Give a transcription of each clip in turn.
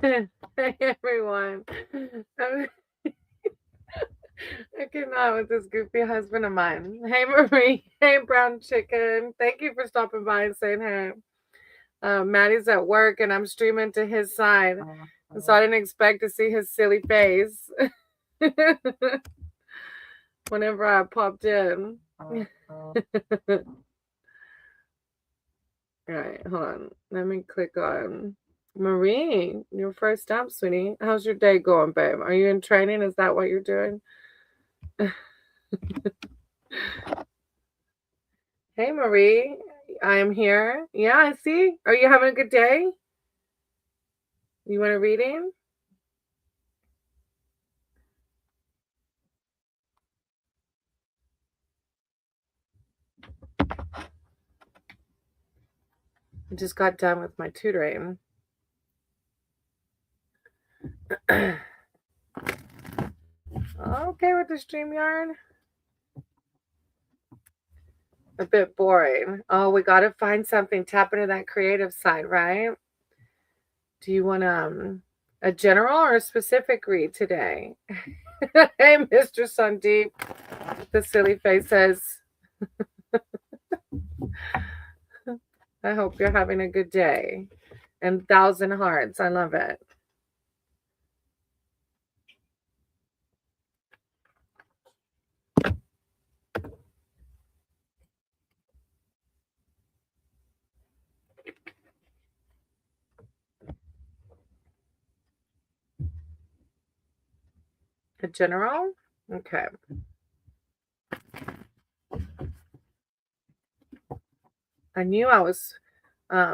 Hey everyone. I cannot with this goofy husband of mine. Hey Marie. Hey Brown Chicken. Thank you for stopping by and saying hey. Maddie's at work and I'm streaming to his side. And so I didn't expect to see his silly face whenever I popped in. Alright, hold on. Let me click on Marie. Your first stop, sweetie. How's your day going, babe? Are you in training? Is that what you're doing? Hey, Marie. I am here. Yeah, I see. Are you having a good day? You want a reading? I just got done with my tutoring. Okay with the StreamYard? A bit boring. Oh, we got to find something. Tap into that creative side, right? Do you want a general or a specific read today? Hey, Mr. Sandeep. The silly face says, I hope you're having a good day. And 1,000 hearts. I love it. A general? Okay. I knew I was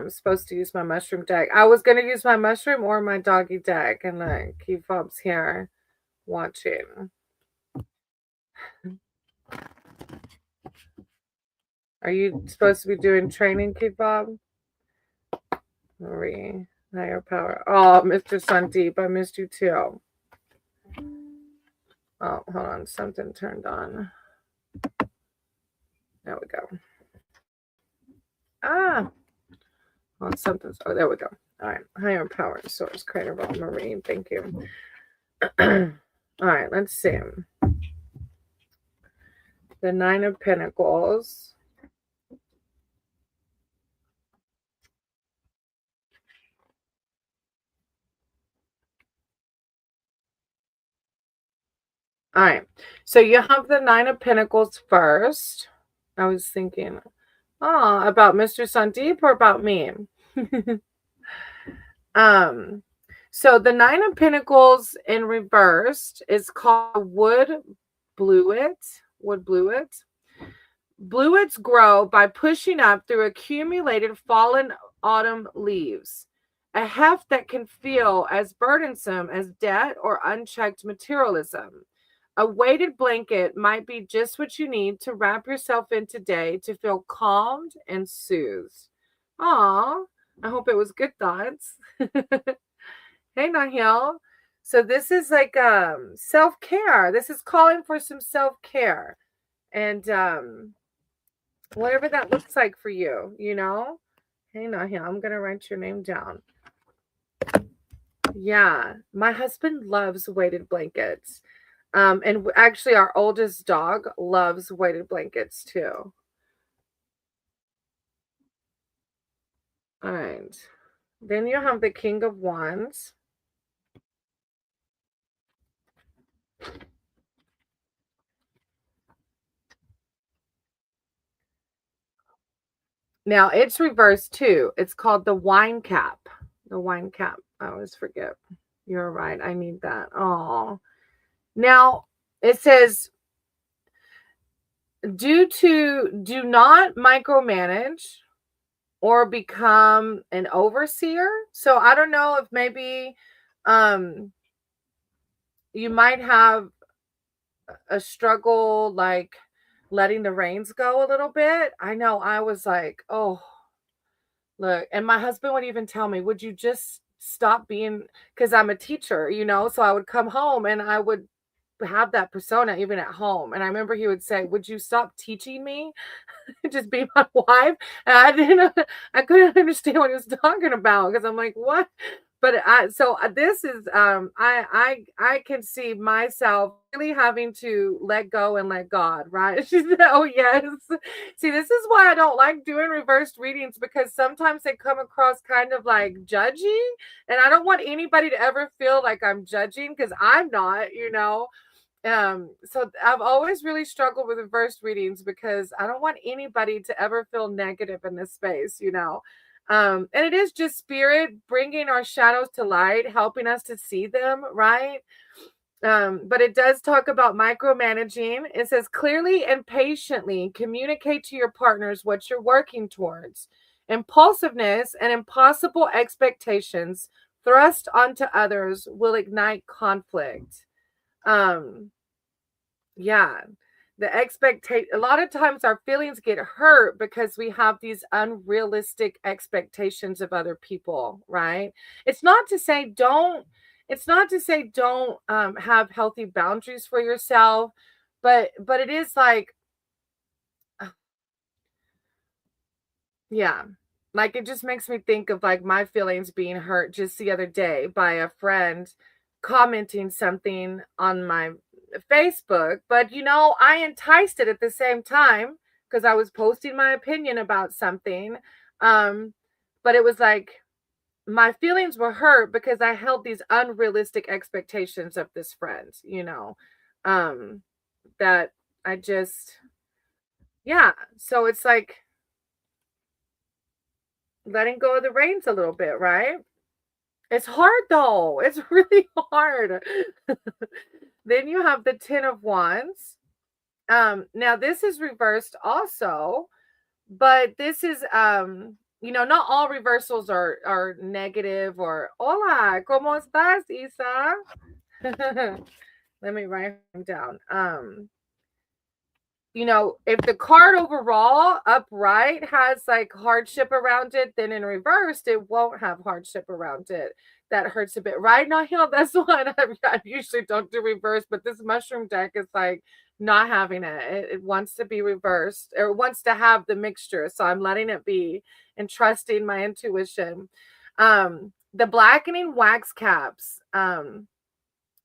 supposed to use my mushroom deck. I was going to use my mushroom or my doggy deck, and keep Fob's here watching. Are you supposed to be doing training, Keep Bob? Marie, higher power. Oh, Mr. Sandeep, I missed you too. Oh, hold on. Something turned on. There we go. Ah. Oh, something's. Oh, there we go. All right. Higher power source, creator of Marie. Thank you. All right. Let's see. The Nine of Pentacles. All right. So you have the Nine of Pentacles first. I was thinking, about Mr. Sandeep or about me? So the Nine of Pentacles in reversed is called Wood Bluet. Wood Bluet. Bluets grow by pushing up through accumulated fallen autumn leaves, a heft that can feel as burdensome as debt or unchecked materialism. A weighted blanket might be just what you need to wrap yourself in today to feel calmed and soothed. Aw, I hope it was good thoughts. Hey, Nahil. So this is like self-care. This is calling for some self-care. And whatever that looks like for you, you know? Hey, Nahil, I'm going to write your name down. Yeah, my husband loves weighted blankets. And actually, our oldest dog loves weighted blankets too. All right. Then you have the King of Wands. Now it's reversed too. It's called the wine cap. The wine cap. I always forget. You're right. I need that. Oh. Now it says do not micromanage or become an overseer. So I don't know if maybe you might have a struggle like letting the reins go a little bit. I know I was like, oh, look, and my husband would even tell me, would you just stop being, because I'm a teacher, so I would come home and I would have that persona even at home. And I remember he would say, would you stop teaching me? Just be my wife. And I couldn't understand what he was talking about because I'm like, what? But this is I can see myself really having to let go and let God, right? She said, "Oh yes." See, this is why I don't like doing reversed readings, because sometimes they come across kind of like judgy, and I don't want anybody to ever feel like I'm judging, because I'm not, so I've always really struggled with reverse readings because I don't want anybody to ever feel negative in this space. And it is just spirit bringing our shadows to light, helping us to see them, right? But it does talk about micromanaging. It says clearly and patiently communicate to your partners what you're working towards. Impulsiveness and impossible expectations thrust onto others will ignite conflict. Um, yeah, the expectation, a lot of times our feelings get hurt because we have these unrealistic expectations of other people, right? It's not to say don't have healthy boundaries for yourself, but it is like, yeah, like it just makes me think of like my feelings being hurt just the other day by a friend commenting something on my Facebook, but I enticed it at the same time because I was posting my opinion about something. Um, but it was like my feelings were hurt because I held these unrealistic expectations of this friend, um, that I just, yeah. So it's like letting go of the reins a little bit, right? It's hard though. It's really hard. Then you have the 10 of Wands. Now this is reversed also, but this is not all reversals are negative or hola, ¿cómo estás, Isa? Let me write them down. If the card overall upright has like hardship around it, then in reverse, it won't have hardship around it. That hurts a bit, right? Now, that's one I usually don't do reverse, but this mushroom deck is like not having it. It wants to be reversed, or it wants to have the mixture. So I'm letting it be and trusting my intuition. The blackening wax caps.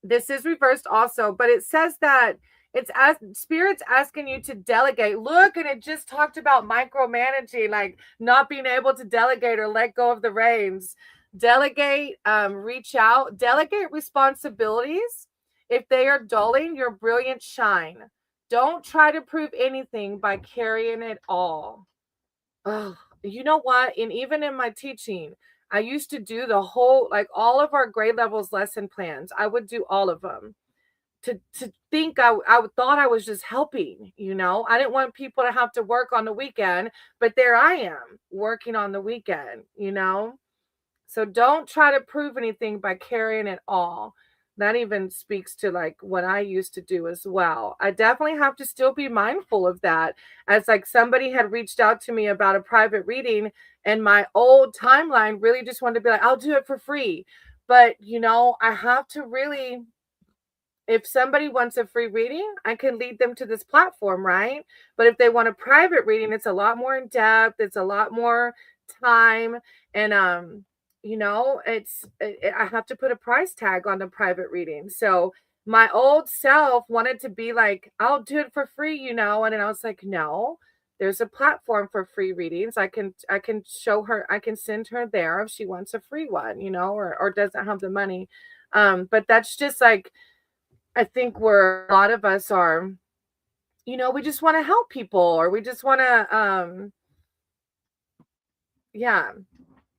This is reversed also, but it says that it's as spirits asking you to delegate. Look, and it just talked about micromanaging, like not being able to delegate or let go of the reins. Delegate, reach out, delegate responsibilities. If they are dulling your brilliant shine, don't try to prove anything by carrying it all. Oh, you know what? And even in my teaching, I used to do the whole, like all of our grade levels lesson plans. I would do all of them to think I thought I was just helping. I didn't want people to have to work on the weekend, but there I am working on the weekend. So don't try to prove anything by carrying it all. That even speaks to like what I used to do as well. I definitely have to still be mindful of that. As like somebody had reached out to me about a private reading, and my old timeline really just wanted to be like, I'll do it for free. But I have to really, if somebody wants a free reading, I can lead them to this platform, right? But if they want a private reading, it's a lot more in depth. It's a lot more time. And, I have to put a price tag on the private reading. So my old self wanted to be like, I'll do it for free, and then I was like, no, there's a platform for free readings. I can show her, I can send her there if she wants a free one, or doesn't have the money. But that's just like, I think where a lot of us are, we just want to help people, or we just want to, yeah,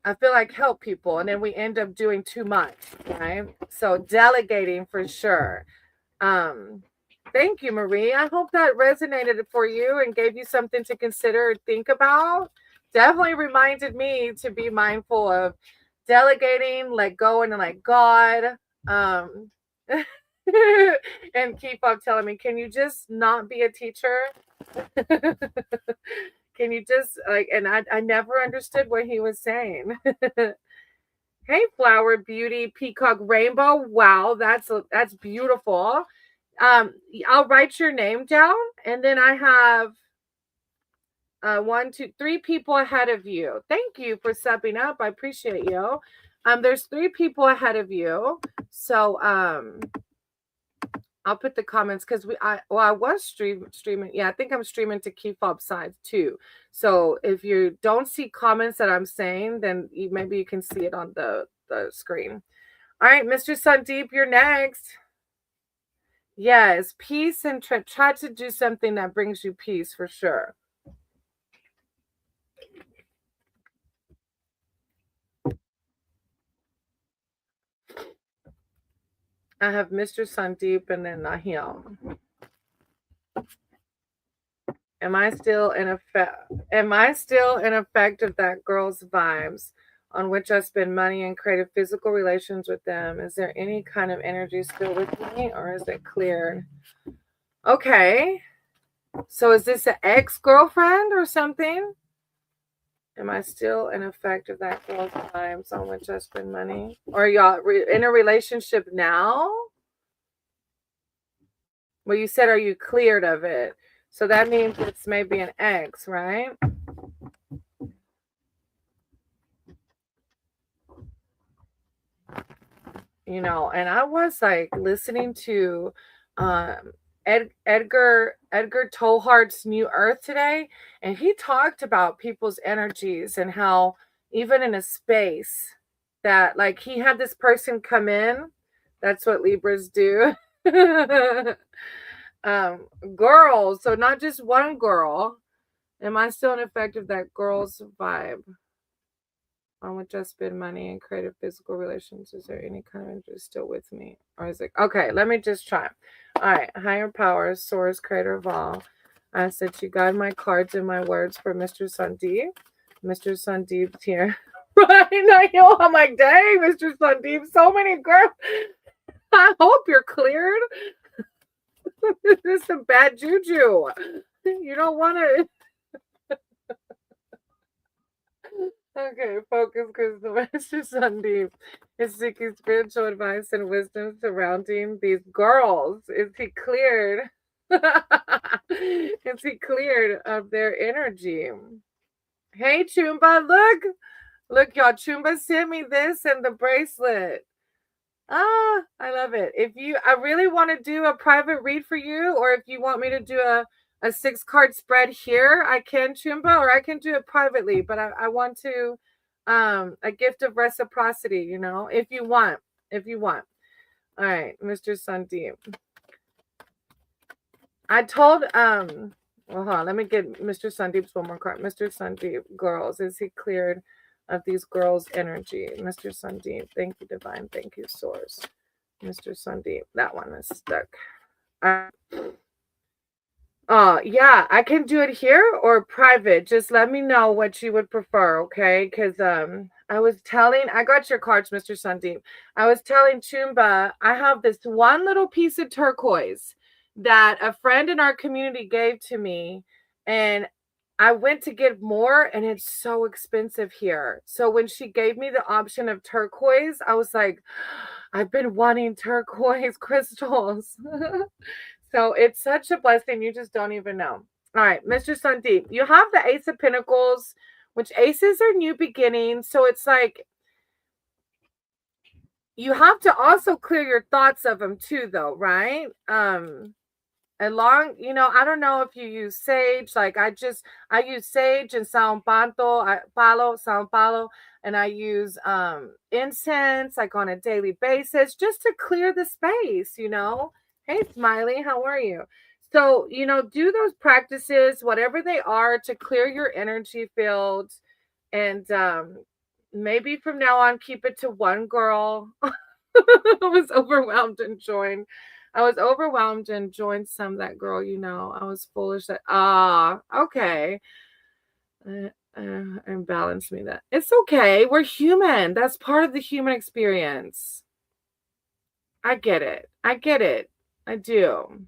I feel like help people. And then we end up doing too much, right? So delegating for sure. Thank you, Marie. I hope that resonated for you and gave you something to consider and think about. Definitely reminded me to be mindful of delegating, let go and let God. And keep on telling me, can you just not be a teacher? Can you just like, and I never understood what he was saying. Hey, flower beauty, peacock rainbow. Wow, that's beautiful. I'll write your name down, and then I have 1, 2, 3 people ahead of you. Thank you for subbing up. I appreciate you. There's 3 people ahead of you. So I'll put the comments because I was streaming. Yeah, I think I'm streaming to key fob sides too. So if you don't see comments that I'm saying, then maybe you can see it on the screen. All right, Mr. Sandeep, you're next. Yes, peace and try to do something that brings you peace for sure. I have Mr. Sandeep and then Nahil. Am I still in effect? Am I still in effect of that girl's vibes on which I spend money and create physical relations with them? Is there any kind of energy still with me, or is it cleared? Okay. So is this an ex-girlfriend or something? Am I still in effect of that girl's vibes on which I spend money? Or are y'all in a relationship now? Well, you said, are you cleared of it? So that means it's maybe an ex, right? And I was like listening to Edgar Tohart's New Earth today, and he talked about people's energies and how even in a space that, like, he had this person come in. That's what Libras do. Girls, so not just one girl. Am I still in effect of that girl's vibe on which I spend money and creative physical relations? Is there any kind of interest still with me? Or is it okay? Let me just try. All right, higher power, source, creator of all. I said you guide my cards and my words for Mr. Sandeep. Mr. Sandeep here. Right now, I'm like, dang, Mr. Sandeep, so many girls. I hope you're cleared. This is some bad juju. You don't want to. Okay, focus, Crystal. Mr. Sandeep is seeking spiritual advice and wisdom surrounding these girls. Is he cleared? Is he cleared of their energy? Hey, Chumba, look, y'all. Chumba sent me this and the bracelet. Ah, I love it. I really want to do a private read for you, or if you want me to do a 6-card spread here, I can, Chumba, or I can do it privately, but I want to, a gift of reciprocity, if you want. All right, Mr. Sandeep. I told, well, hold on, let me get Mr. Sandeep's one more card. Mr. Sandeep, girls, is he cleared of these girls' energy? Mr. Sandeep, thank you, Divine. Thank you, Source. Mr. Sandeep, that one is stuck. Yeah, I can do it here or private. Just let me know what you would prefer, okay? Because I got your cards, Mr. Sandeep. I was telling Chumba, I have this one little piece of turquoise that a friend in our community gave to me, and I went to get more, and it's so expensive here. So when she gave me the option of turquoise, I was like, I've been wanting turquoise crystals. So it's such a blessing. You just don't even know. All right, Mr. Sandeep, you have the Ace of Pentacles, which aces are new beginnings. So it's like you have to also clear your thoughts of them too, though, right? I don't know if you use sage. Like I use sage and Sao Paulo, and I use incense like on a daily basis just to clear the space, Hey, Smiley, how are you? So, do those practices, whatever they are, to clear your energy field. And maybe from now on, keep it to one girl. I was overwhelmed and joined some that girl, I was foolish okay. And balance me that. It's okay. We're human. That's part of the human experience. I get it. I do.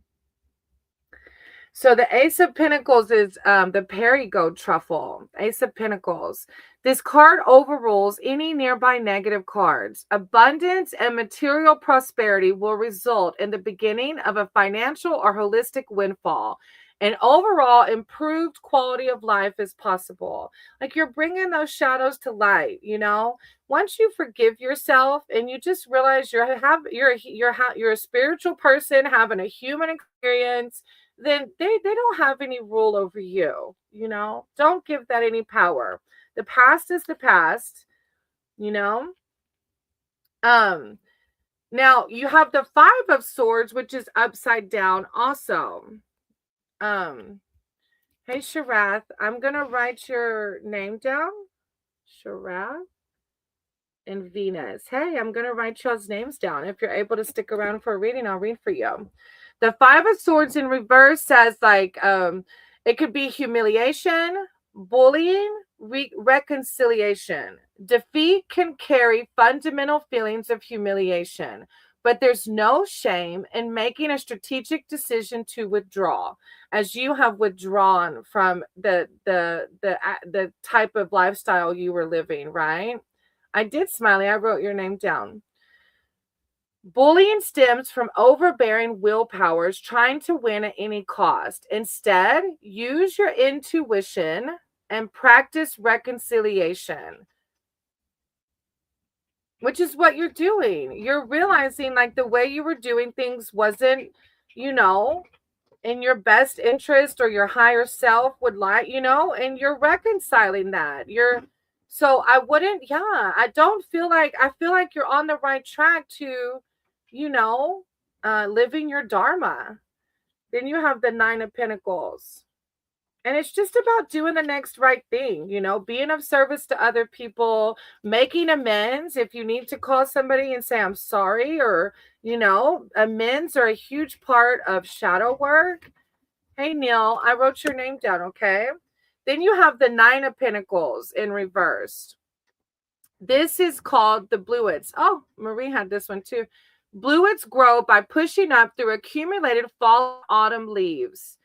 So the Ace of Pentacles is the Perigo truffle. Ace of Pentacles. This card overrules any nearby negative cards. Abundance and material prosperity will result in the beginning of a financial or holistic windfall. and overall improved quality of life is possible. Like you're bringing those shadows to light, you know. Once you forgive yourself and you just realize you're a spiritual person having a human experience, then they don't have any rule over you, you know. Don't give that any power. The past is the past, you know. Um Now you have the 5 of Swords, which is upside down also. Um Hey Sharath, I'm gonna write your name down. Sharath and Venus. Hey, I'm gonna write y'all's names down. If you're able to stick around for a reading, I'll read for you. The 5 of Swords in reverse says like it could be humiliation, bullying, reconciliation. Defeat can carry fundamental feelings of humiliation, but there's no shame in making a strategic decision to withdraw, as you have withdrawn from the type of lifestyle you were living, right? I did, Smiley. I wrote your name down. Bullying stems from overbearing willpowers trying to win at any cost. Instead, use your intuition and practice reconciliation, which is what you're doing. You're realizing like the way you were doing things wasn't, you know, in your best interest or your higher self would like, you know, and you're reconciling that. So I wouldn't, yeah, I feel like you're on the right track to, you know, living your dharma. Then you have the 9 of Pentacles. And it's just about doing the next right thing, you know, being of service to other people, making amends. If you need to call somebody and say, I'm sorry, or, you know, amends are a huge part of shadow work. Hey, Neil, I wrote your name down, okay? Then you have the 9 of Pentacles in reverse. This is called the Bluets. Oh, Marie had this one too. Bluets grow by pushing up through accumulated fall autumn leaves,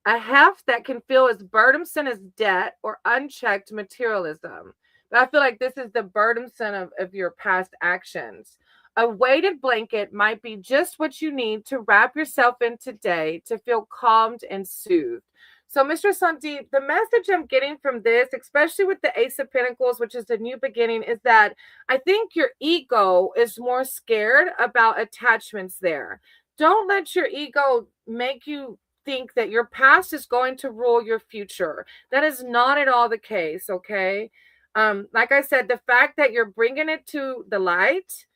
a heft that can feel as burdensome as debt or unchecked materialism. But I feel like this is the burdensome of your past actions. A weighted blanket might be just what you need to wrap yourself in today to feel calmed and soothed. So, Mr. Sandeep, the message I'm getting from this, especially with the Ace of Pentacles, which is the new beginning, is that I think your ego is more scared about attachments there. Don't let your ego make you think that your past is going to rule your future. That is not at all the case, okay? Like I said, the fact that you're bringing it to the light,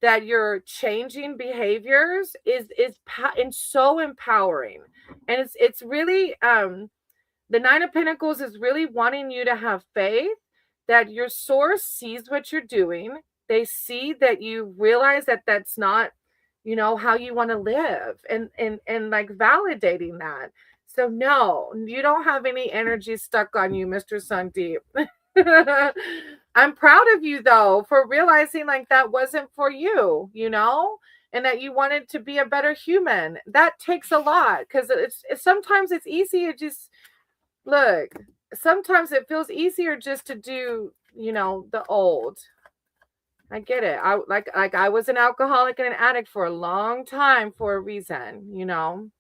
that you're changing behaviors is so empowering, and it's really the 9 of Pentacles is really wanting you to have faith that your source sees what you're doing. They see that you realize that that's not, you know, how you want to live, and like validating that. So no, you don't have any energy stuck on you, Mr. Sandeep. I'm proud of you though for realizing like that wasn't for you, you know, and that you wanted to be a better human. That takes a lot, because it's sometimes it's easy to just look. Sometimes it feels easier just to do, you know, the old. I get it. I was an alcoholic and an addict for a long time for a reason, you know.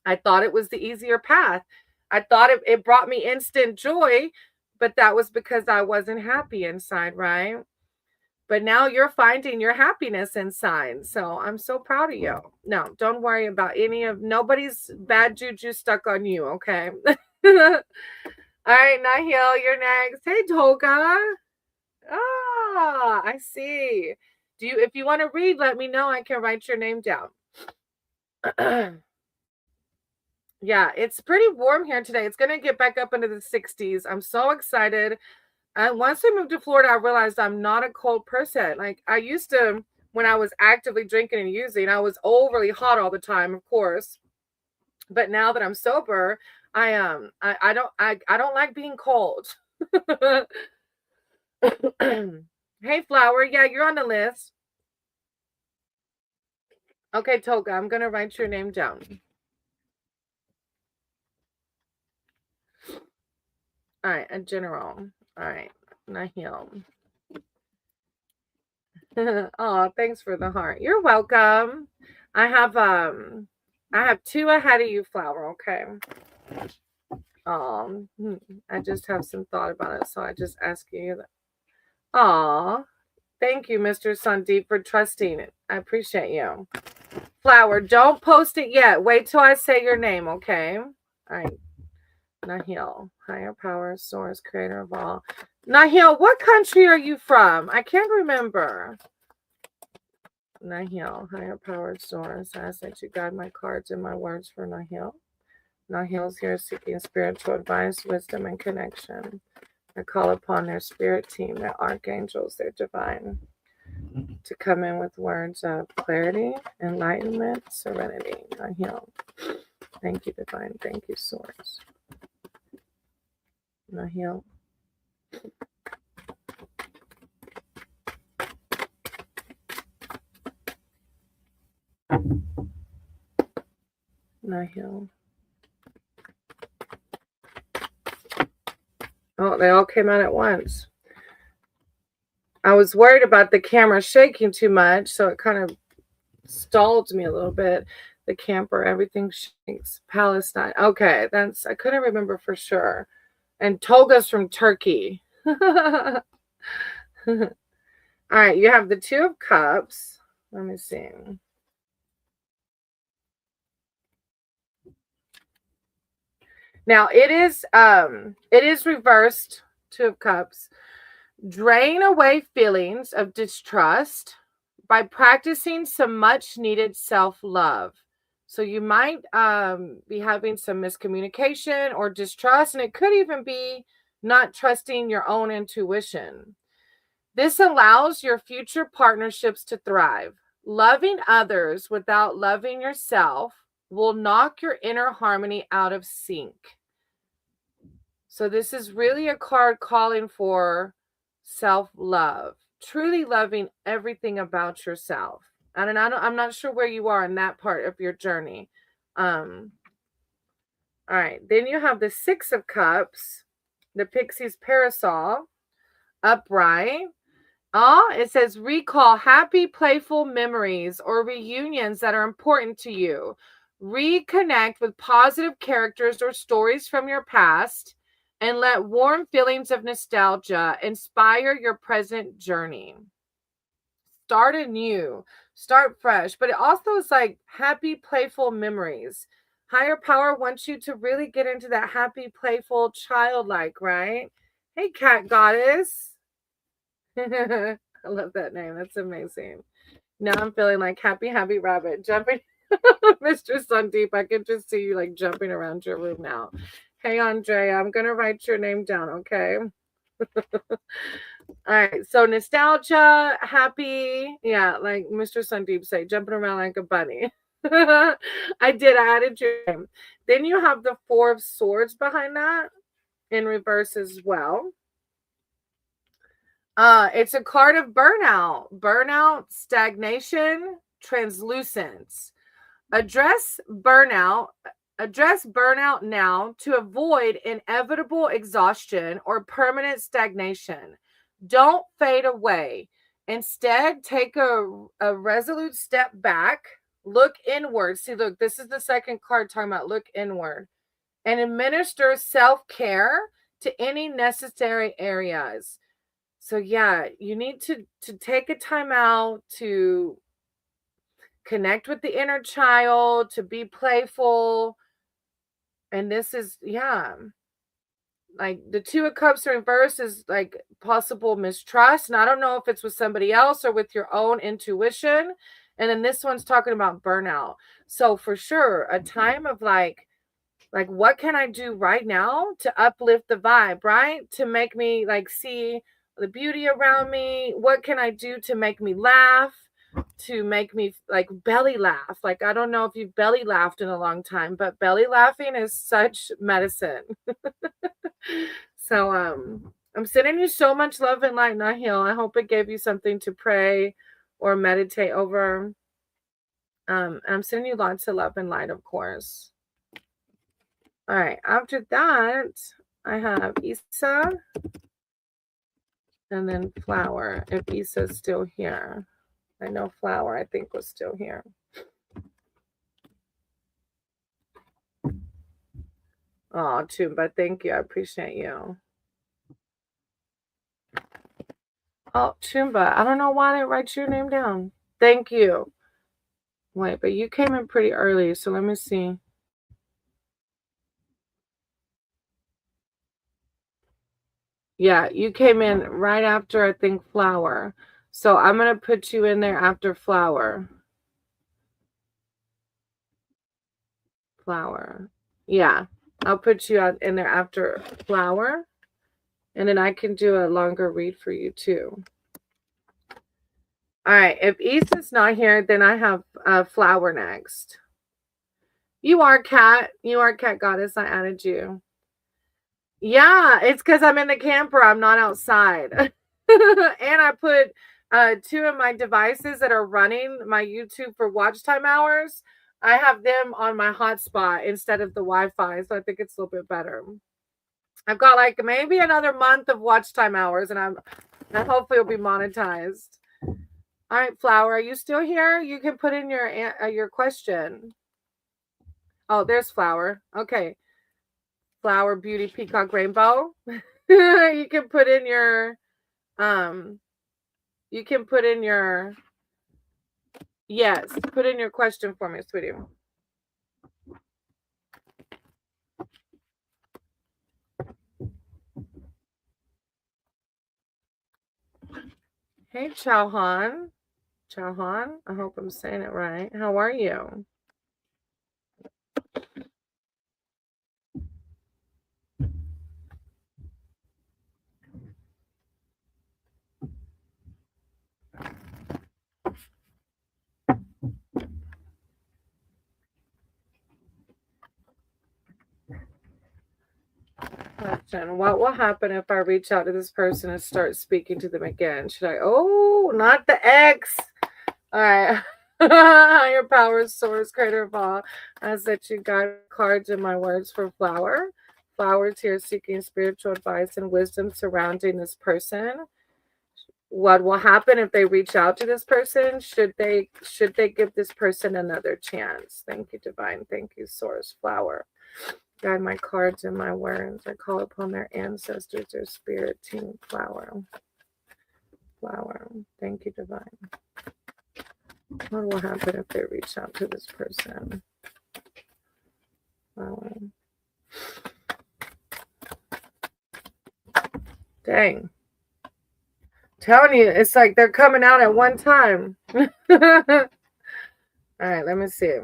I thought it was the easier path. I thought it brought me instant joy, but that was because I wasn't happy inside, right? But now you're finding your happiness inside. So I'm so proud of you. No, don't worry about nobody's bad juju stuck on you, okay? All right, Nahil, you're next. Hey, Toga. Ah, I see. If you want to read, let me know. I can write your name down. Yeah, it's pretty warm here today. It's going to get back up into the 60s. I'm so excited. And once I moved to Florida, I realized I'm not a cold person. Like I used to, when I was actively drinking and using, I was overly hot all the time, of course. But now that I'm sober, I don't like being cold. Hey, Flower. Yeah, you're on the list. Okay, Toga, I'm going to write your name down. All right, a general. All right, Nahil. Oh, thanks for the heart. You're welcome. I have 2 ahead of you, Flower, okay? I just have some thought about it, so I just ask you that. Aw, thank you, Mr. Sandeep, for trusting it. I appreciate you. Flower, don't post it yet. Wait till I say your name, okay? All right. Nahil, higher power, source, creator of all. Nahil, what country are you from? I can't remember. Nahil, higher power, source. I ask that you guide my cards and my words for Nahil. Nahil's here seeking spiritual advice, wisdom, and connection. I call upon their spirit team, their archangels, their divine, to come in with words of clarity, enlightenment, serenity. Nahil. Thank you, divine. Thank you, source. Nahil. Nahil. Oh, they all came out at once. I was worried about the camera shaking too much, so it kind of stalled me a little bit. The camper, everything shakes. Palestine. Okay, I couldn't remember for sure. And Toga's from Turkey. All right, you have the Two of Cups. Let me see. Now it is reversed. Two of Cups. Drain away feelings of distrust by practicing some much needed self-love. So you might be having some miscommunication or distrust, and it could even be not trusting your own intuition. This allows your future partnerships to thrive. Loving others without loving yourself will knock your inner harmony out of sync. So this is really a card calling for self-love, truly loving everything about yourself. I'm not sure where you are in that part of your journey. All right, then you have the Six of Cups, the Pixie's parasol, upright. It says recall happy, playful memories or reunions that are important to you. Reconnect with positive characters or stories from your past, and let warm feelings of nostalgia inspire your present journey. Start anew, start fresh, but it also is like happy, playful memories. Higher power wants you to really get into that happy, playful, childlike, right? Hey, cat goddess. I love that name. That's amazing. Now I'm feeling like happy rabbit jumping. Mr. Sandeep, I can just see you like jumping around your room now. Hey, Andrea, I'm going to write your name down, okay? All right, so nostalgia, happy, yeah, like Mr. Sandeep say, jumping around like a bunny. I added your name. Then you have the Four of Swords behind that in reverse as well. It's a card of burnout, stagnation, translucence. Address burnout now to avoid inevitable exhaustion or permanent stagnation. Don't fade away. Instead, take a resolute step back, look inward. See, look, this is the second card talking about look inward, and administer self-care to any necessary areas. So yeah, you need to take a time out to connect with the inner child, to be playful. And this is, yeah, like the Two of Cups reverse is like possible mistrust. And I don't know if it's with somebody else or with your own intuition. And then this one's talking about burnout. So for sure, a time of like what can I do right now to uplift the vibe, right? To make me like see the beauty around me. What can I do to make me laugh? To make me like belly laugh. Like, I don't know if you've belly laughed in a long time, but belly laughing is such medicine. So I'm sending you so much love and light, Nahil. I hope it gave you something to pray or meditate over. I'm sending you lots of love and light, of course. All right, after that, I have Isa and then Flower, if Isa's still here. I know Flower, I think, was still here. Oh, Tumba, thank you. I appreciate you. Oh, Tumba, I don't know why I didn't write your name down. Thank you. Wait, but you came in pretty early, so let me see. Yeah, you came in right after, I think, Flower. So I'm going to put you in there after Flower. Flower. Yeah, I'll put you out in there after Flower. And then I can do a longer read for you, too. All right, if Easton's not here, then I have Flower next. You are Cat. You are Cat Goddess. I added you. Yeah, it's because I'm in the camper. I'm not outside. And I put two of my devices that are running my YouTube for watch time hours. I have them on my hotspot instead of the Wi-Fi. So I think it's a little bit better. I've got like maybe another month of watch time hours and hopefully it'll be monetized. All right, Flower, are you still here? You can put in your question. Oh, there's Flower. Okay. Flower, Beauty, Peacock, Rainbow. You can put in your you can put in your yes, put in your question for me, sweetie. Hey, Chauhan. Chauhan, I hope I'm saying it right. How are you? Question. What will happen if I reach out to this person and start speaking to them again? Should I? Oh, not the ex. All right. Higher power, source, creator of all. I set you guide cards in my words for Flower. Flower's here seeking spiritual advice and wisdom surrounding this person. What will happen if they reach out to this person? Should they give this person another chance? Thank you, Divine. Thank you, Source. Flower. Guide my cards and my words. I call upon their ancestors, their spirit team. Flower. Flower. Thank you, Divine. What will happen if they reach out to this person? Flower. Dang. Telling you, it's like they're coming out at one time. All right, let me see.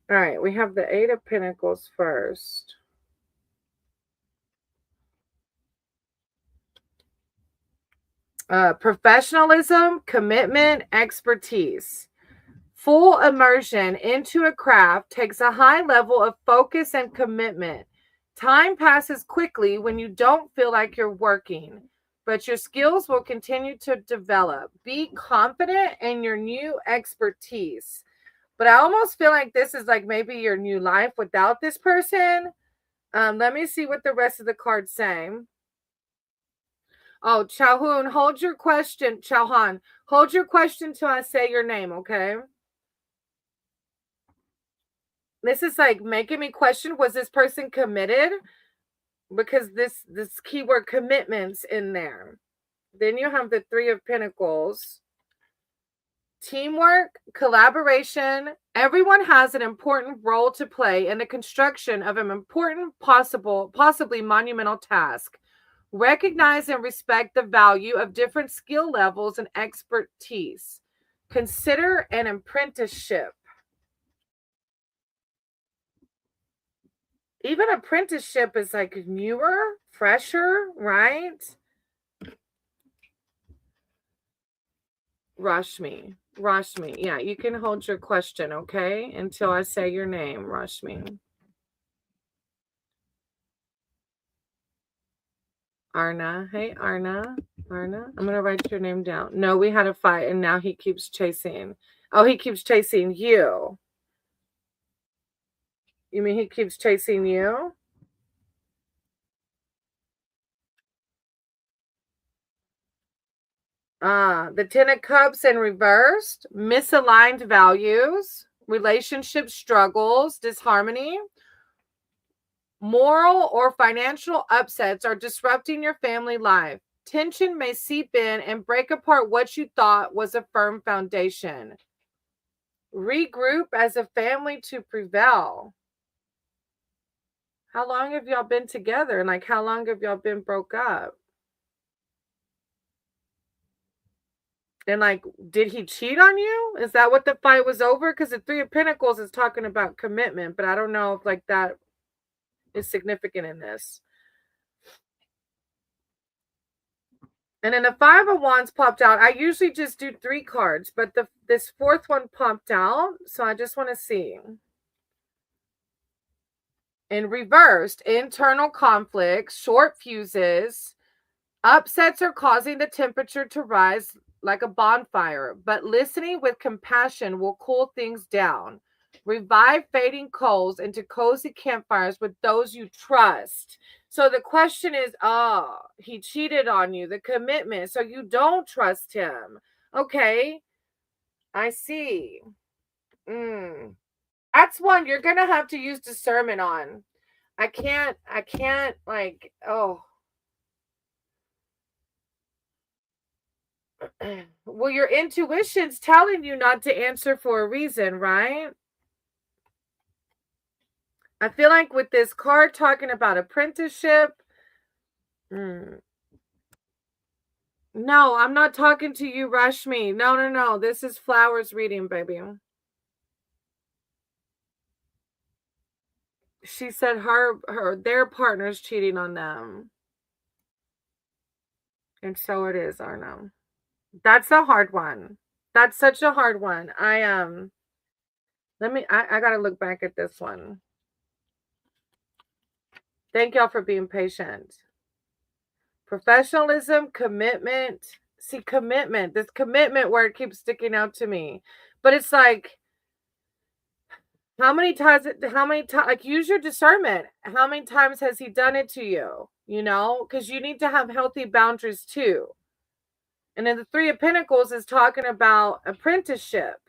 All right, we have the Eight of Pentacles first. Professionalism, commitment, expertise. Full immersion into a craft takes a high level of focus and commitment. Time passes quickly when you don't feel like you're working, but your skills will continue to develop. Be confident in your new expertise. But I almost feel like this is like maybe your new life without this person. Let me see what the rest of the cards say. Oh, Chauhan, hold your question. Chauhan, hold your question till I say your name, okay? This is like making me question, was this person committed? Because this keyword commitment's in there. Then you have the Three of Pentacles. Teamwork, collaboration. Everyone has an important role to play in the construction of an important, possibly monumental task. Recognize and respect the value of different skill levels and expertise. Consider an apprenticeship. Even apprenticeship is like newer, fresher, right? Rashmi. Rashmi. Yeah, you can hold your question, okay? Until I say your name, Rashmi. Arna. Hey, Arna. Arna. I'm going to write your name down. No, we had a fight and now he keeps chasing. Oh, he keeps chasing you. You mean he keeps chasing you? The Ten of Cups in reversed. Misaligned values. relationship struggles, disharmony, moral or financial upsets are disrupting your family life. Tension may seep in and break apart what you thought was a firm foundation. Regroup as a family to prevail. How long have y'all been together? And like, how long have y'all been broke up? And like, did he cheat on you? Is that what the fight was over? Because the Three of Pentacles is talking about commitment, but I don't know if like that is significant in this. And then the Five of Wands popped out. I usually just do 3 cards, but this fourth one popped out. So I just want to see. In reversed, internal conflicts, short fuses, upsets are causing the temperature to rise like a bonfire, but listening with compassion will cool things down. Revive fading coals into cozy campfires with those you trust. So the question is, oh, he cheated on you, the commitment, so you don't trust him. Okay, I see. That's one you're going to have to use discernment on. I can't like, oh. Well, your intuition's telling you not to answer for a reason, right? I feel like with this card talking about apprenticeship, no, I'm not talking to you, Rashmi. No. This is Flowers reading, baby. She said their partner's cheating on them. And so it is, Arno. That's a hard one. That's such a hard one. I gotta look back at this one. Thank y'all for being patient. Professionalism, commitment. See, commitment. This commitment word keeps sticking out to me. But it's like, how many times, like, use your discernment. How many times has he done it to you? You know, because you need to have healthy boundaries too. And then the Three of Pentacles is talking about apprenticeship.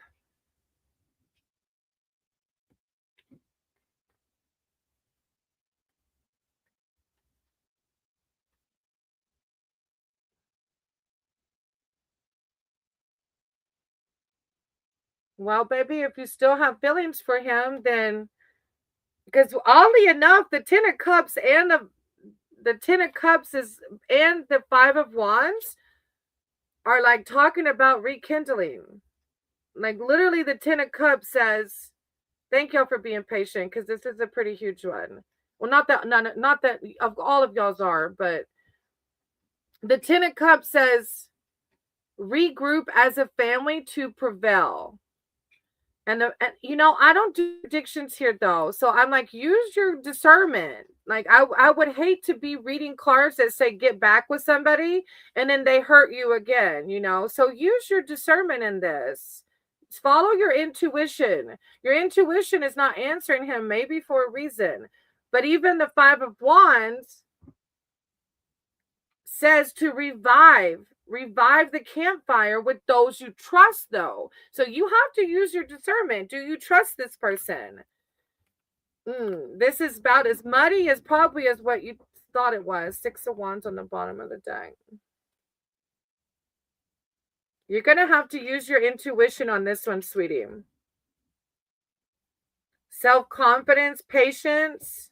Well, baby, if you still have feelings for him, then, because oddly enough, the Ten of Cups and the Ten of Cups and the Five of Wands are like talking about rekindling. Like literally the Ten of Cups says, thank y'all for being patient, because this is a pretty huge one. Well, not that of all of y'all's are, but the Ten of Cups says regroup as a family to prevail. And you know, I don't do predictions here though. So I'm like, use your discernment. Like I would hate to be reading cards that say get back with somebody and then they hurt you again, you know. So use your discernment in this. Follow your intuition. Your intuition is not answering him, maybe for a reason. But even the Five of Wands says to revive the campfire with those you trust, though. So you have to use your discernment. Do you trust this person? This is about as muddy as probably as what you thought it was. Six of Wands on the bottom of the deck. You're going to have to use your intuition on this one, sweetie. Self-confidence, patience.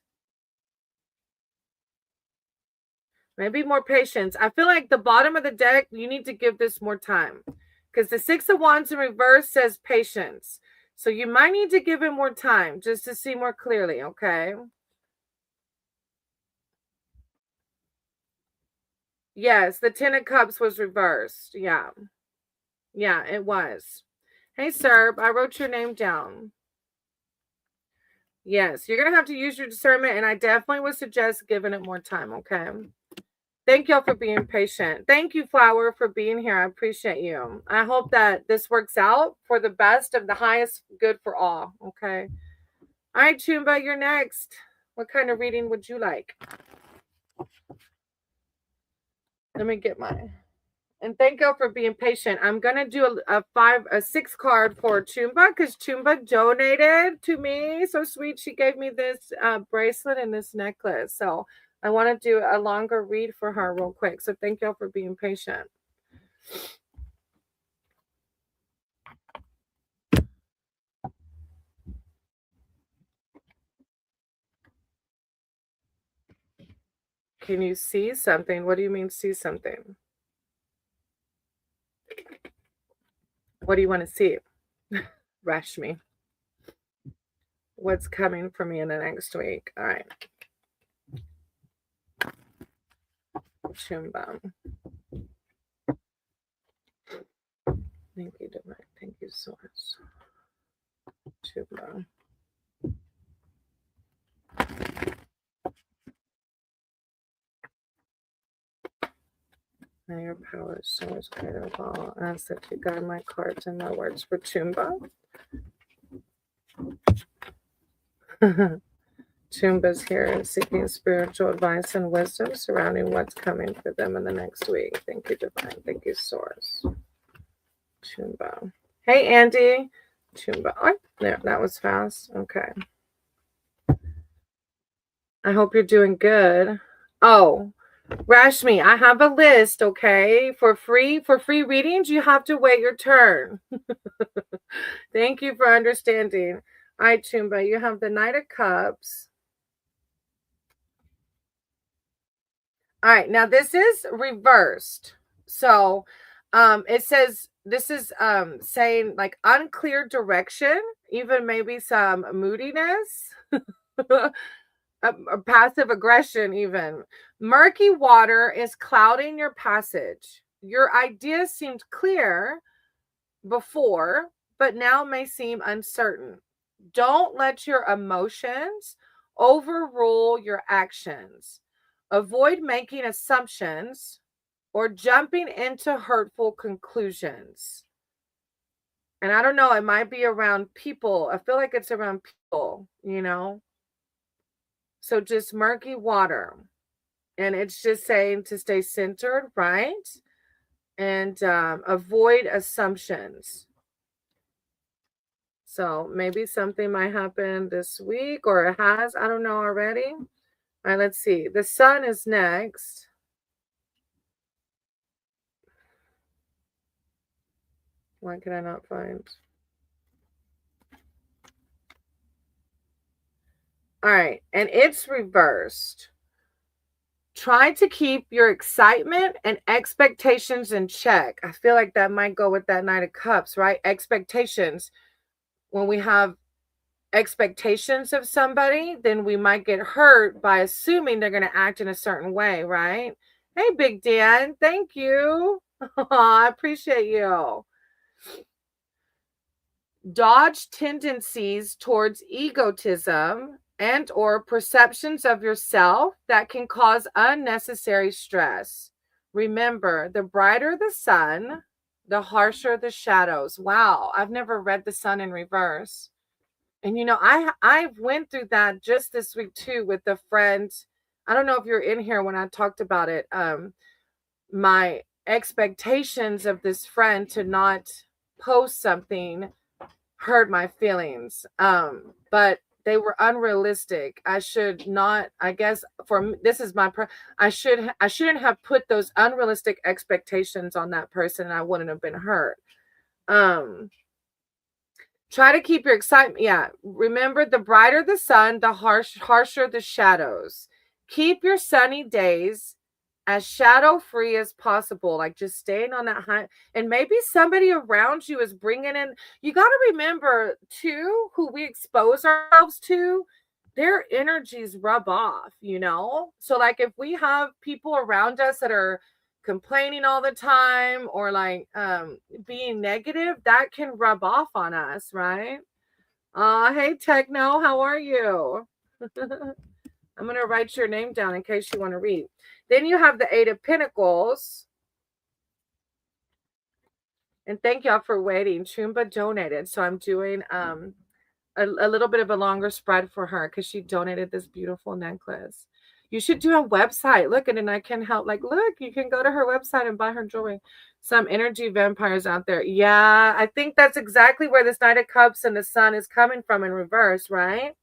Maybe more patience. I feel like the bottom of the deck, you need to give this more time. Because the Six of Wands in reverse says patience. So you might need to give it more time just to see more clearly, okay? Yes, the Ten of Cups was reversed. Yeah. Yeah, it was. Hey, Serb, I wrote your name down. Yes, you're going to have to use your discernment, and I definitely would suggest giving it more time, okay? Thank y'all for being patient. Thank you, Flower, for being here. I appreciate you. I hope that this works out for the best of the highest good for all. Okay. All right, Chumba, you're next. What kind of reading would you like? Let me get my And thank you for being patient. I'm gonna do a 6 card for Chumba because Chumba donated to me. So sweet. She gave me this bracelet and this necklace. So I want to do a longer read for her real quick. So thank you for being patient. Can you see something? What do you mean see something? What do you want to see? Rashmi. What's coming for me in the next week? All right. Chumba. Thank you, Divine. Thank you, Source. Chumba. May your power, source, creator of all. I ask that you guide my cards and my words for Chumba. Chumba's here seeking spiritual advice and wisdom surrounding what's coming for them in the next week. Thank you, Divine. Thank you, Source. Chumba. Hey, Andy. Chumba. Oh, there, that was fast. Okay. I hope you're doing good. Oh, Rashmi, I have a list, okay? For free readings, you have to wait your turn. Thank you for understanding. All right, Chumba, you have the Knight of Cups. All right, now this is reversed. So it says this is saying like unclear direction, even maybe some moodiness. Passive aggression, even. Murky water is clouding your passage. Your ideas seemed clear before, but now may seem uncertain. Don't let your emotions overrule your actions. Avoid making assumptions or jumping into hurtful conclusions. And I don't know, it might be around people. I feel like it's around people, you know? So just murky water. And it's just saying to stay centered, right? And avoid assumptions. So maybe something might happen this week or it has. I don't know already. All right, let's see. The sun is next. Why can I not find? All right, and it's reversed. Try to keep your excitement and expectations in check. I feel like that might go with that Knight of Cups, right? Expectations. When we have expectations of somebody, then we might get hurt by assuming they're going to act in a certain way, right? Hey, Big Dan, thank you. I appreciate you. Dodge tendencies towards egotism and or perceptions of yourself that can cause unnecessary stress. Remember, the brighter the sun, the harsher the shadows. Wow, I've never read the sun in reverse. And you know, I went through that just this week too with a friend. I don't know if you're in here when I talked about it. My expectations of this friend to not post something hurt my feelings. But they were unrealistic. I should not, I guess for this is my I shouldn't have put those unrealistic expectations on that person and I wouldn't have been hurt. Try to keep your excitement. Yeah. Remember, the brighter the sun, the harsher the shadows. Keep your sunny days as shadow free as possible. Like just staying on that high. And maybe somebody around you is bringing in. You got to remember, too, who we expose ourselves to, their energies rub off, you know? So, like, if we have people around us that are complaining all the time or like being negative, that can rub off on us, right? Hey Techno, how are you? I'm gonna write your name down in case you want to read. Then you have the Eight of Pentacles. And thank y'all for waiting. Chumba donated, so I'm doing a little bit of a longer spread for her because she donated this beautiful necklace. You should do a website. Look, and I can help. Like, look, you can go to her website and buy her jewelry. Some energy vampires out there. Yeah, I think that's exactly where this Knight of Cups and the Sun is coming from in reverse, right?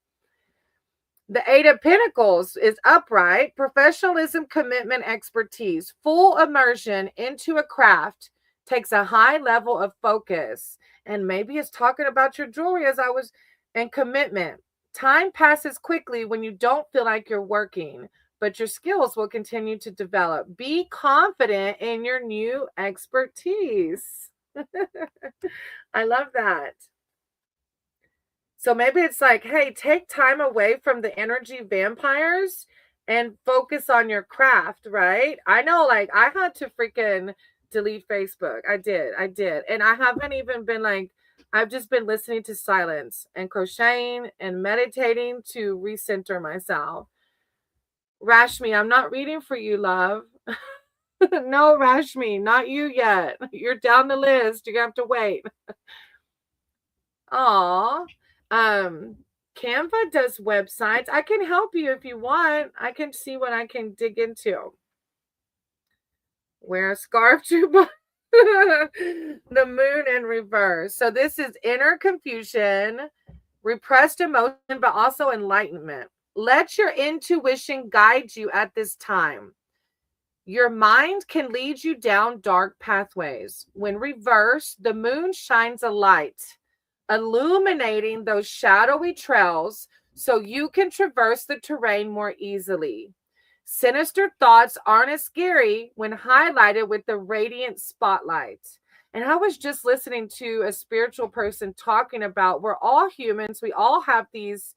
The Eight of Pentacles is upright. Professionalism, commitment, expertise. Full immersion into a craft takes a high level of focus. And maybe it's talking about your jewelry and commitment. Time passes quickly when you don't feel like you're working, but your skills will continue to develop. Be confident in your new expertise. I love that. So maybe it's like, hey, take time away from the energy vampires and focus on your craft, right? I know, like, I had to freaking delete Facebook. I did. And I haven't even been like, I've just been listening to silence and crocheting and meditating to recenter myself. Rashmi, I'm not reading for you, love. No, Rashmi, not you yet. You're down the list. You're going to have to wait. Aw. Canva does websites. I can help you if you want. I can see what I can dig into. Wear a scarf to the moon in reverse. So this is inner confusion, repressed emotion, but also enlightenment. Let your intuition guide you at this time. Your mind can lead you down dark pathways. When reversed, the moon shines a light, illuminating those shadowy trails so you can traverse the terrain more easily. Sinister thoughts aren't as scary when highlighted with the radiant spotlight. And I was just listening to a spiritual person talking about we're all humans. We all have these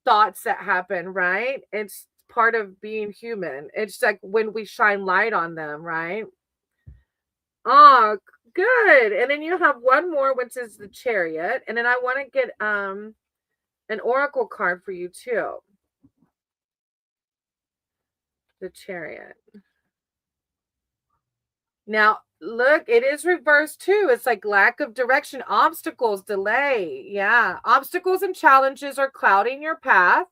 thoughts that happen, right? It's part of being human. It's like when we shine light on them, right? Oh, good. And then you have one more, which is the Chariot. And then I want to get an oracle card for you too. The Chariot. Now, look, it is reversed too. It's like lack of direction, obstacles, delay. Yeah. Obstacles and challenges are clouding your path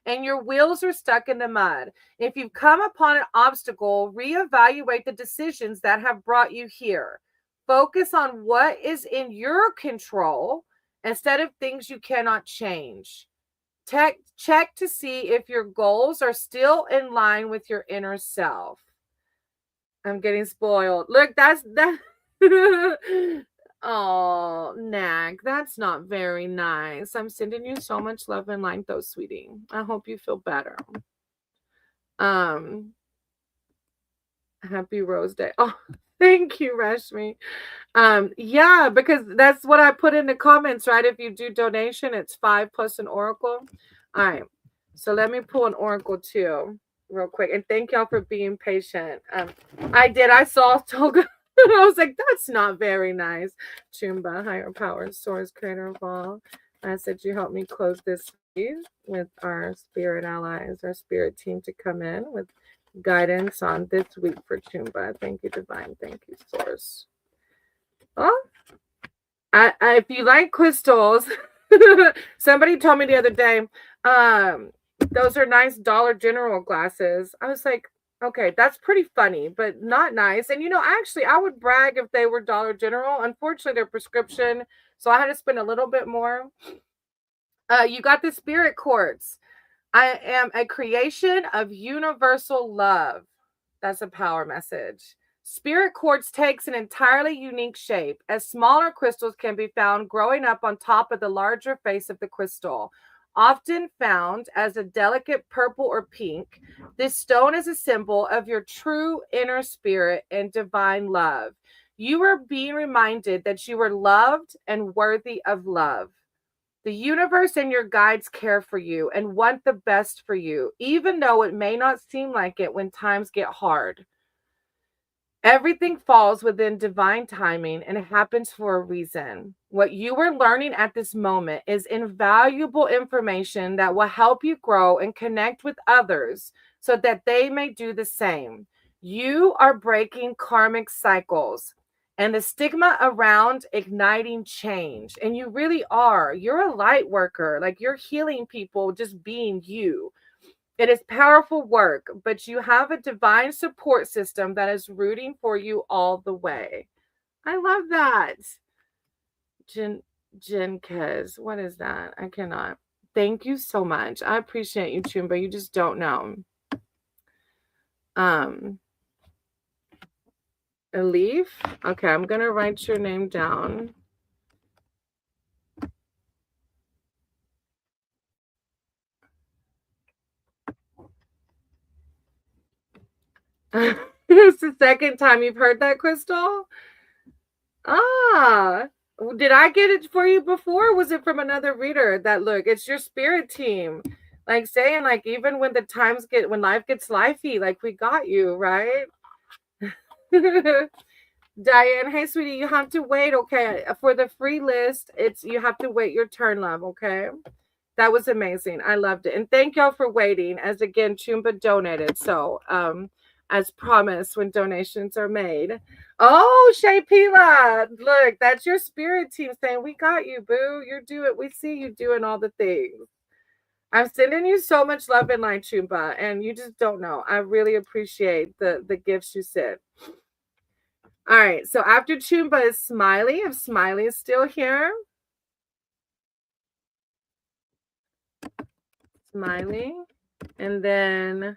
and your wheels are stuck in the mud. If you've come upon an obstacle, reevaluate the decisions that have brought you here. Focus on what is in your control instead of things you cannot change. Check to see if your goals are still in line with your inner self. I'm getting spoiled. Look, that's that. Oh, Nag, that's not very nice. I'm sending you so much love and light, though, sweetie. I hope you feel better. Happy Rose Day. Oh, thank you, Rashmi. Yeah, because that's what I put in the comments, right? If you do donation, it's 5 plus an oracle. All right. So let me pull an oracle too, real quick. And thank y'all for being patient. I did. I saw Toga. I was like, that's not very nice. Chumba, higher power, source, creator of all. I said, you help me close this with our spirit allies, our spirit team to come in with guidance on this week for Chumba. Thank you, Divine. Thank you, Source. Oh, if you like crystals, somebody told me the other day, those are nice Dollar General glasses. I was like, okay, that's pretty funny, but not nice. And actually, I would brag if they were Dollar General. Unfortunately, they're prescription, so I had to spend a little bit more. You got the Spirit Quartz. I am a creation of universal love. That's a power message. Spirit quartz takes an entirely unique shape, as smaller crystals can be found growing up on top of the larger face of the crystal. Often found as a delicate purple or pink, this stone is a symbol of your true inner spirit and divine love. You are being reminded that you are loved and worthy of love. The universe and your guides care for you and want the best for you, even though it may not seem like it when times get hard. Everything falls within divine timing and it happens for a reason. What you are learning at this moment is invaluable information that will help you grow and connect with others so that they may do the same. You are breaking karmic cycles and the stigma around igniting change. And you really are. You're a light worker. Like, you're healing people just being you. It is powerful work, but you have a divine support system that is rooting for you all the way. I love that. Jin Jinkez. What is that? I cannot. Thank you so much. I appreciate you, Chumba. You just don't know. Elif. Okay, I'm gonna write your name down. It's the second time you've heard that, Crystal? Ah, did I get it for you before? Or was it from another reader? That look, it's your spirit team. Like saying, like, even when the times get, when life gets lifey, like we got you, right? Diane, hey sweetie, you have to wait, okay? For the free list, it's you have to wait your turn, love, okay? That was amazing. I loved it. And thank y'all for waiting. As again, Chumba donated. So, as promised, when donations are made. Oh, Shay Pila. Look, that's your spirit team saying, we got you, boo. You're doing, we see you doing all the things. I'm sending you so much love and light, Chumba, and you just don't know. I really appreciate the gifts you sent. All right. So after Chumba is Smiley. If Smiley is still here. Smiley. And then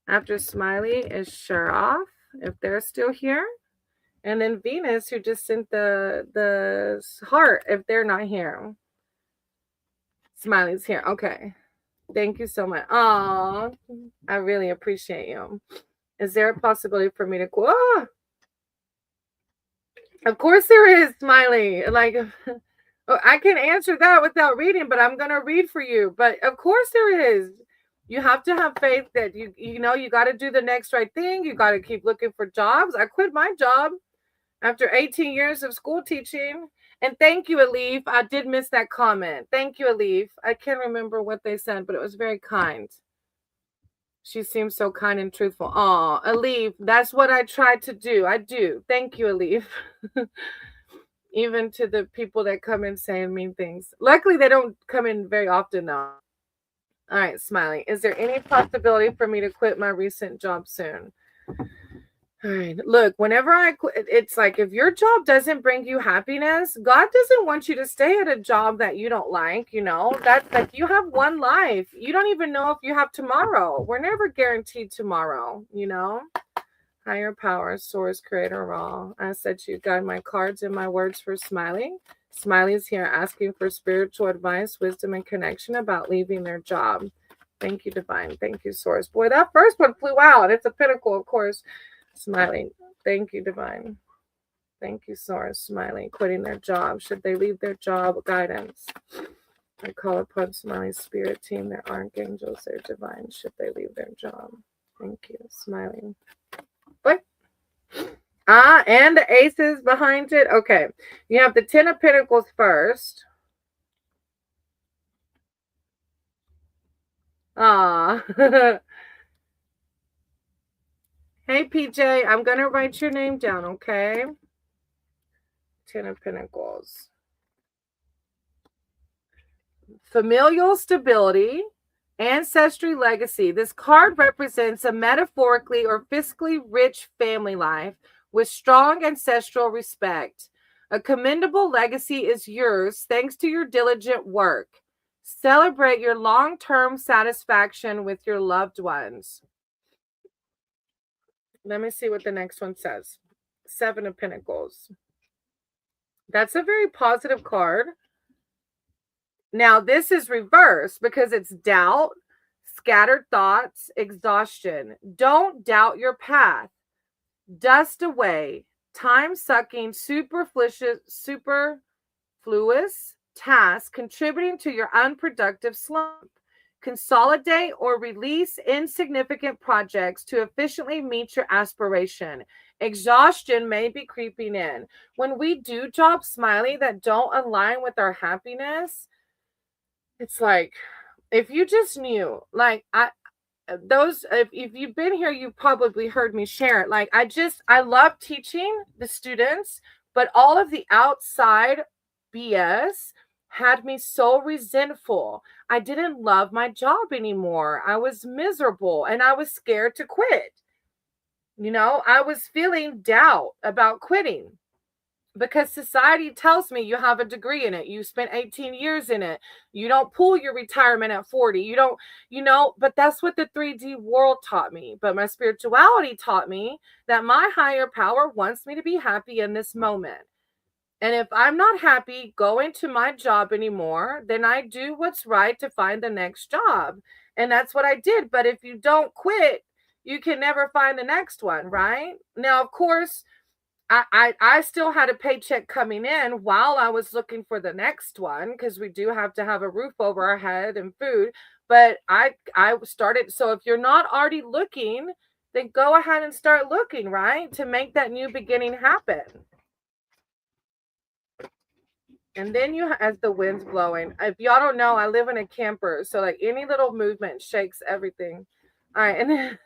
after Smiley is Sharaf, if they're still here. And then Venus, who just sent the heart, if they're not here. Smiley's here. Okay. Thank you so much. Aw, I really appreciate you. Is there a possibility for me to go? Oh, of course there is, Smiley. Like, I can answer that without reading, but I'm going to read for you. But of course there is. You have to have faith that you know you got to do the next right thing. You got to keep looking for jobs. I quit my job after 18 years of school teaching. And thank you, Alif. I did miss that comment. Thank you, Alif. I can't remember what they said, but it was very kind. She seems so kind and truthful. Oh, Alif, that's what I tried to do. I do. Thank you, Alif. Even to the people that come in saying mean things. Luckily, they don't come in very often, though. All right, Smiley. Is there any possibility for me to quit my recent job soon? All right. Look, whenever I quit, it's like if your job doesn't bring you happiness, God doesn't want you to stay at a job that you don't like. You know, that's like you have one life. You don't even know if you have tomorrow. We're never guaranteed tomorrow, you know? Higher power, source, creator, raw. I said you guide my cards and my words for Smiley. Smiley's here asking for spiritual advice, wisdom, and connection about leaving their job. Thank you, Divine. Thank you, Source. Boy, that first one flew out. It's a pinnacle, of course. Smiley. Thank you, Divine. Thank you, Source. Smiley. Quitting their job. Should they leave their job? Guidance. I call upon Smiley's spirit team, their archangels, their divine. Should they leave their job? Thank you, Smiley. What? Ah, and the aces behind it. Okay. You have the 10 of Pentacles first. Ah. Hey, PJ, I'm going to write your name down, okay? 10 of Pentacles. Familial stability, ancestry legacy. This card represents a metaphorically or fiscally rich family life with strong ancestral respect. A commendable legacy is yours thanks to your diligent work. Celebrate your long-term satisfaction with your loved ones. Let me see what the next one says. 7 of Pentacles. That's a very positive card. Now, this is reversed because it's doubt, scattered thoughts, exhaustion. Don't doubt your path. Dust away, time-sucking, superfluous tasks contributing to your unproductive slump. Consolidate or release insignificant projects to efficiently meet your aspiration. Exhaustion may be creeping in. When we do jobs, Smiley, that don't align with our happiness, it's like, if you just knew, like, if you've been here, you probably heard me share it. Like, I love teaching the students, but all of the outside BS had me so resentful. I didn't love my job anymore. I was miserable and I was scared to quit. I was feeling doubt about quitting because society tells me you have a degree in it. You spent 18 years in it. You don't pull your retirement at 40. You don't, but that's what the 3D world taught me. But my spirituality taught me that my higher power wants me to be happy in this moment. And if I'm not happy going to my job anymore, then I do what's right to find the next job. And that's what I did. But if you don't quit, you can never find the next one, right? Now, of course, I still had a paycheck coming in while I was looking for the next one, because we do have to have a roof over our head and food. But I started. So if you're not already looking, then go ahead and start looking, right? To make that new beginning happen. And then as the wind's blowing, if y'all don't know, I live in a camper. So like any little movement shakes everything. All right. And then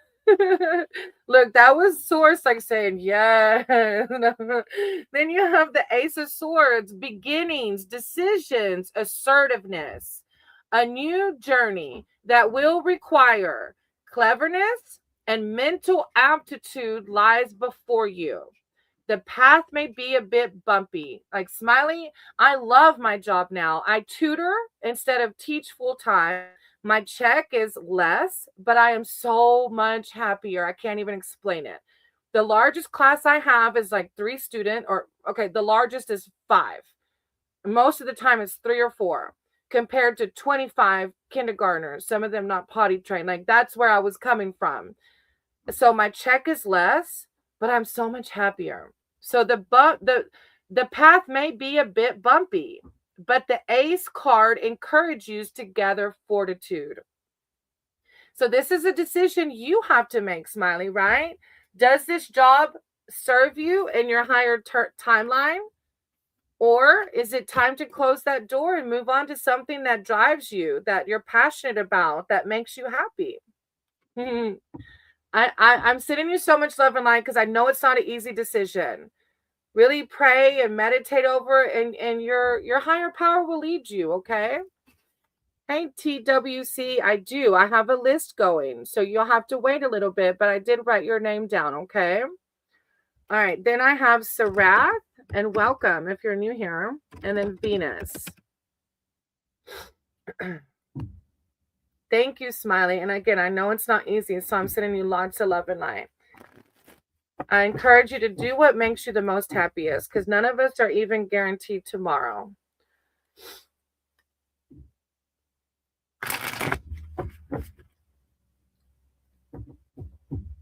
look, that was Source like saying, yeah. Then you have the Ace of Swords, beginnings, decisions, assertiveness, a new journey that will require cleverness and mental aptitude lies before you. The path may be a bit bumpy. Like Smiley, I love my job now. I tutor instead of teach full time. My check is less, but I am so much happier. I can't even explain it. The largest class I have is like 3 students, or okay, the largest is 5. Most of the time it's 3 or 4 compared to 25 kindergartners, some of them not potty trained. Like that's where I was coming from. So my check is less, but I'm so much happier. So the path may be a bit bumpy, but the Ace card encourages you to gather fortitude. So this is a decision you have to make, Smiley, right? Does this job serve you in your higher timeline? Or is it time to close that door and move on to something that drives you, that you're passionate about, that makes you happy? I'm sending you so much love and light because I know it's not an easy decision. Really pray and meditate over it, and your higher power will lead you, okay? Hey, TWC, I have a list going, so you'll have to wait a little bit, but I did write your name down, okay? All right, then I have Sarath, and welcome if you're new here, and then Venus. Thank you, Smiley. And again, I know it's not easy, so I'm sending you lots of love and light. I encourage you to do what makes you the most happiest, because none of us are even guaranteed tomorrow.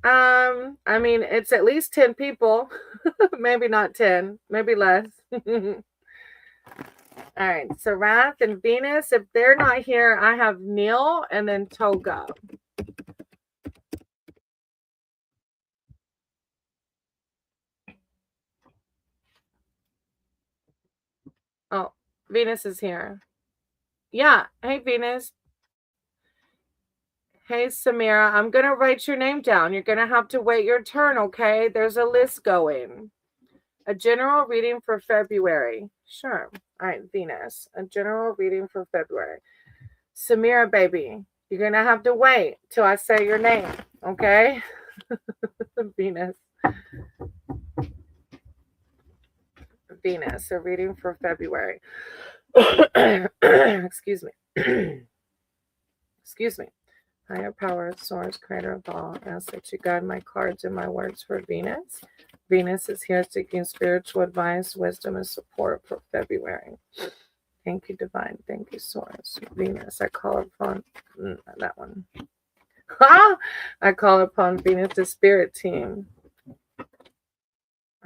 I mean, it's at least 10 people. Maybe not 10, maybe less. All right, so Sarath and Venus, if they're not here, I have Neil and then Toga. Oh, Venus is here. Yeah. Hey, Venus. Hey, Samira. I'm going to write your name down. You're going to have to wait your turn, okay? There's a list going. A general reading for February. Sure. All right, Venus. A general reading for February. Samira, baby, you're going to have to wait till I say your name, okay? Venus. Venus, a reading for February. Excuse me. Excuse me. Higher power, source, creator of all, ask that you guide my cards and my words for Venus. Venus is here seeking spiritual advice, wisdom, and support for February. Thank you, divine. Thank you, source. Venus, I call upon that one. I call upon Venus, the spirit team.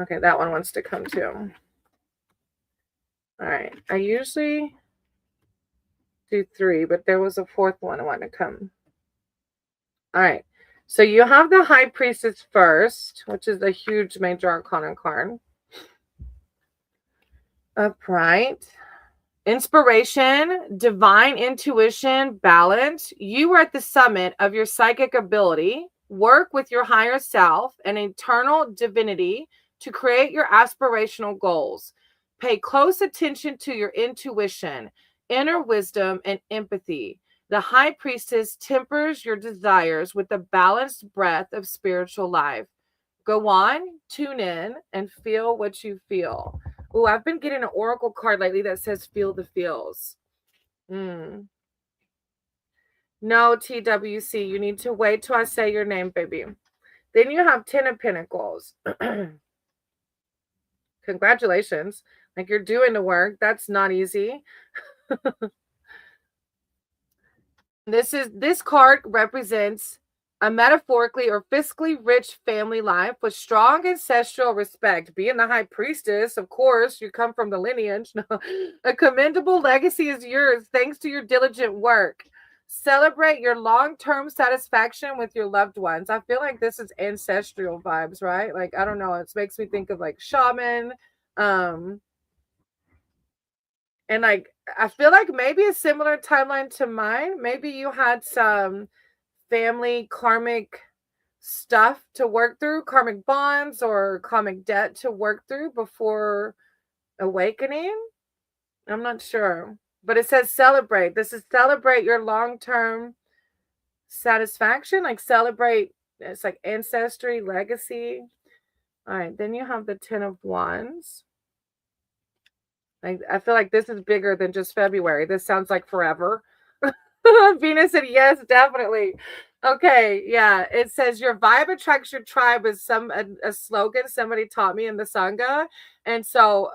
Okay, that one wants to come too. All right. I usually do 3, but there was a 4th one I want to come. All right. So you have the High Priestess first, which is a huge major arcana card. Upright. Inspiration, divine intuition, balance. You are at the summit of your psychic ability. Work with your higher self and eternal divinity to create your aspirational goals. Pay close attention to your intuition, inner wisdom, and empathy. The High Priestess tempers your desires with a balanced breath of spiritual life. Go on, tune in, and feel what you feel. Oh, I've been getting an oracle card lately that says feel the feels. Mm. No, TWC, you need to wait till I say your name, baby. Then you have 10 of Pentacles. Congratulations. Like, you're doing the work. That's not easy. This card represents a metaphorically or fiscally rich family life with strong ancestral respect. Being the High Priestess, of course, you come from the lineage. A commendable legacy is yours thanks to your diligent work. Celebrate your long-term satisfaction with your loved ones. I feel like this is ancestral vibes, right? Like, I don't know, it makes me think of like shaman, and like I feel like maybe a similar timeline to mine. Maybe you had some family karmic stuff to work through, karmic bonds or karmic debt to work through before awakening. I'm not sure. But it says celebrate. This is celebrate your long-term satisfaction, like celebrate, it's like ancestry, legacy. All right, then you have the 10 of Wands. Like, I feel like this is bigger than just February. This sounds like forever. Venus said yes, definitely. Okay, yeah. It says your vibe attracts your tribe is a slogan somebody taught me in the Sangha. And so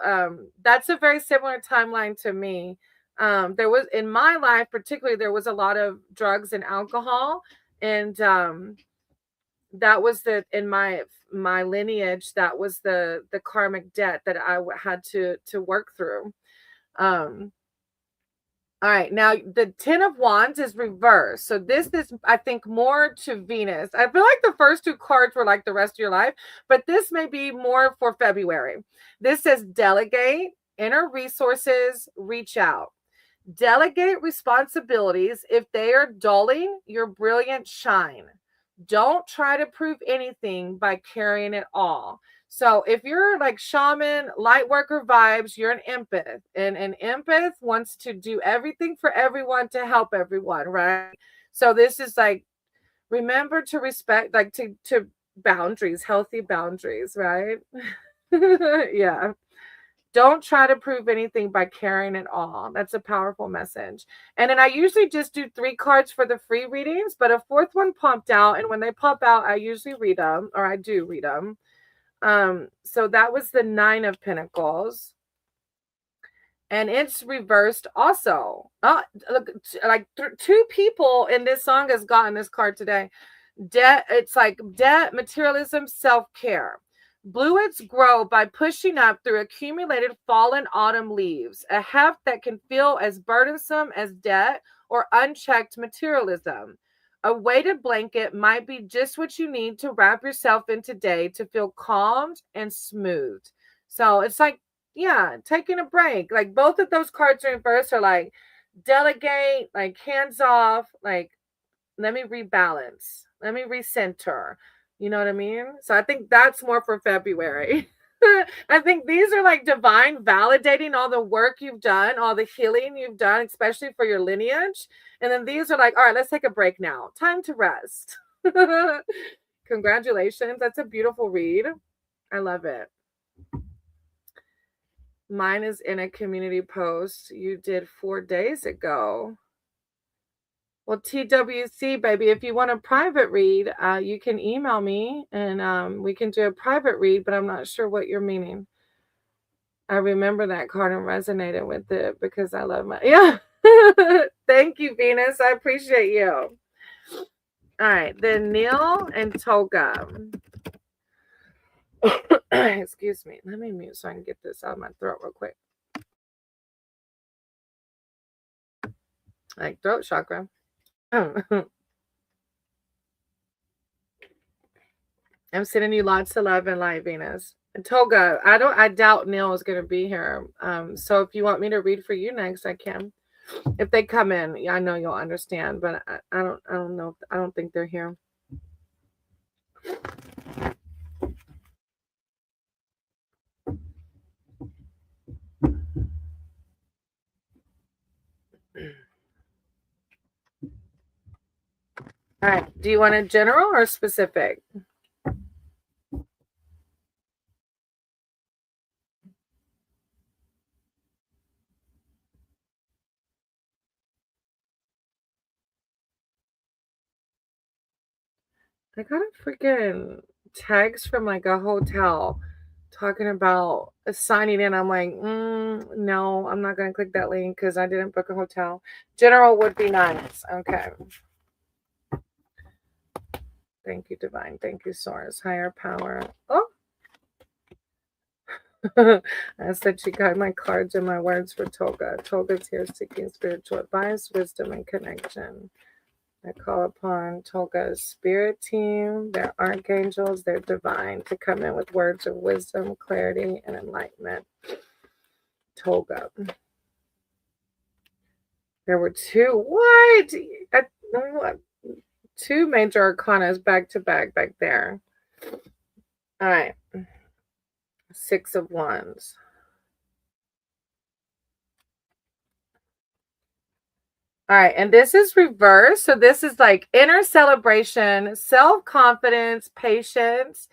that's a very similar timeline to me. There was in my life, particularly, there was a lot of drugs and alcohol. And that was in my lineage, that was the karmic debt that I had to work through. All right, now the 10 of Wands is reversed. So this is, I think, more to Venus. I feel like the first two cards were like the rest of your life, but this may be more for February. This says delegate, inner resources, reach out. Delegate responsibilities if they are dulling your brilliant shine. Don't try to prove anything by carrying it all. So if you're like shaman, light worker vibes, you're an empath. And an empath wants to do everything for everyone to help everyone, right? So this is like, remember to respect, like to boundaries, healthy boundaries, right? Yeah. Don't try to prove anything by carrying it all. That's a powerful message. And then I usually just do 3 cards for the free readings, but a 4th one popped out. And when they pop out, I usually read them, or I do read them. So that was the 9 of Pentacles. And it's reversed also. Oh, look, like 2 people in this song has gotten this card today. Debt, it's like debt, materialism, self-care. Bluets grow by pushing up through accumulated fallen autumn leaves, a heft that can feel as burdensome as debt or unchecked materialism. A weighted blanket might be just what you need to wrap yourself in today to feel calmed and smooth. So it's like, yeah, taking a break. Like, both of those cards in reverse are like delegate, like hands off, like let me rebalance, let me recenter. You know what I mean? So I think that's more for February. I think these are like divine validating all the work you've done, all the healing you've done, especially for your lineage. And then these are like, all right, let's take a break now. Time to rest. Congratulations. That's a beautiful read. I love it. Mine is in a community post you did 4 days ago. Well, TWC, baby, if you want a private read, you can email me and we can do a private read, but I'm not sure what you're meaning. I remember that card and resonated with it because I love my, yeah. Thank you, Venus. I appreciate you. All right, then Neil and Toga. Excuse me. Let me mute so I can get this out of my throat real quick. Like throat chakra. I'm sending you lots of love and light, Venus. And Toga, I doubt Neil is going to be here. So if you want me to read for you next, I can. If they come in, I know you'll understand, but I don't know. I don't think they're here. All right. Do you want a general or specific? I got a freaking text from like a hotel talking about signing in. I'm like, no, I'm not going to click that link because I didn't book a hotel. General would be nice. Okay. Thank you, Divine. Thank you, Source. Higher power. Oh, I said she got my cards and my words for Toga. Toga's here seeking spiritual advice, wisdom, and connection. I call upon Tolga's spirit team, their archangels, their divine, to come in with words of wisdom, clarity, and enlightenment. Tolga. There were two. What? Two major arcanas back to back there. All right. Six of Wands. All right, and this is reverse. So this is like inner celebration, self-confidence, patience.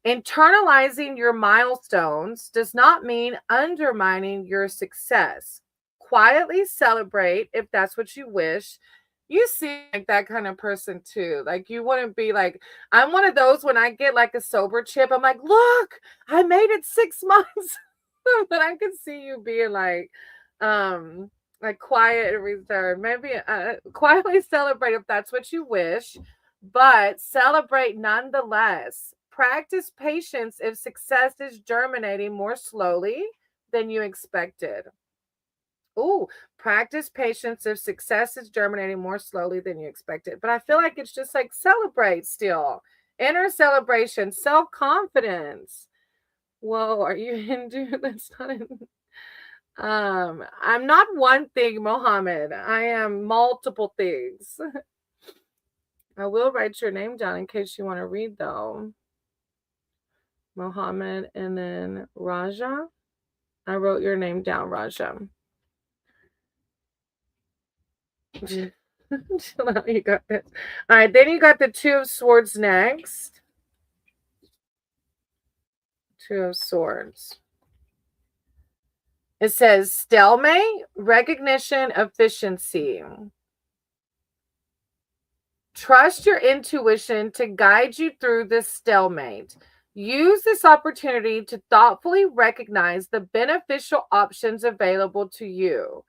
Internalizing your milestones does not mean undermining your success. Quietly celebrate if that's what you wish. You seem like that kind of person too. Like you wouldn't be like, I'm one of those when I get like a sober chip, I'm like, look, I made it 6 months. But I can see you being like quiet and reserved. Maybe quietly celebrate if that's what you wish, but celebrate nonetheless. Practice patience if success is germinating more slowly than you expected. Ooh, practice patience if success is germinating more slowly than you expected. But I feel like it's just like celebrate still. Inner celebration, self-confidence. Whoa, are you Hindu? That's not in. I'm not one thing, Mohammed. I am multiple things. I will write your name down in case you want to read though. Mohammed and then Raja. I wrote your name down, Raja. Chill out, you got this. All right, then you got the Two of Swords next. Two of Swords. It says stalemate, recognition, efficiency. Trust your intuition to guide you through this stalemate. Use this opportunity to thoughtfully recognize the beneficial options available to you.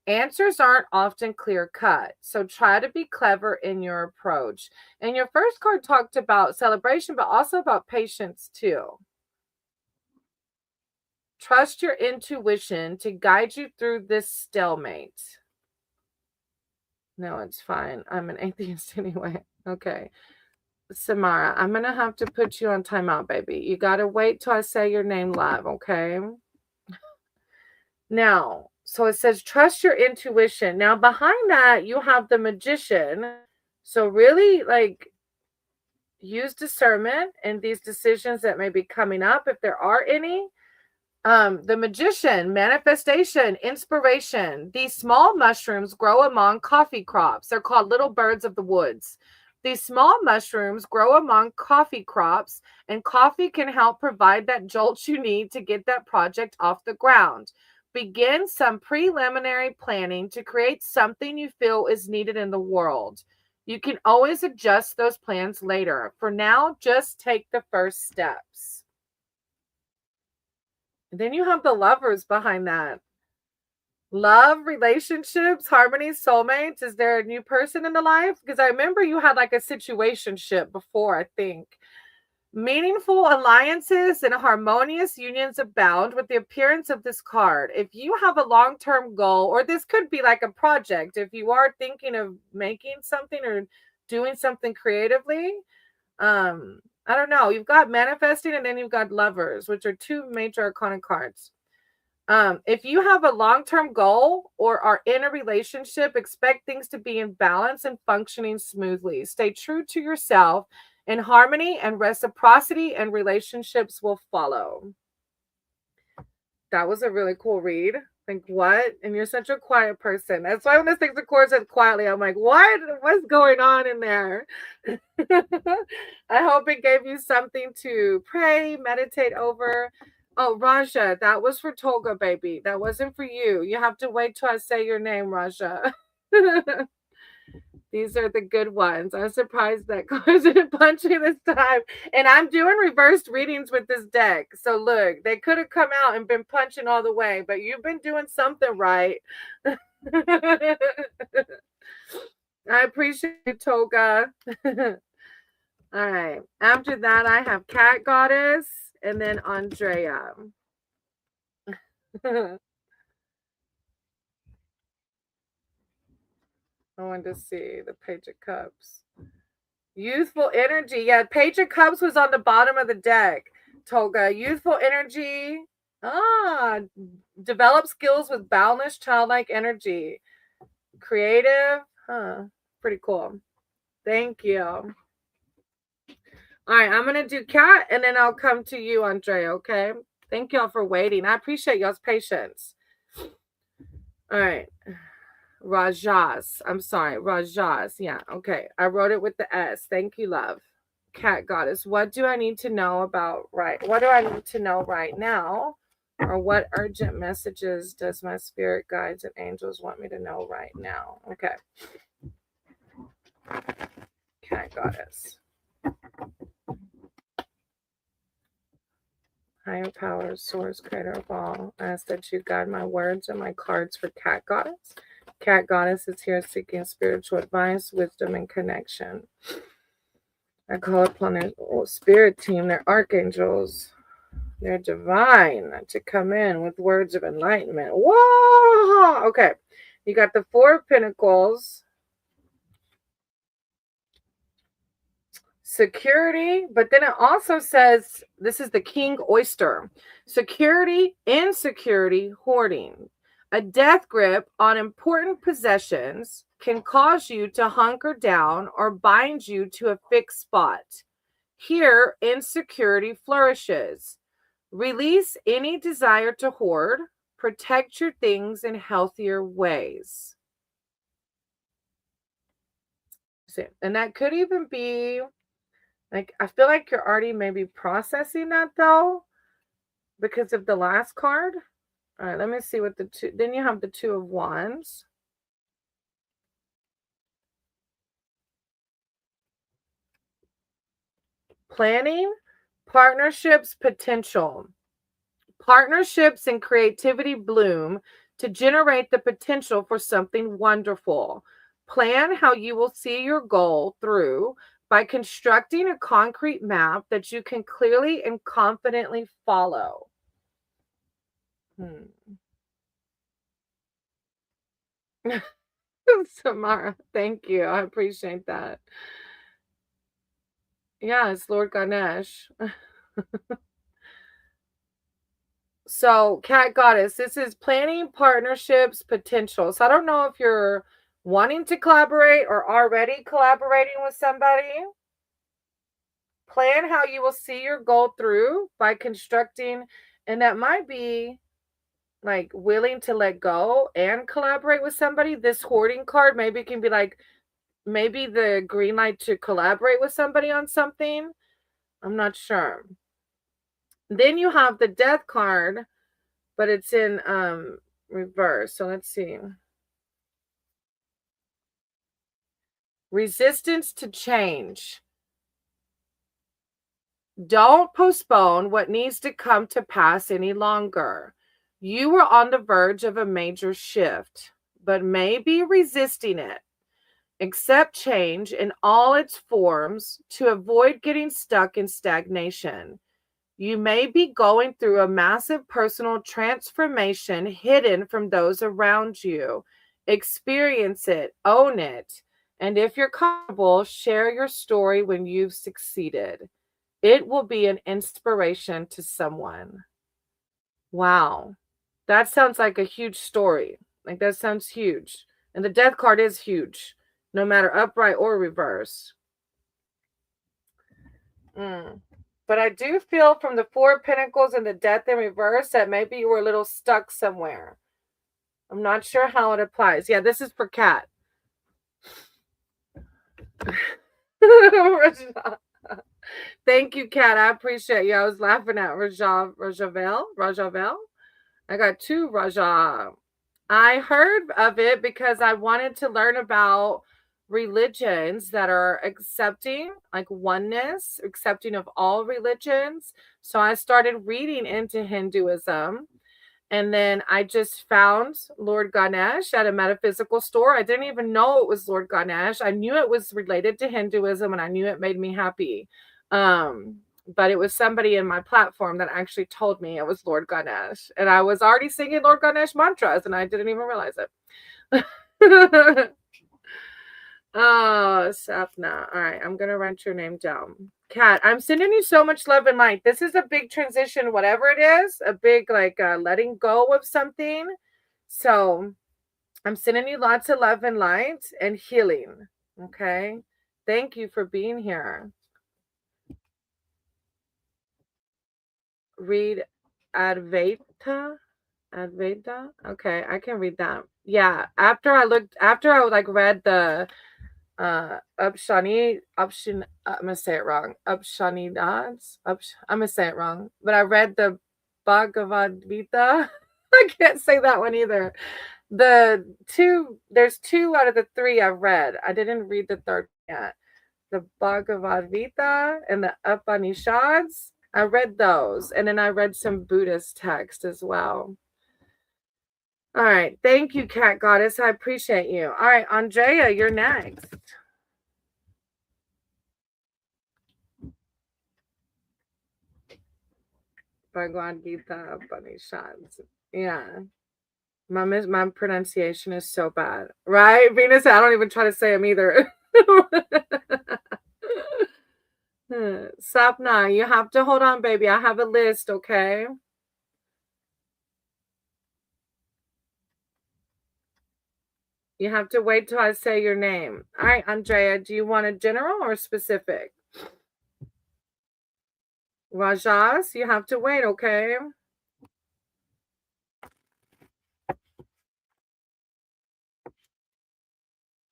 Answers aren't often clear cut, so try to be clever in your approach. And your first card talked about celebration, but also about patience too. Trust your intuition to guide you through this stalemate. No, it's fine. I'm an atheist anyway. Okay. Samara, I'm going to have to put you on timeout, baby. You got to wait till I say your name live, okay? Now, so it says trust your intuition. Now, behind that, you have the magician. So, really, like, use discernment in these decisions that may be coming up, if there are any. The magician, manifestation, inspiration. These small mushrooms grow among coffee crops. They're called little birds of the woods. These small mushrooms grow among coffee crops, and coffee can help provide that jolt you need to get that project off the ground. Begin some preliminary planning to create something you feel is needed in the world. You can always adjust those plans later. For now, just take the first steps. Then you have the lovers behind that. Love, relationships, harmony, soulmates. Is there a new person in the life? Because I remember you had like a situationship before, I think. Meaningful alliances and harmonious unions abound with the appearance of this card. If you have a long-term goal, or this could be like a project, if you are thinking of making something or doing something creatively, I don't know. You've got manifesting and then you've got lovers, which are two major arcana cards. If you have a long-term goal or are in a relationship, expect things to be in balance and functioning smoothly. Stay true to yourself, and harmony and reciprocity and relationships will follow. That was a really cool read. Like, what? And you're such a quiet person. That's why when this thing's recorded quietly, I'm like, what? What's going on in there? I hope it gave you something to pray, meditate over. Oh, Raja, that was for Tolga, baby. That wasn't for you. You have to wait till I say your name, Raja. These are the good ones. I'm surprised that cards didn't punch me this time. And I'm doing reversed readings with this deck. So look, they could have come out and been punching all the way, but you've been doing something right. I appreciate you, Toga. All right. After that, I have Cat Goddess and then Andrea. I want to see the Page of Cups. Youthful energy. Yeah, Page of Cups was on the bottom of the deck. Toga. Youthful energy. Develop skills with boundless childlike energy. Creative. Pretty cool. Thank you. All right, I'm going to do Cat and then I'll come to you, Andre, okay? Thank y'all for waiting. I appreciate y'all's patience. All right. Rajas. I'm sorry. Rajas. Yeah, okay. I wrote it with the S. Thank you, love. Cat Goddess. What do I need to know what do I need to know right now? Or what urgent messages does my spirit guides and angels want me to know right now? Okay. Cat Goddess. Higher power, source, creator of all. I ask that you guide my words and my cards for Cat Goddess. Cat Goddess is here seeking spiritual advice, wisdom, and connection. I call upon their spirit team, their archangels, their divine, to come in with words of enlightenment. Whoa! Okay. You got the Four of Pentacles. Security, but then it also says this is the King Oyster. Security, insecurity, hoarding. A death grip on important possessions can cause you to hunker down or bind you to a fixed spot. Here, insecurity flourishes. Release any desire to hoard. Protect your things in healthier ways. And that could even be like, I feel like you're already maybe processing that though, because of the last card. All right, let me see what the two, then you have the Two of Wands. Planning, partnerships, potential. Partnerships and creativity bloom to generate the potential for something wonderful. Plan how you will see your goal through by constructing a concrete map that you can clearly and confidently follow. Samara, thank you. I appreciate that. Yeah, it's Lord Ganesh. So, Cat Goddess, this is planning partnerships potential. So, I don't know if you're wanting to collaborate or already collaborating with somebody. Plan how you will see your goal through by constructing, and that might be like willing to let go and collaborate with somebody. This hoarding card maybe can be like maybe the green light to collaborate with somebody on something. I'm not sure. Then you have the Death card, but it's in reverse. So let's see. Resistance to change. Don't postpone what needs to come to pass any longer. You are on the verge of a major shift, but may be resisting it. Accept change in all its forms to avoid getting stuck in stagnation. You may be going through a massive personal transformation hidden from those around you. Experience it, own it, and if you're comfortable, share your story when you've succeeded. It will be an inspiration to someone. Wow. That sounds like a huge story. Like, that sounds huge. And the Death card is huge, no matter upright or reverse. But I do feel from the Four of Pentacles and the Death in reverse that maybe you were a little stuck somewhere. I'm not sure how it applies. Yeah, this is for Kat. Thank you, Kat. I appreciate you. I was laughing at Rajavel. I got two Raja. I heard of it because I wanted to learn about religions that are accepting, like oneness, accepting of all religions. So I started reading into Hinduism. And then I just found Lord Ganesh at a metaphysical store. I didn't even know it was Lord Ganesh. I knew it was related to Hinduism and I knew it made me happy. But it was somebody in my platform that actually told me it was Lord Ganesh. And I was already singing Lord Ganesh mantras and I didn't even realize it. Oh, Sapna. All right, I'm going to write your name down. Kat, I'm sending you so much love and light. This is a big transition, whatever it is, a big like letting go of something. So I'm sending you lots of love and light and healing. Okay. Thank you for being here. Read Advaita. Advaita. Okay, I can read that. Yeah. After I like read the Upshani, I'm gonna say it wrong. Upshanidas. I'm gonna say it wrong. But I read the Bhagavad Gita. I can't say that one either. There's two out of the three I've read. I didn't read the third yet. The Bhagavad Gita and the Upanishads. I read those. And then I read some Buddhist text as well. All right. Thank you, Cat Goddess. I appreciate you. All right, Andrea, you're next. Bhagavad Gita Upanishads. Yeah. My pronunciation is so bad. Right? Venus, I don't even try to say them either. Sapna, you have to hold on, baby. I have a list, okay? You have to wait till I say your name. All right, Andrea, do you want a general or specific? Rajas, you have to wait, okay?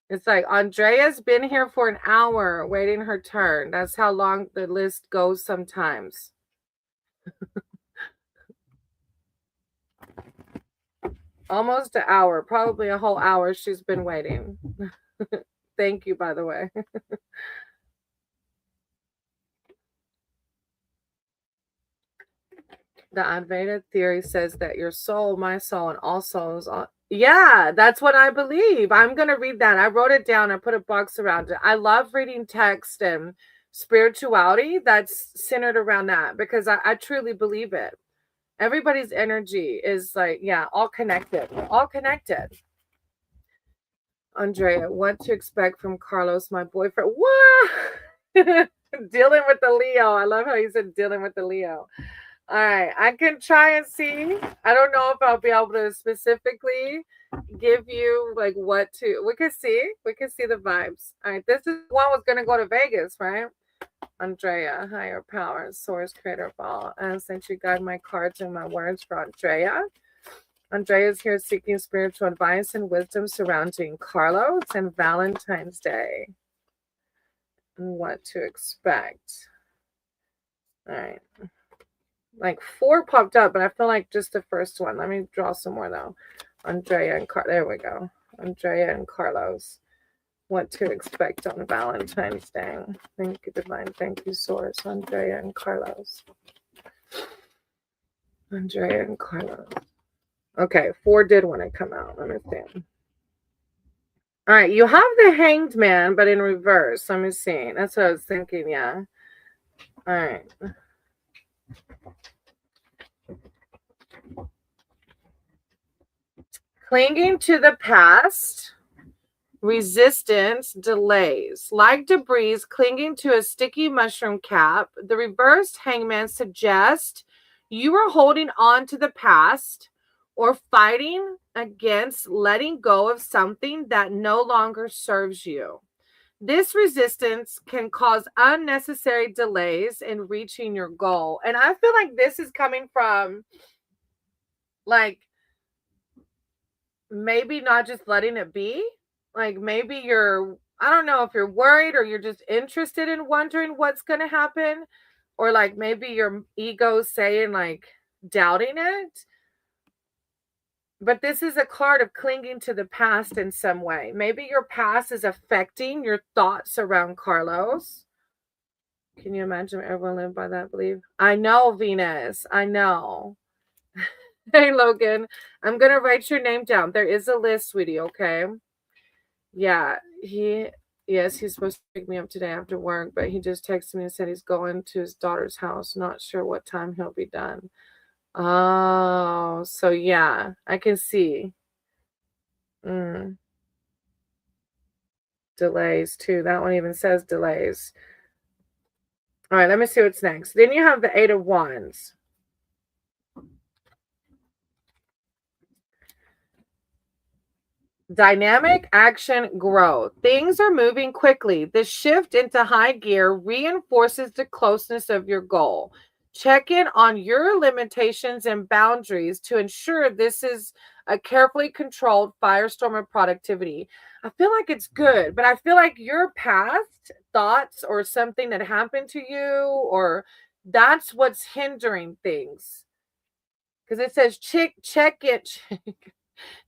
It's like Andrea's been here for an hour waiting her turn. That's how long the list goes sometimes. Almost an hour, probably a whole hour she's been waiting. Thank you, by the way. The Advaita theory says that your soul, my soul, and all souls. Yeah, that's what I believe. I'm going to read that. I wrote it down. I put a box around it. I love reading text and spirituality that's centered around that because I truly believe it. Everybody's energy is like, yeah, all connected. We're all connected. Andrea, what to expect from Carlos, my boyfriend? What? Dealing with the Leo. I love how you said dealing with the Leo. All right, I can try and see. I don't know if I'll be able to specifically give you like what to. We can see. We can see the vibes. All right, this is one was gonna go to Vegas, right? Andrea, higher power, source, creator of all. And since you guide my cards and my words for Andrea. Andrea is here seeking spiritual advice and wisdom surrounding Carlos and Valentine's Day. And what to expect. All right. Like 4 popped up, but I feel like just the first one. Let me draw some more though. Andrea and there we go. Andrea and Carlos. What to expect on Valentine's Day. Thank you, Divine. Thank you, Source. Andrea and Carlos. Andrea and Carlos. Okay, 4 did want to come out. Let me see. All right, you have the Hanged Man, but in reverse. Let me see. That's what I was thinking, yeah. All right. Clinging to the past, resistance, delays. Like debris clinging to a sticky mushroom cap, the reversed Hangman suggests you are holding on to the past or fighting against letting go of something that no longer serves you. This resistance can cause unnecessary delays in reaching your goal. And I feel like this is coming from like maybe not just letting it be. Like maybe you're, I don't know if you're worried or you're just interested in wondering what's going to happen, or like maybe your ego's saying like doubting it. But this is a card of clinging to the past in some way. Maybe your past is affecting your thoughts around Carlos. Can you imagine everyone lived by that belief? I know, Venus. I know. Hey, Logan. I'm going to write your name down. There is a list, sweetie, okay? Yeah, yes, he's supposed to pick me up today after work, but he just texted me and said he's going to his daughter's house. Not sure what time he'll be done. Oh, so yeah, I can see. Mm, delays too. That one even says delays. All right, let me see what's next. Then you have the Eight of Wands. Dynamic action growth. Things are moving quickly. The shift into high gear reinforces the closeness of your goal. Check in on your limitations and boundaries to ensure this is a carefully controlled firestorm of productivity. I feel like it's good, but I feel like your past thoughts or something that happened to you, or that's what's hindering things. Because it says check it.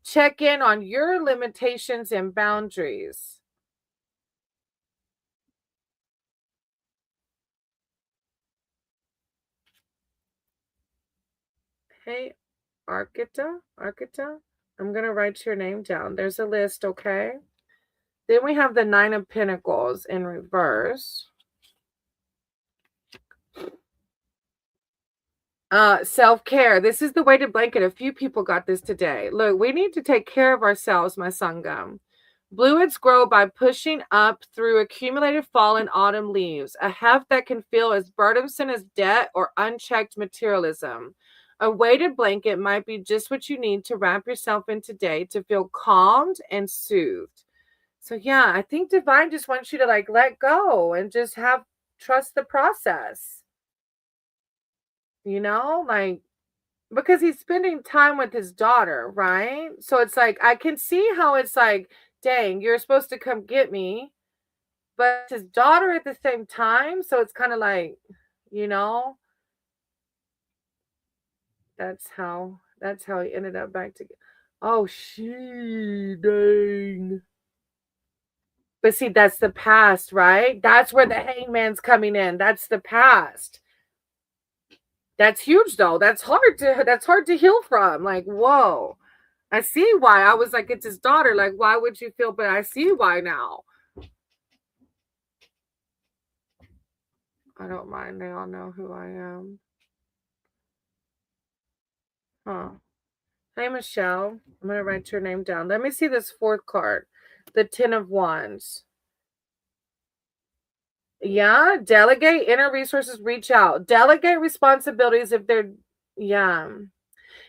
Check in on your limitations and boundaries. Hey, Archita, I'm going to write your name down. There's a list, okay? Then we have the Nine of Pentacles in reverse. Self-care. This is the weighted blanket. A few people got this today. Look, we need to take care of ourselves, my Sangha. Bluets grow by pushing up through accumulated fall and autumn leaves, a heft that can feel as burdensome as debt or unchecked materialism. A weighted blanket might be just what you need to wrap yourself in today to feel calmed and soothed. So yeah, I think Divine just wants you to like let go and just have trust the process. You know, like because he's spending time with his daughter, right? So it's like I can see how it's like, dang, you're supposed to come get me, but his daughter at the same time. So it's kind of like, you know, that's how he ended up back together. Oh, she dang. But see, that's the past, right? That's where the hangman's coming in. That's the past. That's huge though. That's hard to heal from. Like, whoa. I see why. I was like, it's his daughter. Like, why would you feel? But I see why now. I don't mind. They all know who I am. Huh. Hey, Michelle. I'm going to write your name down. Let me see this fourth card. The Ten of Wands. Yeah. Delegate inner resources. Reach out. Delegate responsibilities if they're, yeah.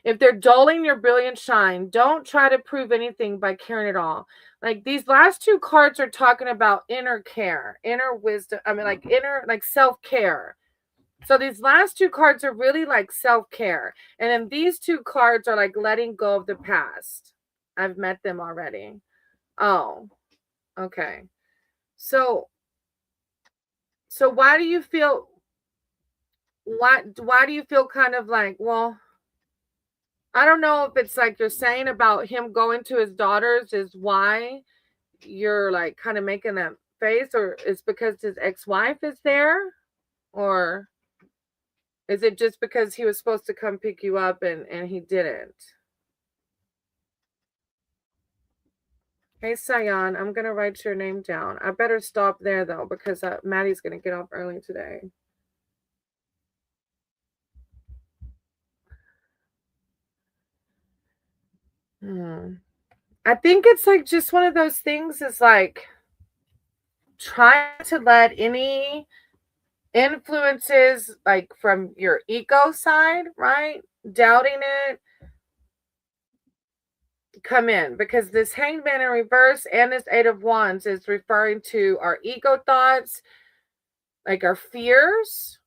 If they're dulling your brilliant shine, don't try to prove anything by caring at all. Like these last two cards are talking about inner care, inner wisdom. I mean, like inner, like self-care. So these last two cards are really like self-care. And then these two cards are like letting go of the past. I've met them already. Oh, okay. So why do you feel why do you feel kind of like, well, I don't know if it's like you're saying about him going to his daughters is why you're like kind of making that face, or it's because his ex-wife is there, or is it just because he was supposed to come pick you up and he didn't? Hey, Sayan, I'm going to write your name down. I better stop there though, because Maddie's going to get off early today. I think it's like just one of those things is like trying to let any influences like from your ego side, right? Doubting it, come in, because this Hangman in reverse and this Eight of Wands is referring to our ego thoughts, like our fears,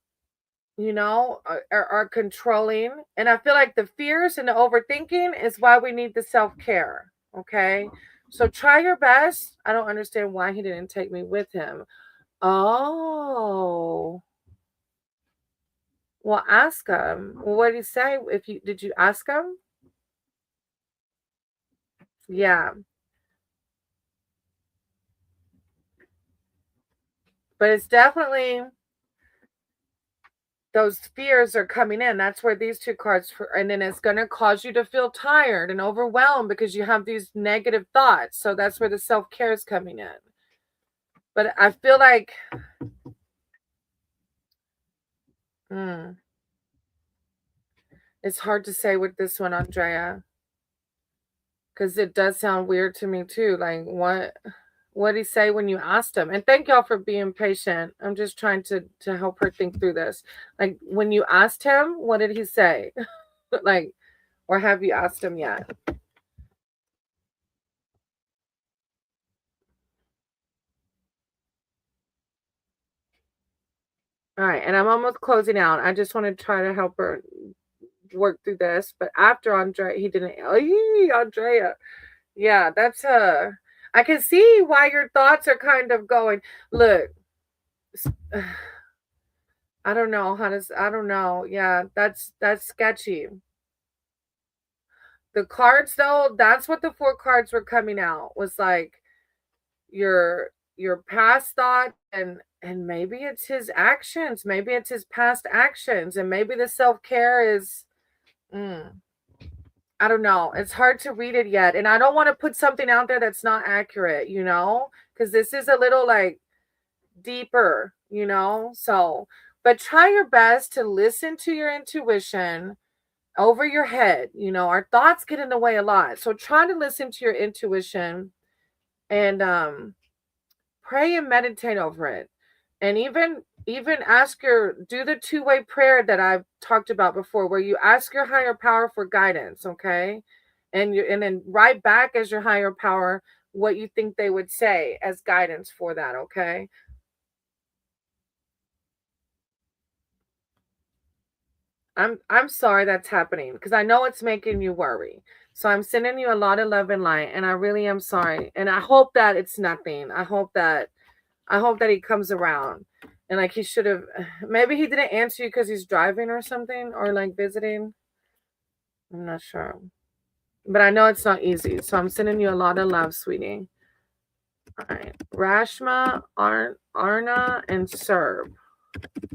you know, are controlling. And I feel like the fears and the overthinking is why we need the self-care. Okay? So try your best. I don't understand why he didn't take me with him. Oh. Well, ask him. What did he say? If you did you ask him? Yeah. But it's definitely those fears are coming in. That's where these two cards and then it's going to cause you to feel tired and overwhelmed because you have these negative thoughts. So that's where the self-care is coming in. But I feel like mm, it's hard to say with this one, Andrea, because it does sound weird to me too. Like what did he say when you asked him? And thank y'all for being patient. I'm just trying to help her think through this. Like when you asked him, what did he say? Like, or have you asked him yet? All right, and I'm almost closing out. I just want to try to help her work through this. But after Andrea, he didn't. Oh, Andrea. Yeah, that's I can see why your thoughts are kind of going. Look, I don't know how to. I don't know. Yeah, that's sketchy. The cards though, that's what the four cards were coming out was like your past thought and maybe it's his actions, maybe it's his past actions, and maybe the self-care is mm, I don't know. It's hard to read it yet. And I don't want to put something out there that's not accurate, because this is a little like deeper. So, but try your best to listen to your intuition over your head. Our thoughts get in the way a lot. So try to listen to your intuition and pray and meditate over it. And even ask do the two-way prayer that I've talked about before where you ask your higher power for guidance, okay? And then write back as your higher power what you think they would say as guidance for that, okay? I'm sorry that's happening because I know it's making you worry. So I'm sending you a lot of love and light and I really am sorry. And I hope that it's nothing. I hope that he comes around. And like he should have maybe he didn't answer you because he's driving or something or like visiting. I'm not sure. But I know it's not easy. So I'm sending you a lot of love, sweetie. All right. Rashma, Arna, and Serb.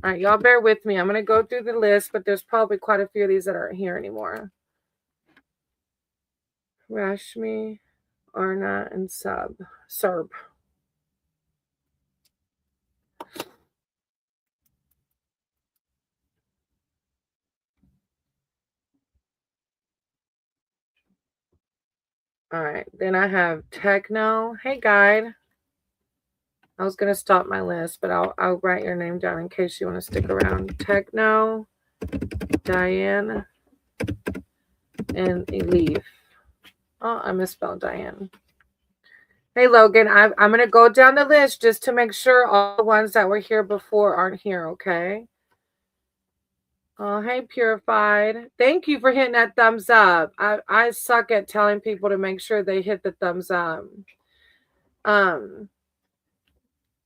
All right, y'all bear with me. I'm going to go through the list, but there's probably quite a few of these that aren't here anymore. Rashmi, Arna, and Serb. All right. Then I have Techno. Hey, guide. I was gonna stop my list, but I'll write your name down in case you want to stick around. Techno, Diane, and Elif. Oh, I misspelled Diane. Hey Logan, I'm gonna go down the list just to make sure all the ones that were here before aren't here, okay? Oh, hey Purified. Thank you for hitting that thumbs up. I suck at telling people to make sure they hit the thumbs up.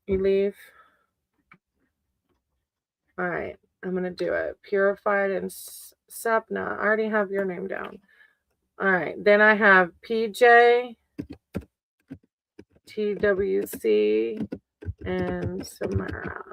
Elif. All right, I'm gonna do it. Purified and Sapna. I already have your name down. All right, then I have PJ, TWC, and Samara.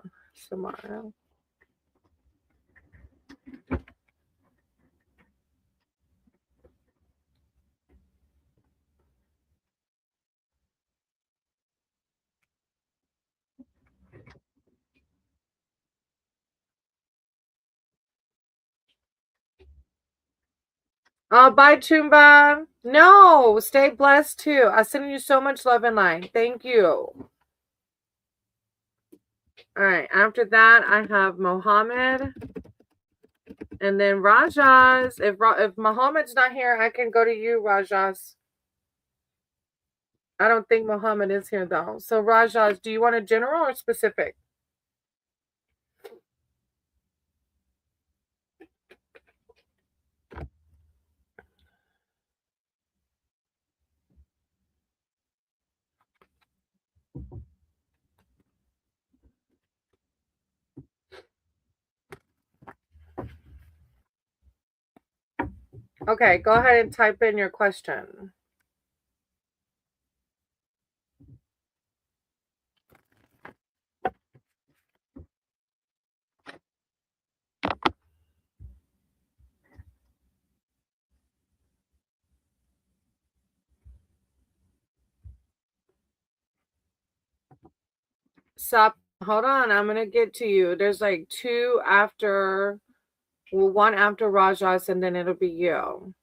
Oh, bye, Chumba. No, stay blessed too. I'm sending you so much love and light. Thank you. All right, after that, I have Mohammed. And then Rajas. If Mohammed's not here, I can go to you, Rajas. I don't think Mohammed is here though. So Rajas, do you want a general or specific? Okay, go ahead and type in your question. Stop. Hold on. I'm going to get to you. There's like two after, well, one after Rajas, and then it'll be you.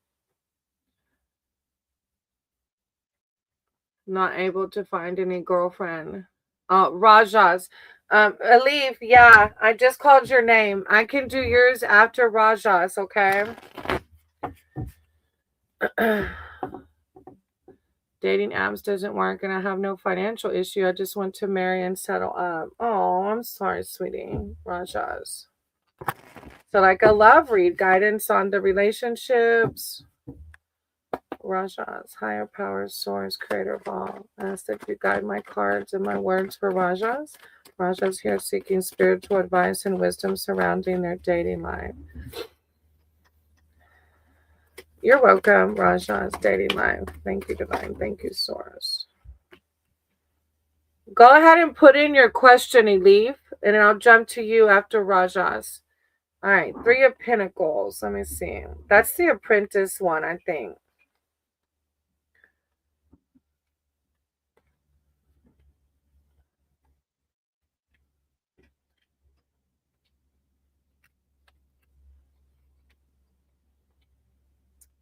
Not able to find any girlfriend. Rajas. Alif, yeah, I just called your name. I can do yours after Rajas, okay? Dating apps doesn't work and I have no financial issue. I just want to marry and settle up. Oh, I'm sorry, sweetie. Rajas. So, like a love read, guidance on the relationships. Rajas, higher power, source, creator of all. Ask if you guide my cards and my words for Rajas. Rajas here seeking spiritual advice and wisdom surrounding their dating life. You're welcome, Rajas, dating life. Thank you, Divine. Thank you, Source. Go ahead and put in your question, Elif, and I'll jump to you after Rajas. All right, Three of Pentacles. Let me see. That's the Apprentice one, I think.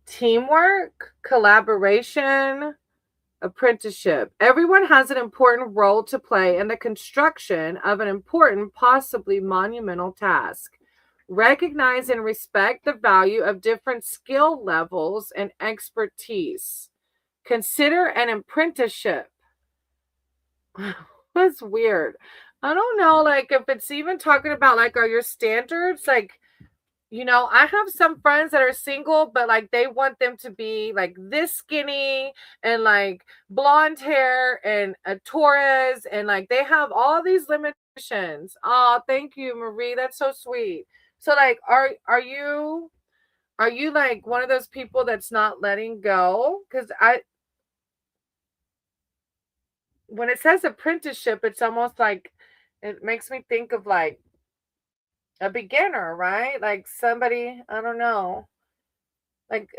Teamwork, collaboration, apprenticeship. Everyone has an important role to play in the construction of an important, possibly monumental task. Recognize and respect the value of different skill levels and expertise. Consider an apprenticeship. That's weird. I don't know, like, if it's even talking about, like, are your standards, like, I have some friends that are single, but like they want them to be like this skinny and like blonde hair and a Taurus, and like they have all these limitations. Oh, thank you, Marie. That's so sweet. So like are you like one of those people that's not letting go? Because when it says apprenticeship, it's almost like it makes me think of like a beginner, right? Like somebody, I don't know, like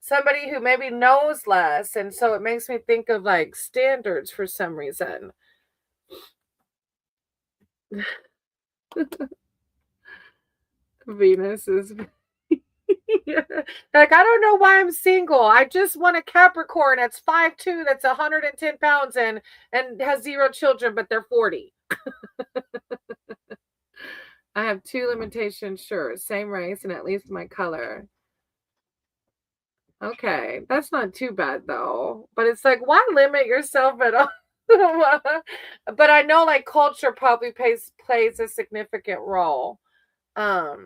somebody who maybe knows less, and so it makes me think of like standards for some reason. Venus is like, I don't know why I'm single. I just want a Capricorn that's 5'2", that's 110 pounds and has 0 children, but they're 40. I have 2 limitations, sure. Same race and at least my color. Okay, that's not too bad though. But it's like, why limit yourself at all? But I know like culture probably plays a significant role. All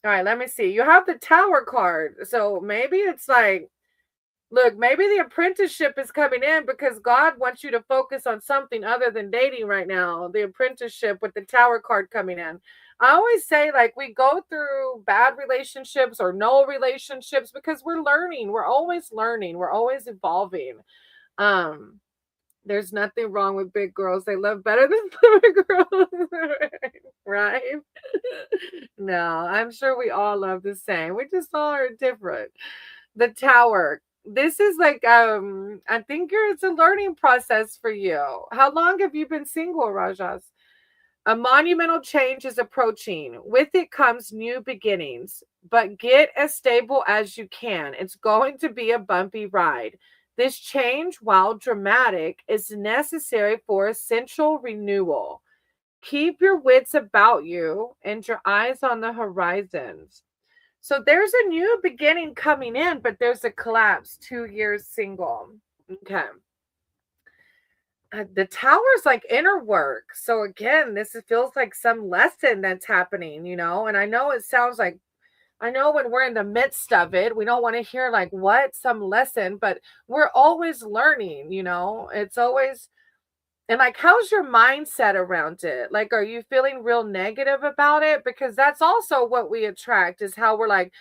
right, let me see. You have the Tower card. So maybe it's like, look, maybe the apprenticeship is coming in because God wants you to focus on something other than dating right now. The apprenticeship with the Tower card coming in. I always say, like, we go through bad relationships or no relationships because we're learning. We're always learning. We're always evolving. Um, there's nothing wrong with big girls. They love better than little girls. Right? No, I'm sure we all love the same. We just all are different. The Tower. This is like I think it's a learning process for you. How long have you been single, Rajas? A monumental change is approaching. With it comes new beginnings, but get as stable as you can. It's going to be a bumpy ride. This change, while dramatic, is necessary for essential renewal. Keep your wits about you and your eyes on the horizons. So there's a new beginning coming in, but there's a collapse. 2 years single. Okay. The Tower's like inner work. So again, feels like some lesson that's happening, and I know it sounds like, I know when we're in the midst of it, we don't want to hear like what some lesson, but we're always learning, it's always. And like, how's your mindset around it? Like, are you feeling real negative about it? Because that's also what we attract, is how we're like,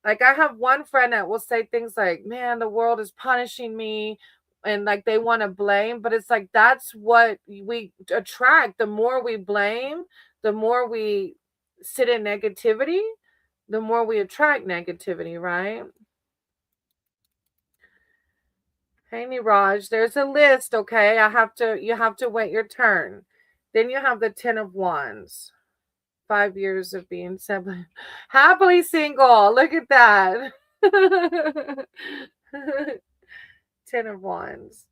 Like, I have one friend that will say things like, man, the world is punishing me. And like they want to blame, but it's like that's what we attract. The more we blame, the more we sit in negativity, the more we attract negativity, right? Hey Niraj, there's a list, okay? You have to wait your turn. Then you have the 10 of Wands. 5 years of being happily single. Look at that. 10 of Wands.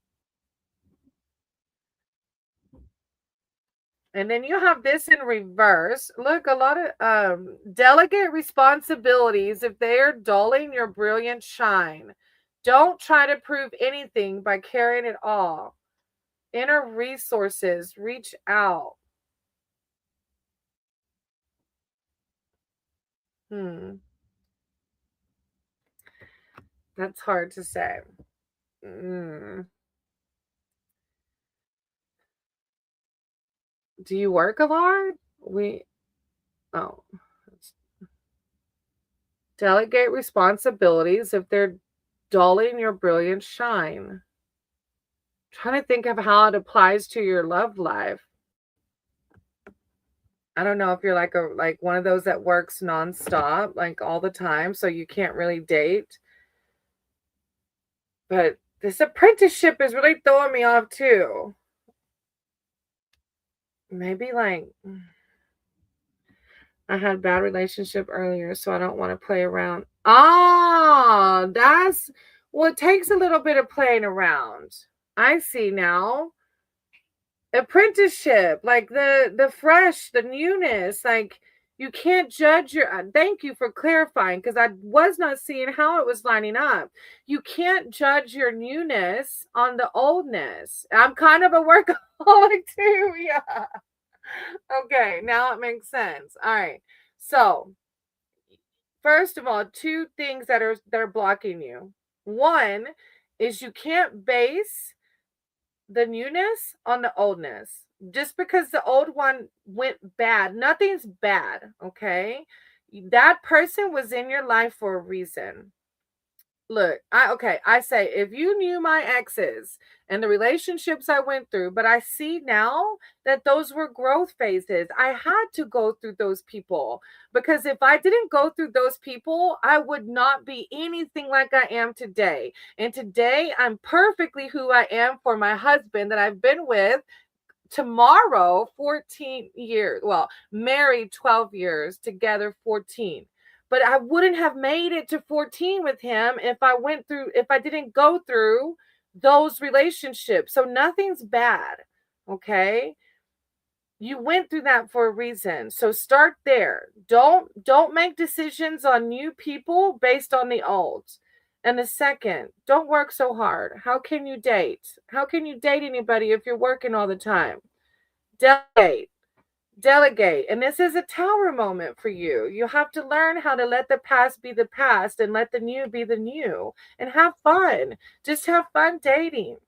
And then you have this in reverse. Look, a lot of delegate responsibilities if they are dulling your brilliant shine. Don't try to prove anything by carrying it all. Inner resources, reach out. That's hard to say. Mm. Do you work a lot? Oh. Delegate responsibilities if they're dulling your brilliant shine. Trying to think of how it applies to your love life. I don't know if you're like one of those that works nonstop, like all the time, so you can't really date. But this apprenticeship is really throwing me off too. Maybe like I had a bad relationship earlier, so I don't want to play around. Ah, that's well, it takes a little bit of playing around. I see now. Apprenticeship, like the fresh, the newness, like you can't judge your thank you for clarifying because I was not seeing how it was lining up. You can't judge your newness on the oldness. I'm kind of a workaholic too. Yeah. Okay, now it makes sense. All right. So, first of all, two things that are blocking you. One is you can't base the newness on the oldness. Just because the old one went bad, nothing's bad, okay? That person was in your life for a reason. Look, I say if you knew my exes and the relationships I went through, but I see now that those were growth phases. I had to go through those people because if I didn't go through those people, I would not be anything like I am today. And today I'm perfectly who I am for my husband that I've been with tomorrow 14 years, well, married 12 years, together 14. But I wouldn't have made it to 14 with him if I didn't go through those relationships. So nothing's bad. Okay? You went through that for a reason. So start there. Don't make decisions on new people based on the old. And the second, don't work so hard. How can you date? How can you date anybody if you're working all the time? Delegate. Delegate. And this is a tower moment for you. You have to learn how to let the past be the past and let the new be the new and have fun. Just have fun dating.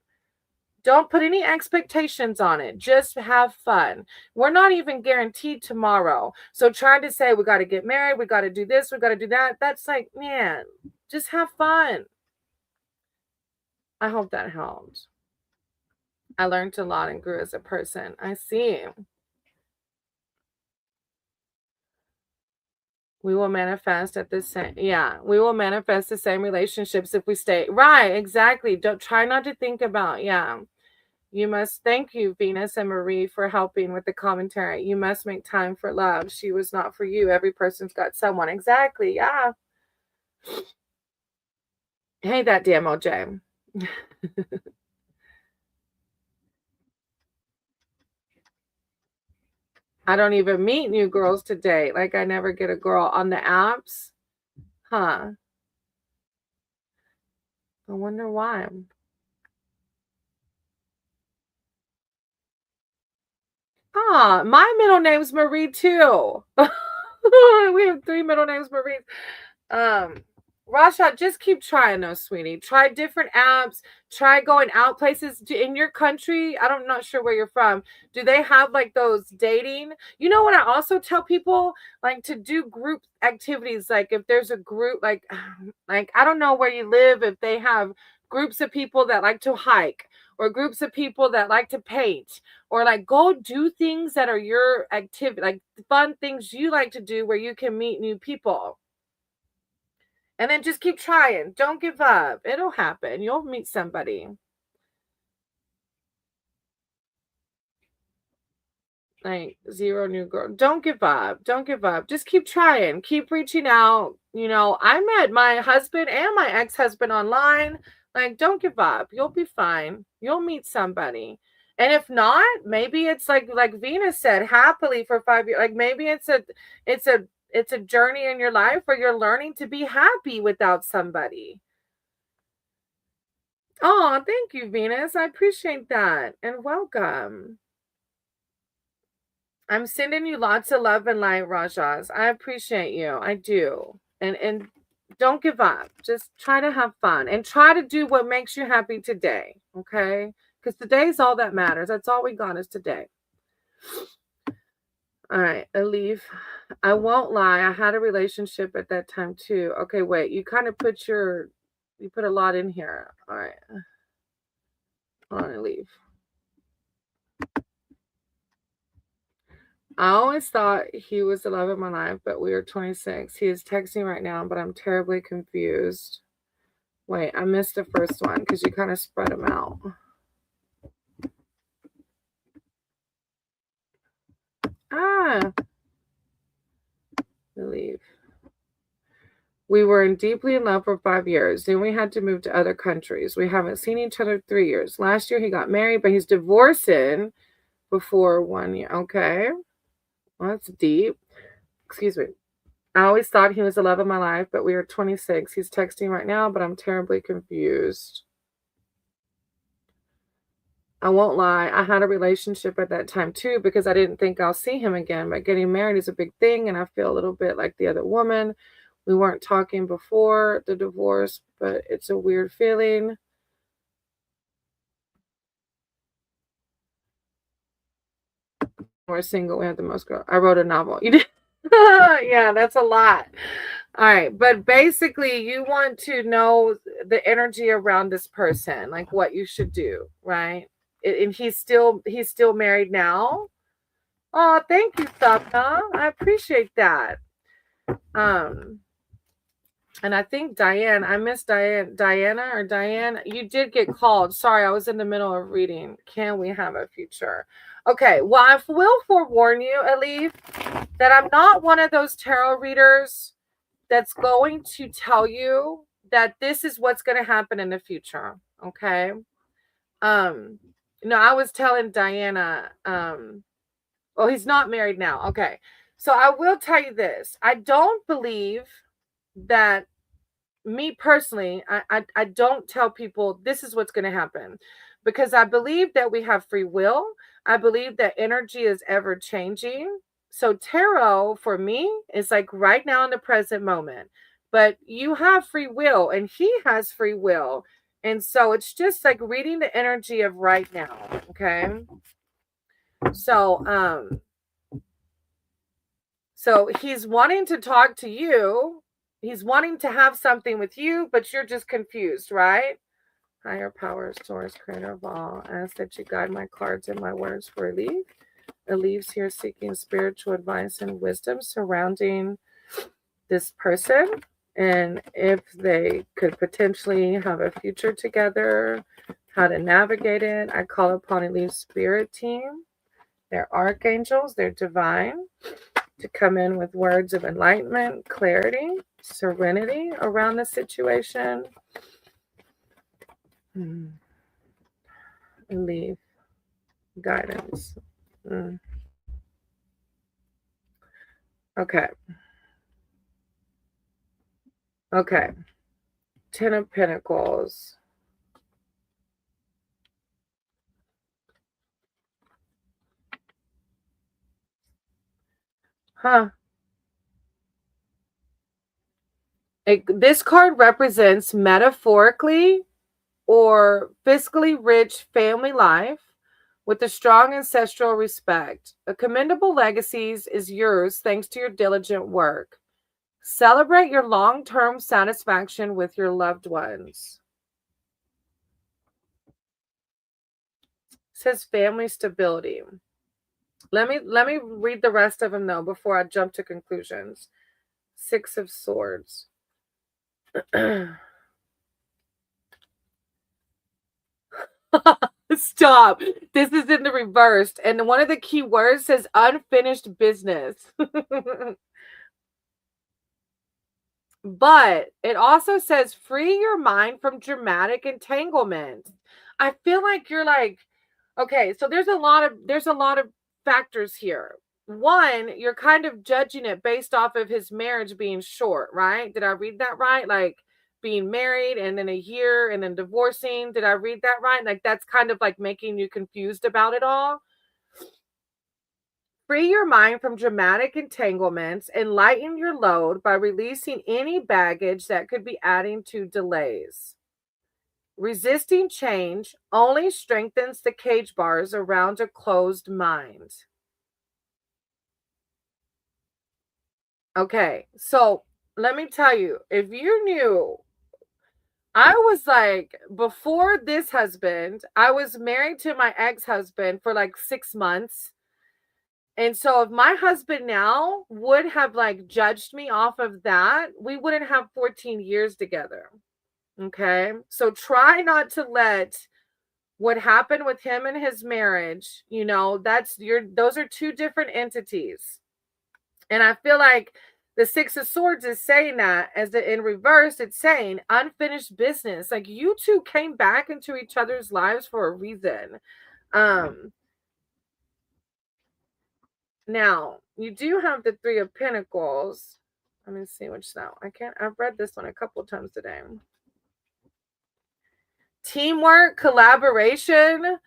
Don't put any expectations on it. Just have fun. We're not even guaranteed tomorrow. So trying to say we got to get married, we got to do this, we got to do that, that's like, man, just have fun. I hope that helped. I learned a lot and grew as a person. I see. We will manifest at the same, yeah, we will manifest the same relationships if we stay. Right, exactly. Don't try not to think about, yeah. You must thank you, Venus and Marie, for helping with the commentary. You must make time for love. She was not for you. Every person's got someone. Exactly. Yeah. Hey, that damn OJ. I don't even meet new girls today. Like I never get a girl on the apps. Huh. I wonder why. Ah, my middle name's Marie too. We have 3 middle names Marie. Um, Rasha, just keep trying though, sweetie. Try different apps. Try going out places. In your country, I'm not sure where you're from. Do they have like those dating? You know what I also tell people? Like to do group activities. Like if there's a group, like I don't know where you live, if they have groups of people that like to hike or groups of people that like to paint or like go do things that are your activity, like fun things you like to do where you can meet new people. And then just keep trying. Don't give up. It'll happen. You'll meet somebody. Like zero new girl. Don't give up. Don't give up. Just keep trying. Keep reaching out. You know, I met my husband and my ex-husband online. Like, don't give up. You'll be fine. You'll meet somebody. And if not, maybe it's like Venus said, happily for 5 years. Like maybe it's a it's a journey in your life where you're learning to be happy without somebody. Oh, thank you, Venus. I appreciate that. And welcome. I'm sending you lots of love and light, Rajas. I appreciate you. I do. And don't give up. Just try to have fun and try to do what makes you happy today. Okay? Because today's all that matters. That's all we got is today. All right, Alif. I won't lie. I had a relationship at that time too. Okay, wait. You kind of you put a lot in here. All right. Hold on, Alif. I always thought he was the love of my life, but we are 26. He is texting right now, but I'm terribly confused. Wait, I missed the first one because you kind of spread them out. Ah, believe. We were deeply in love for 5 years. Then we had to move to other countries. We haven't seen each other 3 years. Last year he got married, but he's divorcing before 1 year. Okay. Well, that's deep. Excuse me. I always thought he was the love of my life, but we are 26. He's texting right now, but I'm terribly confused. I won't lie. I had a relationship at that time too because I didn't think I'll see him again. But getting married is a big thing, and I feel a little bit like the other woman. We weren't talking before the divorce, but it's a weird feeling. We're single. We have the most girl. I wrote a novel. You did? Yeah, that's a lot. All right, but basically, you want to know the energy around this person, like what you should do, right? And he's still married now. Oh, thank you, Sapna. I appreciate that. Um, and I think Diane, I miss Diana or Diane. You did get called. Sorry, I was in the middle of reading. Can we have a future? Okay, well, I will forewarn you, Elif, that I'm not one of those tarot readers that's going to tell you that this is what's going to happen in the future. Okay. I was telling Diana, well, he's not married now. Okay. So I will tell you this. I don't believe that me personally, I don't tell people this is what's going to happen because I believe that we have free will. I believe that energy is ever changing. So tarot for me is like right now in the present moment, but you have free will and he has free will. And so it's just like reading the energy of right now. Okay. So, so he's wanting to talk to you. He's wanting to have something with you, but you're just confused, right? Higher power, source, creator of all. I ask that you guide my cards and my words for Elif. Elif's here seeking spiritual advice and wisdom surrounding this person. And if they could potentially have a future together, how to navigate it. I call upon Elif's spirit team. They're archangels, they're divine, to come in with words of enlightenment, clarity, serenity around the situation. And leave guidance. Okay. Okay. 10 of Pentacles. Huh. This card represents metaphorically or fiscally rich family life with a strong ancestral respect. A commendable legacy is yours thanks to your diligent work. Celebrate your long-term satisfaction with your loved ones. It says family stability. Let me read the rest of them though before I jump to conclusions. Six of Swords. Stop. This is in the reversed. And one of the key words says unfinished business. But it also says free your mind from dramatic entanglement. I feel like you're like, okay, so there's a lot of factors here. One, you're kind of judging it based off of his marriage being short, right? Did I read that right? Like being married and then a year and then divorcing. Did I read that right? Like that's kind of like making you confused about it all. Free your mind from dramatic entanglements and lighten your load by releasing any baggage that could be adding to delays. Resisting change only strengthens the cage bars around a closed mind. Okay, so let me tell you, if you knew, I was like, before this husband, I was married to my ex husband for like 6 months. And so if my husband now would have like judged me off of that, we wouldn't have 14 years together. Okay. So try not to let what happened with him and his marriage, those are two different entities. And I feel like the Six of Swords is saying that in reverse, it's saying unfinished business. Like you two came back into each other's lives for a reason. Um, Now, you do have the Three of Pentacles. Let me see which now. I've read this one a couple times today. Teamwork, collaboration.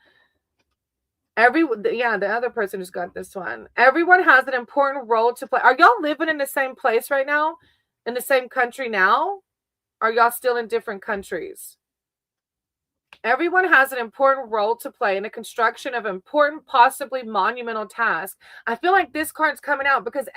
The other person just got this one. Everyone has an important role to play. Are y'all living in the same place right now? In the same country now? Are y'all still in different countries? Everyone has an important role to play in the construction of important, possibly monumental tasks. I feel like this card's coming out because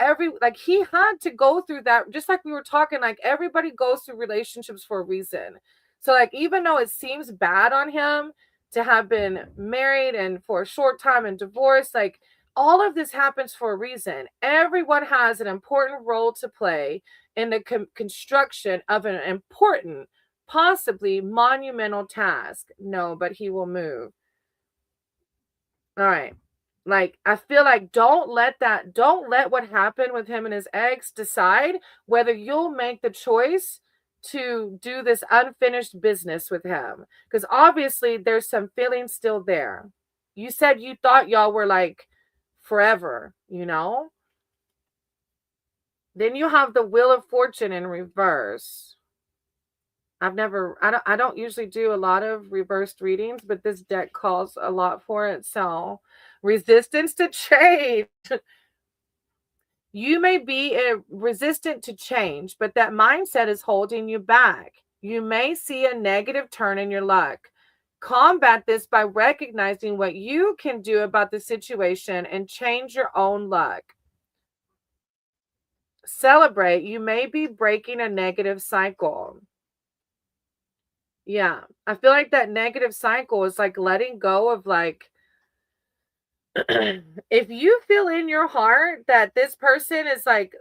he had to go through that, just like we were talking, like everybody goes through relationships for a reason. So like, even though it seems bad on him to have been married and for a short time and divorced, like all of this happens for a reason. Everyone has an important role to play in the construction of an important, possibly monumental task. No, but he will move. All right. Like, I feel like don't let what happened with him and his ex decide whether you'll make the choice to do this unfinished business with him. Because obviously there's some feelings still there. You said you thought y'all were like forever, Then you have the Wheel of Fortune in reverse. I don't usually do a lot of reversed readings, but this deck calls a lot for it. So, resistance to change. You may be resistant to change, but that mindset is holding you back. You may see a negative turn in your luck. Combat this by recognizing what you can do about the situation and change your own luck. Celebrate. You may be breaking a negative cycle. Yeah. I feel like that negative cycle is like letting go of like, if you feel in your heart that this person is like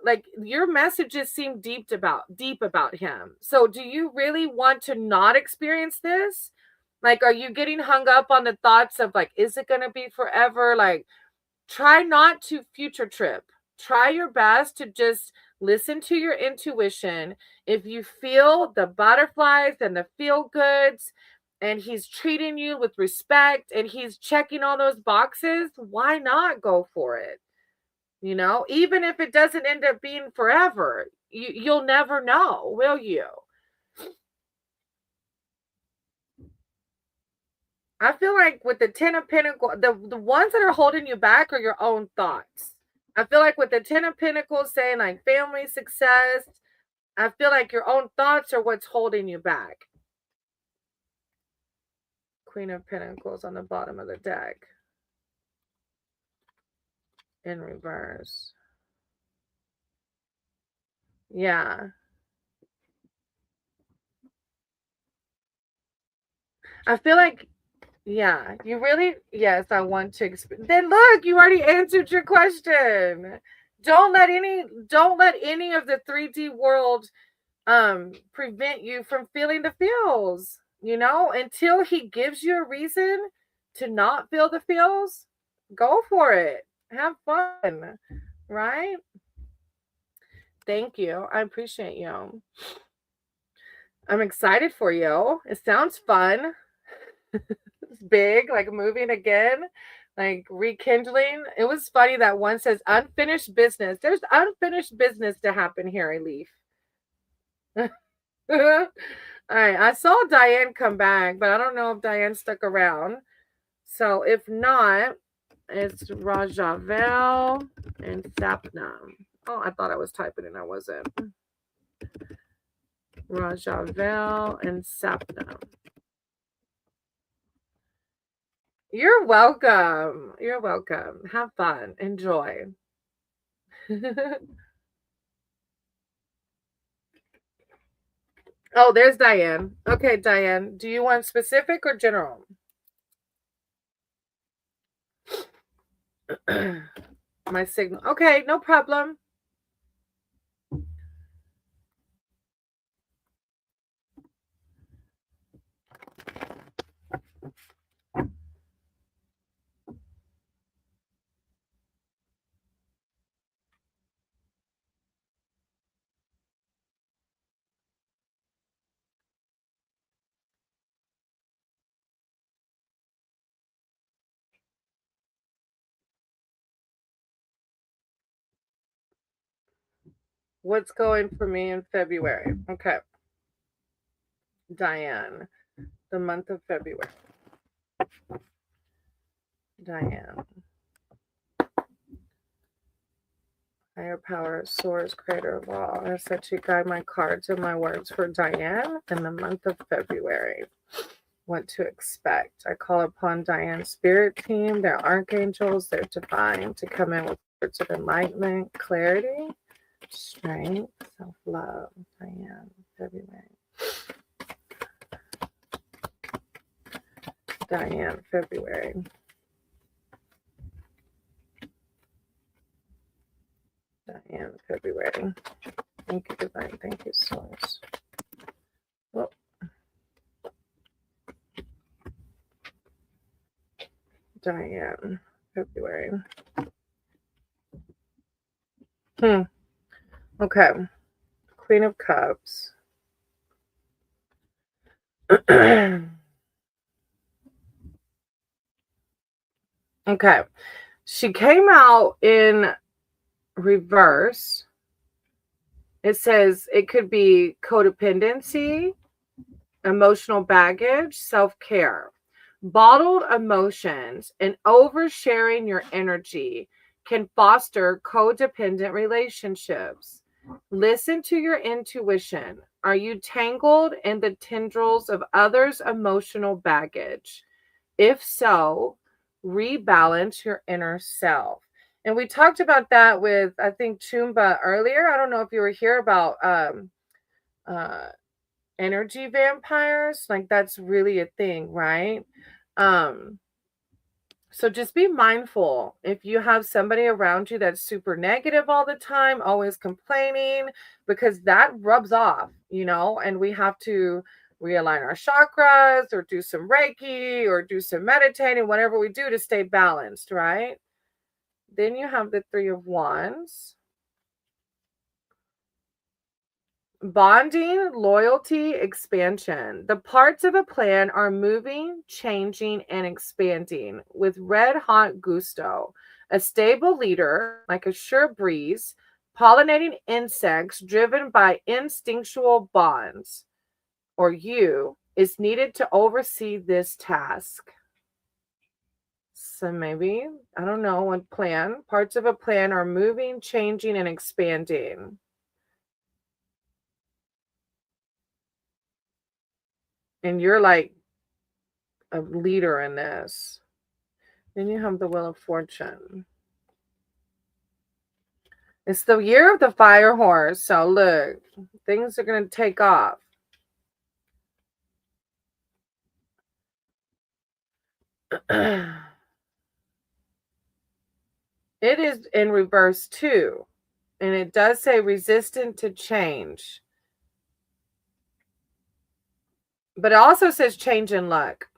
your messages seem deep about him. So do you really want to not experience this? Like, are you getting hung up on the thoughts of like, is it going to be forever? Like, try not to future trip. Try your best to just listen to your intuition. If you feel the butterflies and the feel goods and he's treating you with respect and he's checking all those boxes, why not go for it? Even if it doesn't end up being forever, you'll never know, will you? I feel like with the Ten of Pentacles, the ones that are holding you back are your own thoughts. I feel like with the Ten of Pentacles saying like family success, I feel like your own thoughts are what's holding you back. Queen of Pentacles on the bottom of the deck. In reverse. Yeah. I feel like, yeah, you really, yes, I want to. Then look, you already answered your question. Don't let any of the 3D world prevent you from feeling the feels, until he gives you a reason to not feel the feels. Go for it. Have fun, right? Thank you. I appreciate you. I'm excited for you. It sounds fun. It's big, like moving again, like rekindling. It was funny that one says unfinished business. There's unfinished business to happen here, Elif. All right. I saw Diane come back, but I don't know if Diane stuck around. So if not, it's Rajavel and Sapnam. Oh, I thought I was typing and I wasn't. Rajavel and Sapnam. You're welcome. You're welcome. Have fun. Enjoy. Oh, there's Diane. Okay, Diane. Do you want specific or general? My signal. Okay, no problem. What's going for me in February? Okay. Diane. The month of February. Diane. Higher power, source, creator of all. I said to guide my cards and my words for Diane in the month of February. What to expect. I call upon Diane's spirit team, their archangels, their divine, to come in with words of enlightenment, clarity, strength, self-love. Diane, February. Diane, February. Diane, February. Thank you, divine. Thank you, source. Well, Diane, February. Okay. Queen of Cups. Okay. She came out in reverse. It says it could be codependency, emotional baggage, self-care. Bottled emotions and oversharing your energy can foster codependent relationships. Listen to your intuition. Are you tangled in the tendrils of others' emotional baggage? If so, rebalance your inner self. And we talked about that with, I think, Chumba earlier. I don't know if you were here about uh, energy vampires. Like, that's really a thing, right? So just be mindful if you have somebody around you that's super negative all the time, always complaining, because that rubs off, and we have to realign our chakras or do some Reiki or do some meditating, whatever we do to stay balanced, right? Then you have the Three of Wands. Bonding, loyalty, expansion. The parts of a plan are moving, changing, and expanding with red hot gusto. A stable leader, like a sure breeze, pollinating insects driven by instinctual bonds, or you, is needed to oversee this task. So maybe, I don't know, one plan. Parts of a plan are moving, changing, and expanding. And you're like a leader in this. Then you have the Wheel of Fortune. It's the year of the fire horse. So look, things are going to take off. It is in reverse too. And it does say resistant to change. But it also says change in luck.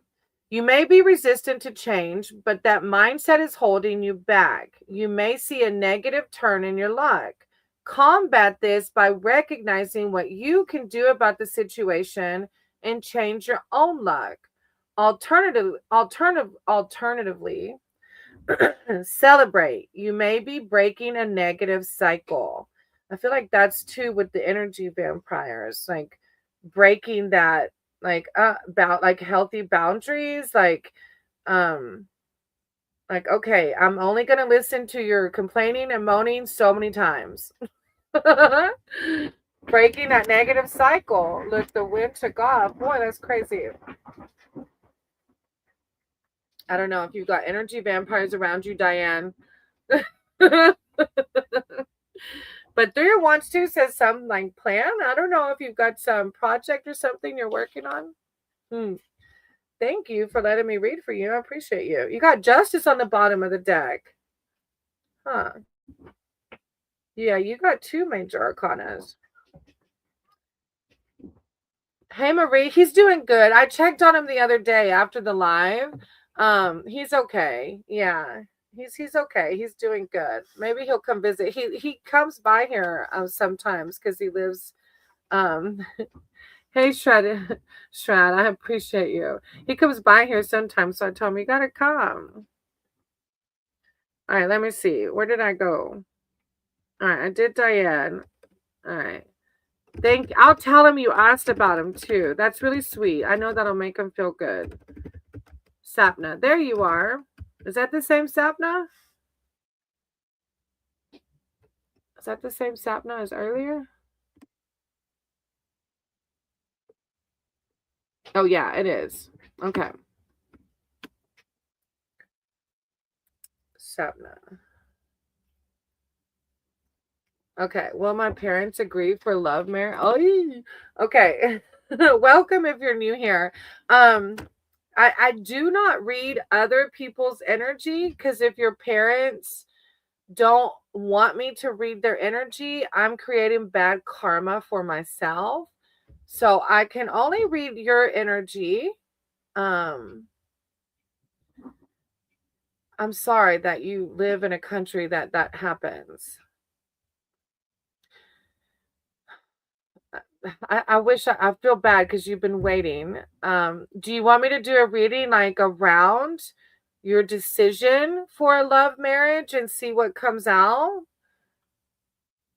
You may be resistant to change, but that mindset is holding you back. You may see a negative turn in your luck. Combat this by recognizing what you can do about the situation and change your own luck. Alternatively, celebrate. You may be breaking a negative cycle. I feel like that's too with the energy vampires, like breaking that, like about like healthy boundaries, like okay, I'm only gonna listen to your complaining and moaning so many times. Breaking that negative cycle. Look, the wind took off. Boy, that's crazy. I don't know if you've got energy vampires around you, Diane. But Through Your Wands too says some like plan. I don't know if you've got some project or something you're working on. Thank you for letting me read for you. I appreciate you. You got Justice on the bottom of the deck. Huh. Yeah, you got two major arcanas. Hey Marie, he's doing good. I checked on him the other day after the live. He's okay. Yeah. He's okay. He's doing good. Maybe he'll come visit. He comes by here sometimes because he lives hey Shred, I appreciate you. He comes by here sometimes, so I told him you gotta come. All right, let me see. Where did I go? All right, I did Diane. All right. I'll tell him you asked about him too. That's really sweet. I know that'll make him feel good. Sapna. There you are. Is that the same Sapna? Is that the same Sapna as earlier? Oh yeah, it is. Okay. Sapna. Okay. Will my parents agree for love marriage? Oh, okay. Welcome if you're new here. I do not read other people's energy because if your parents don't want me to read their energy, I'm creating bad karma for myself. So I can only read your energy. I'm sorry that you live in a country that happens. I wish I feel bad because you've been waiting. Do you want me to do a reading like around your decision for a love marriage and see what comes out?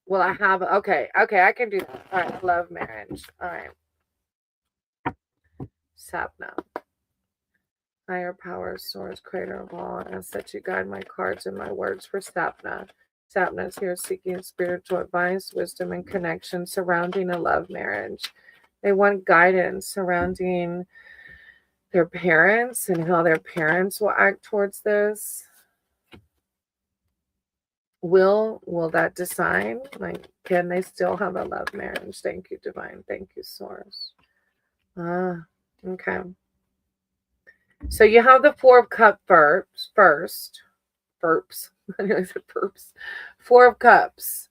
Well, I have okay, I can do that. All right, love marriage. All right. Sapna. Higher power, source, creator of all. I ask that you guide my cards and my words for Sapna. Sapna is here seeking spiritual advice, wisdom, and connection surrounding a love marriage. They want guidance surrounding their parents and how their parents will act towards this. Will that decide? Like, can they still have a love marriage? Thank you, divine. Thank you, source. Okay. So you have the Four of Cups first. Burps. I said burps. Four of Cups.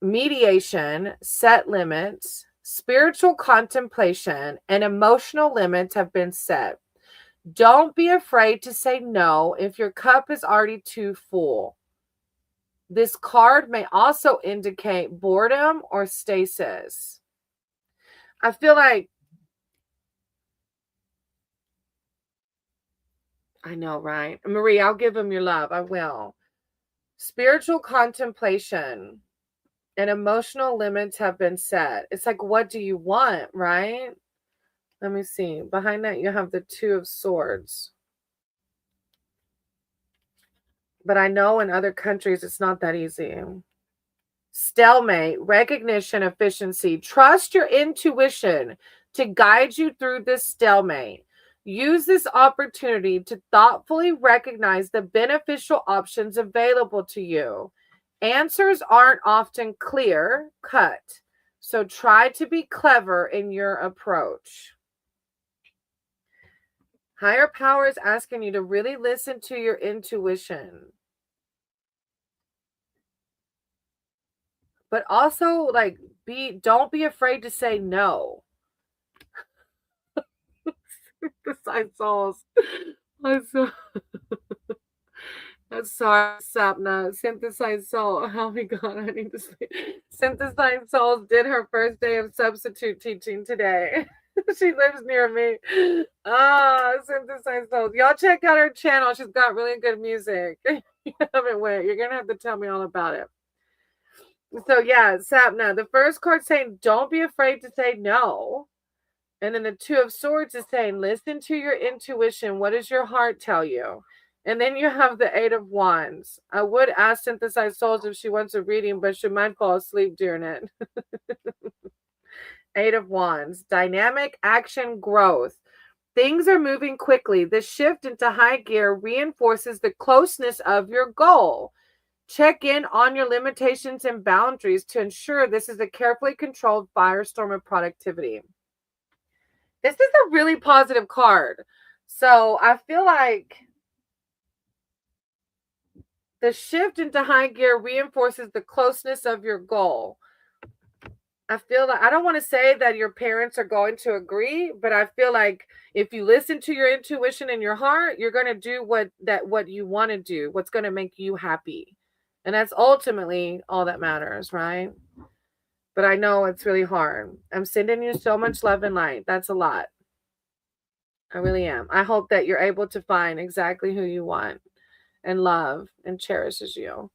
Mediation, set limits, spiritual contemplation, and emotional limits have been set. Don't be afraid to say no if your cup is already too full. This card may also indicate boredom or stasis. I feel like, I know, right? Marie, I'll give him your love. I will. Spiritual contemplation and emotional limits have been set. It's like, what do you want, right? Let me see. Behind that, you have the Two of Swords. But I know in other countries, it's not that easy. Stalemate, recognition, efficiency. Trust your intuition to guide you through this stalemate. Use this opportunity to thoughtfully recognize the beneficial options available to you. Answers aren't often clear cut, so try to be clever in your approach. Higher power is asking you to really listen to your intuition. But also, like, don't be afraid to say no. Synthesized souls. I'm so I'm sorry, Sapna. Synthesized soul. Oh my god, I need to sleep. Synthesized souls did her first day of substitute teaching today. She lives near me. Ah, synthesized souls. Y'all check out her channel. She's got really good music. You haven't wait. You're gonna have to tell me all about it. So yeah, Sapna. The first card saying, "Don't be afraid to say no." And then the Two of Swords is saying, listen to your intuition. What does your heart tell you? And then you have the Eight of Wands. I would ask Synthesized Souls if she wants a reading, but she might fall asleep during it. Eight of Wands. Dynamic action growth. Things are moving quickly. The shift into high gear reinforces the closeness of your goal. Check in on your limitations and boundaries to ensure this is a carefully controlled firestorm of productivity. This is a really positive card. So I feel like the shift into high gear reinforces the closeness of your goal. I feel like, I don't want to say that your parents are going to agree, but I feel like if you listen to your intuition and your heart, you're going to do what you want to do, what's going to make you happy. And that's ultimately all that matters, right? But I know it's really hard. I'm sending you so much love and light. That's a lot. I really am. I hope that you're able to find exactly who you want and love and cherishes you.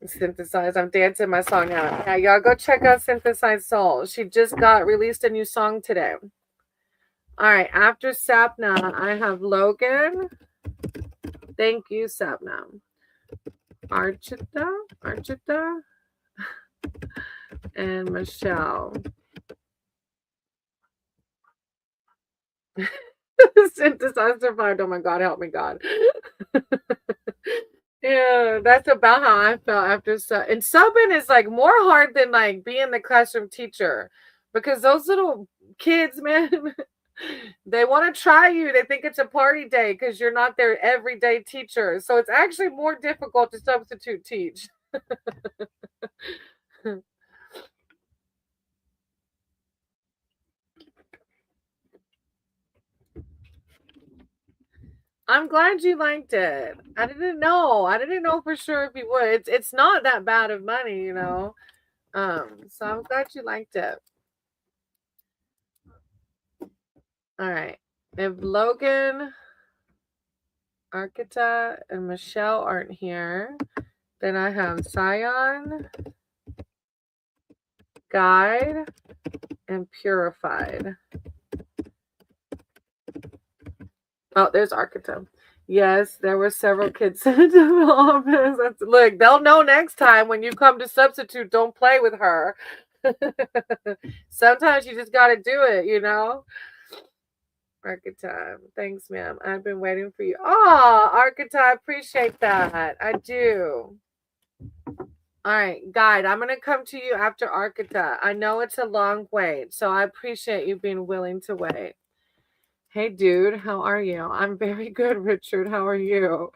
Synthesized. I'm dancing my song now. Yeah, y'all go check out Synthesized Soul. She just got released a new song today. All right. After Sapna, I have Logan. Thank you, Sapna. Archita, and Michelle. Synthesized survived. Oh my God, help me, God. Yeah, that's about how I felt after and subbing is like more hard than like being the classroom teacher, because those little kids, man, they want to try you. They think it's a party day because you're not their everyday teacher. So it's actually more difficult to substitute teach. I'm glad you liked it. I didn't know. I didn't know for sure if you would. It's not that bad of money, you know. So I'm glad you liked it. All right. If Logan, Archita, and Michelle aren't here, then I have Scion, Guide, and Purified. Oh, there's Archita. Yes, there were several kids sent to the office. Look, they'll know next time when you come to substitute, don't play with her. Sometimes you just got to do it, you know? Archetype. Thanks, ma'am. I've been waiting for you. Oh, Archetype, appreciate that. I do. All right, Guide, I'm going to come to you after Archetype. I know it's a long wait, so I appreciate you being willing to wait. Hey, dude, how are you? I'm very good, Richard. How are you?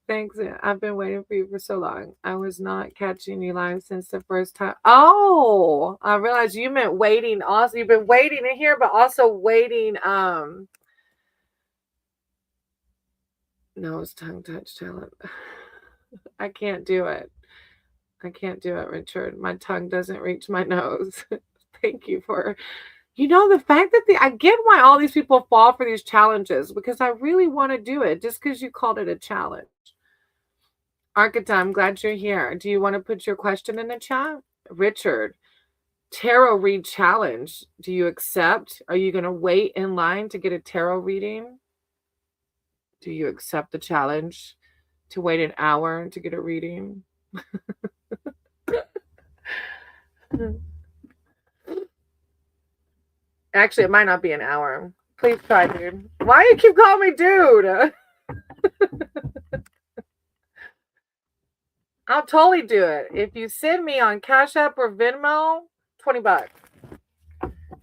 Thanks. I've been waiting for you for so long. I was not catching you live since the first time. Oh, I realized you meant waiting. Also, you've been waiting in here, but also waiting. No, it's tongue touch talent. I can't do it. I can't do it, Richard. My tongue doesn't reach my nose. Thank you for, the fact that I get why all these people fall for these challenges, because I really want to do it just because you called it a challenge. Archetype, I'm glad you're here. Do you want to put your question in the chat? Richard, tarot read challenge. Do you accept? Are you going to wait in line to get a tarot reading? Do you accept the challenge to wait an hour to get a reading? Actually, it might not be an hour. Please try, dude. Why do you keep calling me dude? I'll totally do it. If you send me on Cash App or Venmo, $20.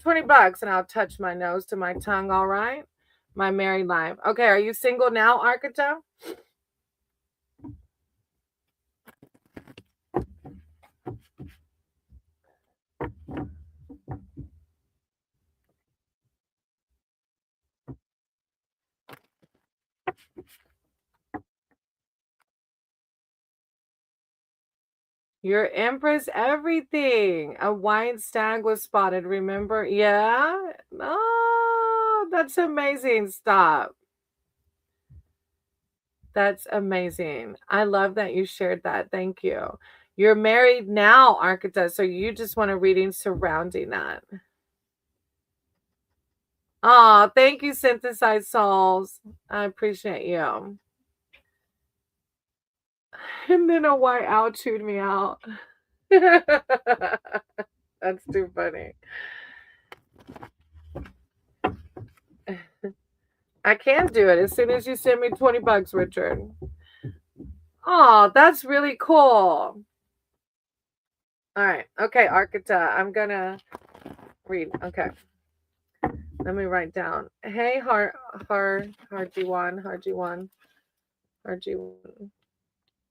$20 and I'll touch my nose to my tongue, all right? My married life. Okay, are you single now, Archita? Your Empress everything. A white stag was spotted, remember? Yeah? Oh, that's amazing. Stop. That's amazing. I love that you shared that. Thank you. You're married now, Archita, so you just want a reading surrounding that. Oh, thank you, Synthesized Souls. I appreciate you. And then a white owl chewed me out. That's too funny. I can do it as soon as you send me $20, Richard. Oh, that's really cool. All right. Okay, Archita, I'm gonna read. Okay. Let me write down. Hey, Harjiwan.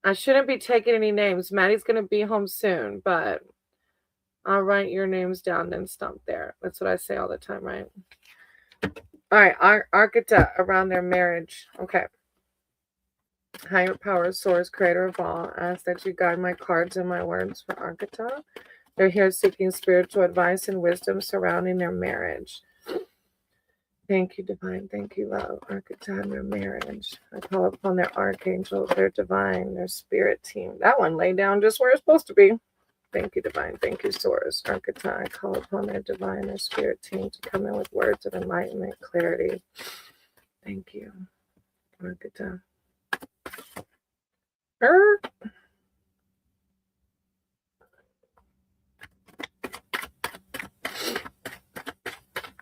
I shouldn't be taking any names. Maddie's gonna be home soon, but I'll write your names down and stop there. That's what I say all the time, right? All right, Archita, around their marriage. Okay. Higher power, source, creator of all, ask that you guide my cards and my words for Archita. They're here seeking spiritual advice and wisdom surrounding their marriage. Thank you, divine. Thank you, love. Archita and their marriage. I call upon their archangel, their divine, their spirit team. That one lay down just where it's supposed to be. Thank you, divine. Thank you, source. Archita, I call upon their divine, their spirit team to come in with words of enlightenment, clarity. Thank you, Archita.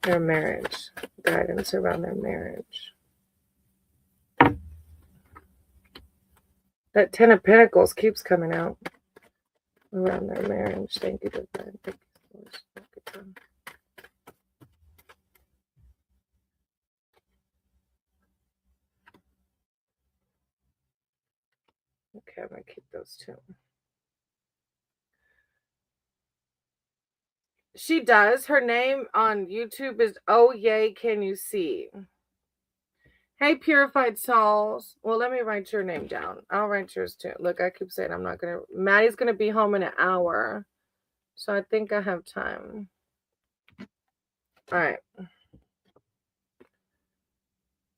Their marriage, guidance around their marriage. That 10 of Pentacles keeps coming out around their marriage. Thank you, divine. Thank you, source. Okay, I'm going to keep those two. She does. Her name on YouTube is Oh Yay Can You See. Hey, Purified Souls. Well, let me write your name down. I'll write yours too. Look, I keep saying I'm not going to. Maddie's going to be home in an hour. So I think I have time. All right.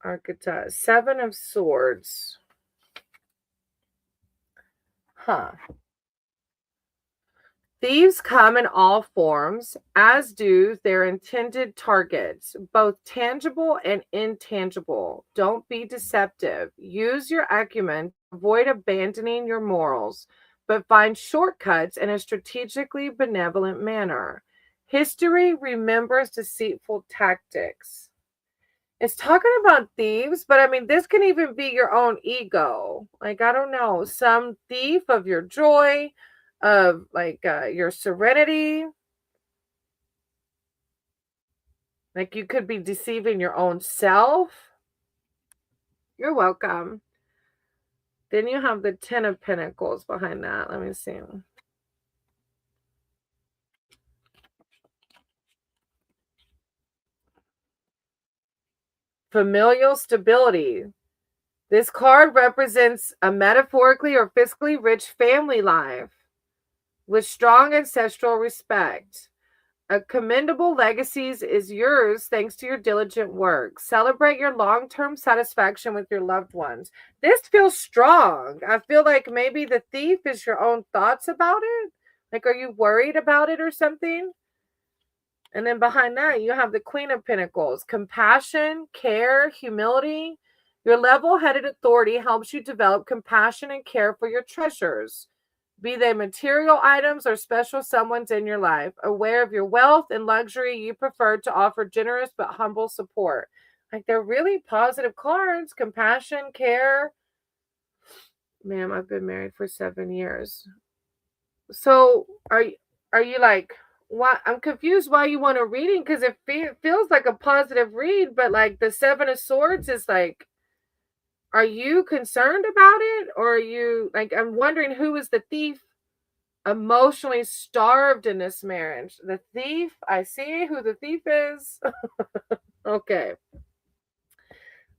Archita. 7 of Swords. Huh. Thieves come in all forms, as do their intended targets, both tangible and intangible. Don't be deceptive. Use your acumen. Avoid abandoning your morals, but find shortcuts in a strategically benevolent manner. History remembers deceitful tactics. It's talking about thieves, but I mean, this can even be your own ego. Like, I don't know, some thief of your joy, of like your serenity. Like, you could be deceiving your own self. You're welcome. Then you have the 10 of Pentacles behind that. Let me see. Familial stability. This card represents a metaphorically or physically rich family life with strong ancestral respect. A commendable legacy is yours thanks to your diligent work. Celebrate your long-term satisfaction with your loved ones. This feels strong. I feel like maybe the thief is your own thoughts about it. Like, are you worried about it or something? And then behind that, you have the Queen of Pentacles. Compassion, care, humility. Your level-headed authority helps you develop compassion and care for your treasures. be they material items or special someone's in your life. Aware of your wealth and luxury, you prefer to offer generous but humble support. Like, they're really positive cards. Compassion, care. Ma'am, I've been married for 7 years. So are you like, why? I'm confused why you want a reading, because it feels like a positive read, but like the 7 of Swords is like, are you concerned about it, or are you like, I'm wondering who is the thief emotionally starved in this marriage? The thief, I see who the thief is. Okay.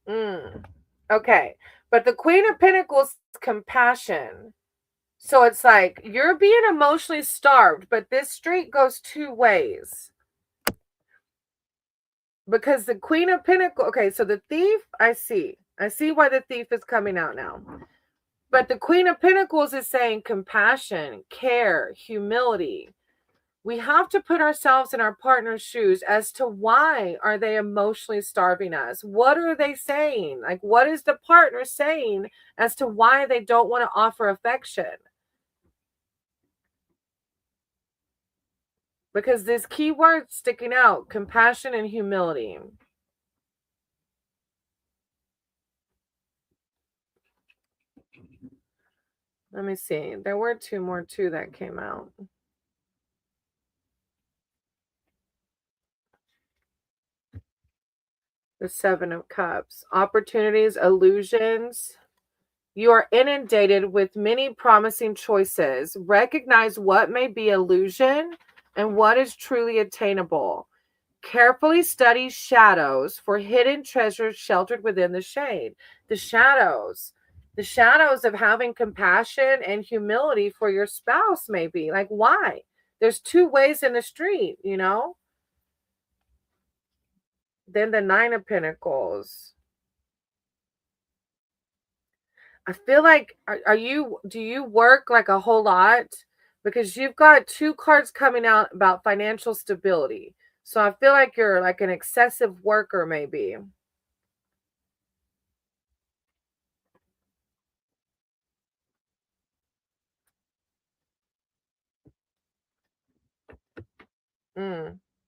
Okay. But the Queen of Pentacles is compassion. So it's like you're being emotionally starved, but this street goes 2 ways. Because the Queen of Pentacles, okay, so the thief, I see why the thief is coming out now. But the Queen of Pentacles is saying compassion, care, humility. We have to put ourselves in our partner's shoes as to why are they emotionally starving us? What are they saying? Like, what is the partner saying as to why they don't want to offer affection? Because this key word sticking out, compassion and humility. Let me see. There were 2 more too that came out. The 7 of Cups. Opportunities, illusions. You are inundated with many promising choices. Recognize what may be illusion and what is truly attainable. Carefully study shadows for hidden treasures sheltered within the shade. The shadows of having compassion and humility for your spouse, maybe. Like, why? There's 2 ways in the street, you know? Then the 9 of Pentacles. I feel like, do you work like a whole lot? Because you've got 2 cards coming out about financial stability. So I feel like you're like an excessive worker, maybe.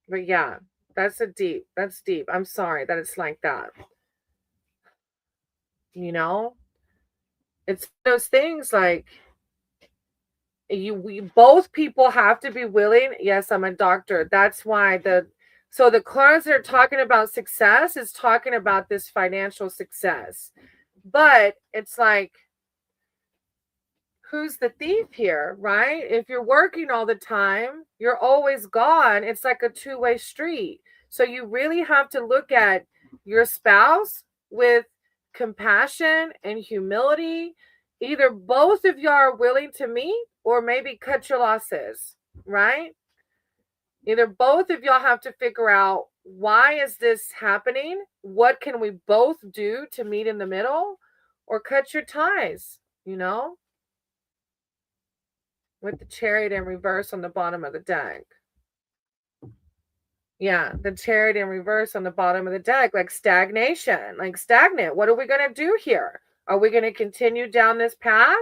But yeah, that's deep. I'm sorry that it's like that. You know, it's those things like, we both people have to be willing. Yes, I'm a doctor. That's why the cards that are talking about success is talking about this financial success. But it's like, who's the thief here, right? If you're working all the time, you're always gone. It's like a 2-way street. So you really have to look at your spouse with compassion and humility. Either both of you are willing to meet, or maybe cut your losses, right? Either both of y'all have to figure out, why is this happening? What can we both do to meet in the middle, or cut your ties, you know? With the Chariot in reverse on the bottom of the deck. Yeah, the Chariot in reverse on the bottom of the deck, like stagnation, like stagnant. What are we going to do here? Are we going to continue down this path,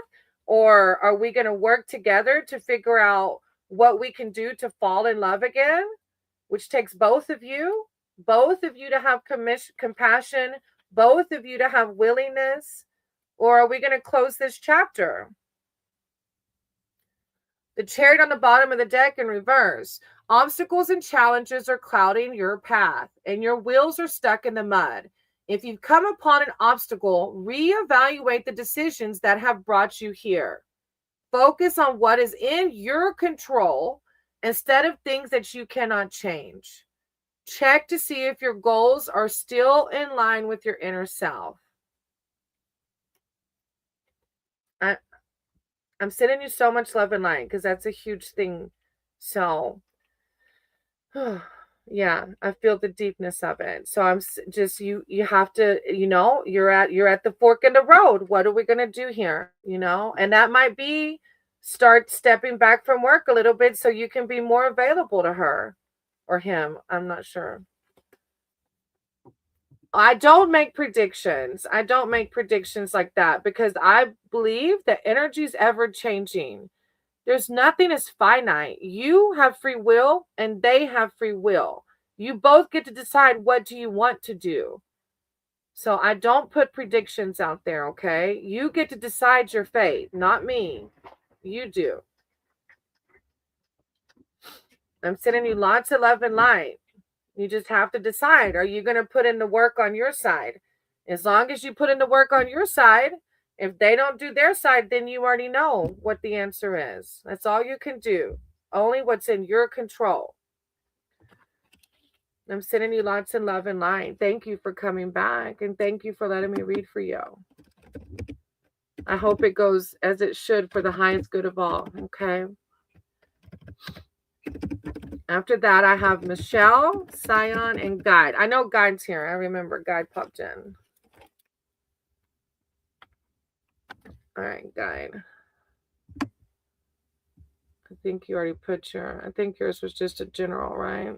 or are we going to work together to figure out what we can do to fall in love again, which takes both of you to have compassion, both of you to have willingness, or are we going to close this chapter? The Chariot on the bottom of the deck in reverse. Obstacles and challenges are clouding your path, and your wheels are stuck in the mud. If you've come upon an obstacle, reevaluate the decisions that have brought you here. Focus on what is in your control instead of things that you cannot change. Check to see if your goals are still in line with your inner self. I'm sending you so much love and light, because that's a huge thing. So yeah, I feel the deepness of it. So I'm just, you have to, you're at the fork in the road. What are we going to do here? And that might be, start stepping back from work a little bit so you can be more available to her or him. I'm not sure. I don't make predictions. I don't make predictions like that, because I believe that energy is ever changing. There's nothing is finite. You have free will and they have free will. You both get to decide what do you want to do. So I don't put predictions out there, okay? You get to decide your fate, not me. You do. I'm sending you lots of love and light. You just have to decide. Are you going to put in the work on your side? As long as you put in the work on your side, if they don't do their side, then you already know what the answer is. That's all you can do. Only what's in your control. I'm sending you lots of love and light. Thank you for coming back, and thank you for letting me read for you. I hope it goes as it should for the highest good of all, okay? After that, I have Michelle, Scion, and Guide. I know Guide's here. I remember Guide popped in. All right, Guide. I think you already put I think yours was just a general, right?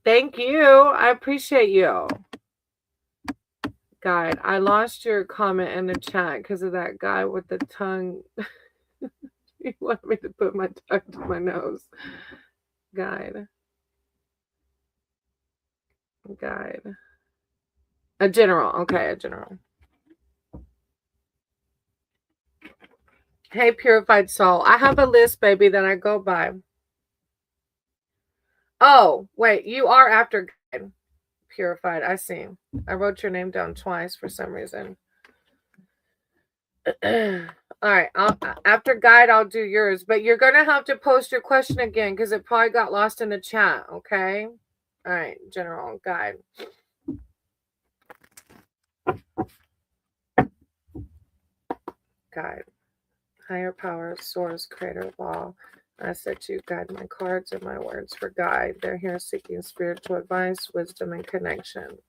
Thank you. I appreciate you. Guide, I lost your comment in the chat because of that guy with the tongue. He wanted me to put my tongue to my nose. Guide. A general. Okay, a general. Hey, purified soul. I have a list, baby, that I go by. Oh, wait. You are after Guide. Purified. I see. I wrote your name down twice for some reason. All right. After Guide, I'll do yours. But you're going to have to post your question again because it probably got lost in the chat. Okay? All right. General Guide. Guide. Higher power, source, creator of all. I said you guide my cards and my words for guide. They're here seeking spiritual advice, wisdom, and connection.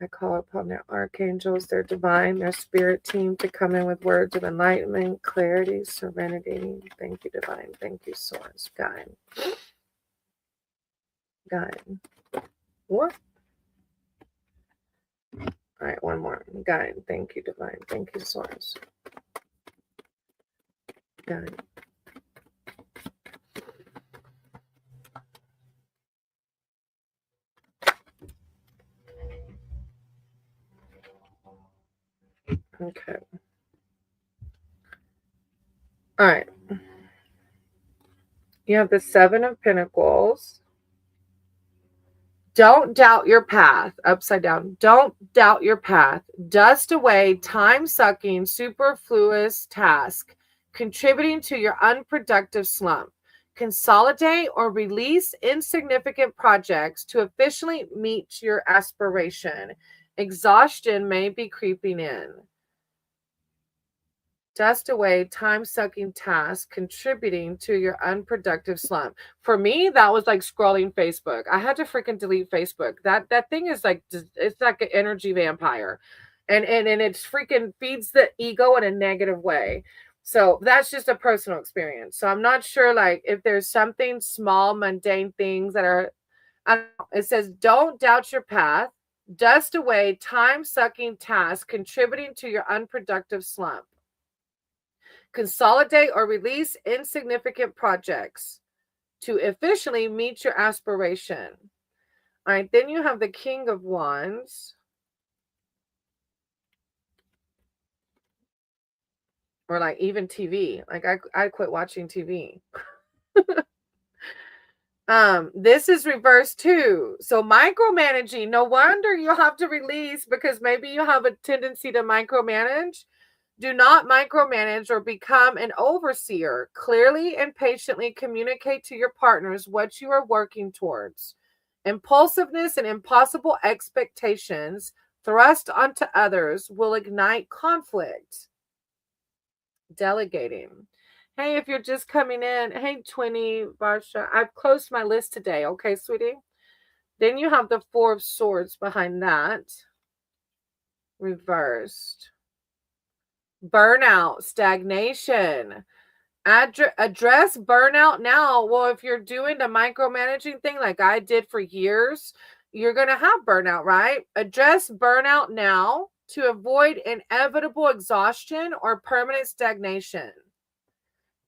I call upon their archangels, their divine, their spirit team to come in with words of enlightenment, clarity, serenity. Thank you, divine. Thank you, source. Guide. Guide. What? All right, one more. Guide. Thank you, divine. Thank you, source. Guide. Okay. All right. You have the Seven of Pentacles. Don't doubt your path. Upside down. Don't doubt your path. Dust away time-sucking, superfluous task, contributing to your unproductive slump. Consolidate or release insignificant projects to officially meet your aspiration. Exhaustion may be creeping in. Dust away time-sucking tasks contributing to your unproductive slump. For me, that was like scrolling Facebook. I had to freaking delete Facebook. That thing is like, it's like an energy vampire. And it freaking feeds the ego in a negative way. So that's just a personal experience. So I'm not sure like if there's something small, mundane things that are, I don't know. It says, don't doubt your path. Dust away time-sucking tasks contributing to your unproductive slump. Consolidate or release insignificant projects to officially meet your aspiration. All right, then you have the King of Wands. Or like even TV. Like I quit watching TV. This is reverse too. So micromanaging, no wonder you'll have to release because maybe you have a tendency to micromanage. Do not micromanage or become an overseer. Clearly and patiently communicate to your partners what you are working towards. Impulsiveness and impossible expectations thrust onto others will ignite conflict. Delegating. Hey, if you're just coming in, hey, Twinny, Barsha, I've closed my list today. Okay, sweetie? Then you have the Four of Swords behind that. Reversed. Burnout, stagnation. Address burnout now. Well, if you're doing the micromanaging thing like I did for years, you're going to have burnout, right? Address burnout now to avoid inevitable exhaustion or permanent stagnation.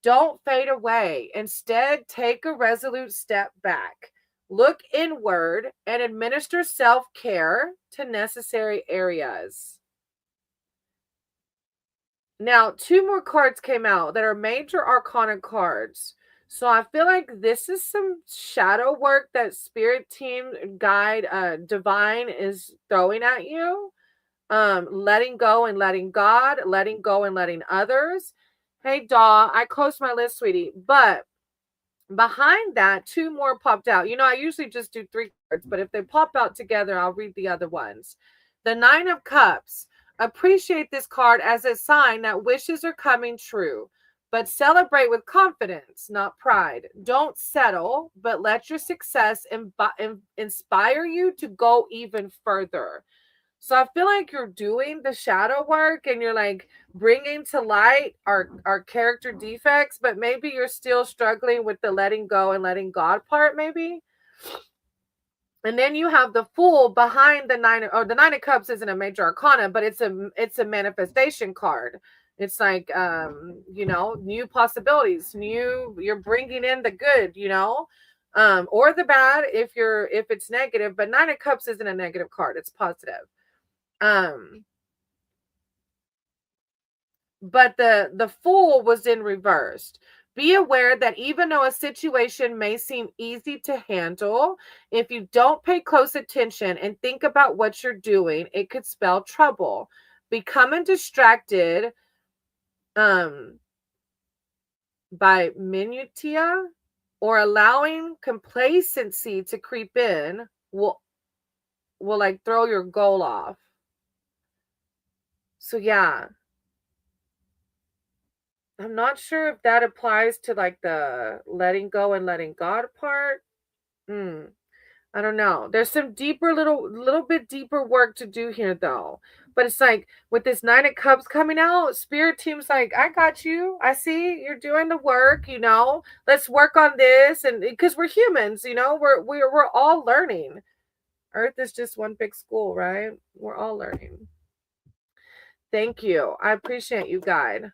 Don't fade away. Instead, take a resolute step back. Look inward and administer self-care to necessary areas. Now, 2 more cards came out that are major arcana cards. So I feel like this is some shadow work that spirit team guide divine is throwing at you. Letting go and letting God, letting go and letting others. Hey, Daw, I closed my list, sweetie. But behind that, 2 more popped out. I usually just do 3 cards, but if they pop out together, I'll read the other ones. The 9 of Cups. Appreciate this card as a sign that wishes are coming true, but celebrate with confidence, not pride. Don't settle, but let your success inspire you to go even further. So I feel like you're doing the shadow work and you're like bringing to light our character defects, but maybe you're still struggling with the letting go and letting God part, maybe. And then you have the Fool behind the 9, or the 9 of Cups isn't a major arcana, but it's a manifestation card. It's like new possibilities, you're bringing in the good, or the bad if it's negative, but 9 of Cups isn't a negative card, it's positive. But the Fool was in reversed. Be aware that even though a situation may seem easy to handle, if you don't pay close attention and think about what you're doing, it could spell trouble. Becoming distracted by minutia or allowing complacency to creep in will like throw your goal off. So yeah, I'm not sure if that applies to like the letting go and letting God part. I don't know. There's some deeper little bit deeper work to do here though. But it's like with this 9 of Cups coming out, spirit team's like, I got you. I see you're doing the work, Let's work on this, and because we're humans, we're all learning. Earth is just one big school, right? We're all learning. Thank you. I appreciate you, guide.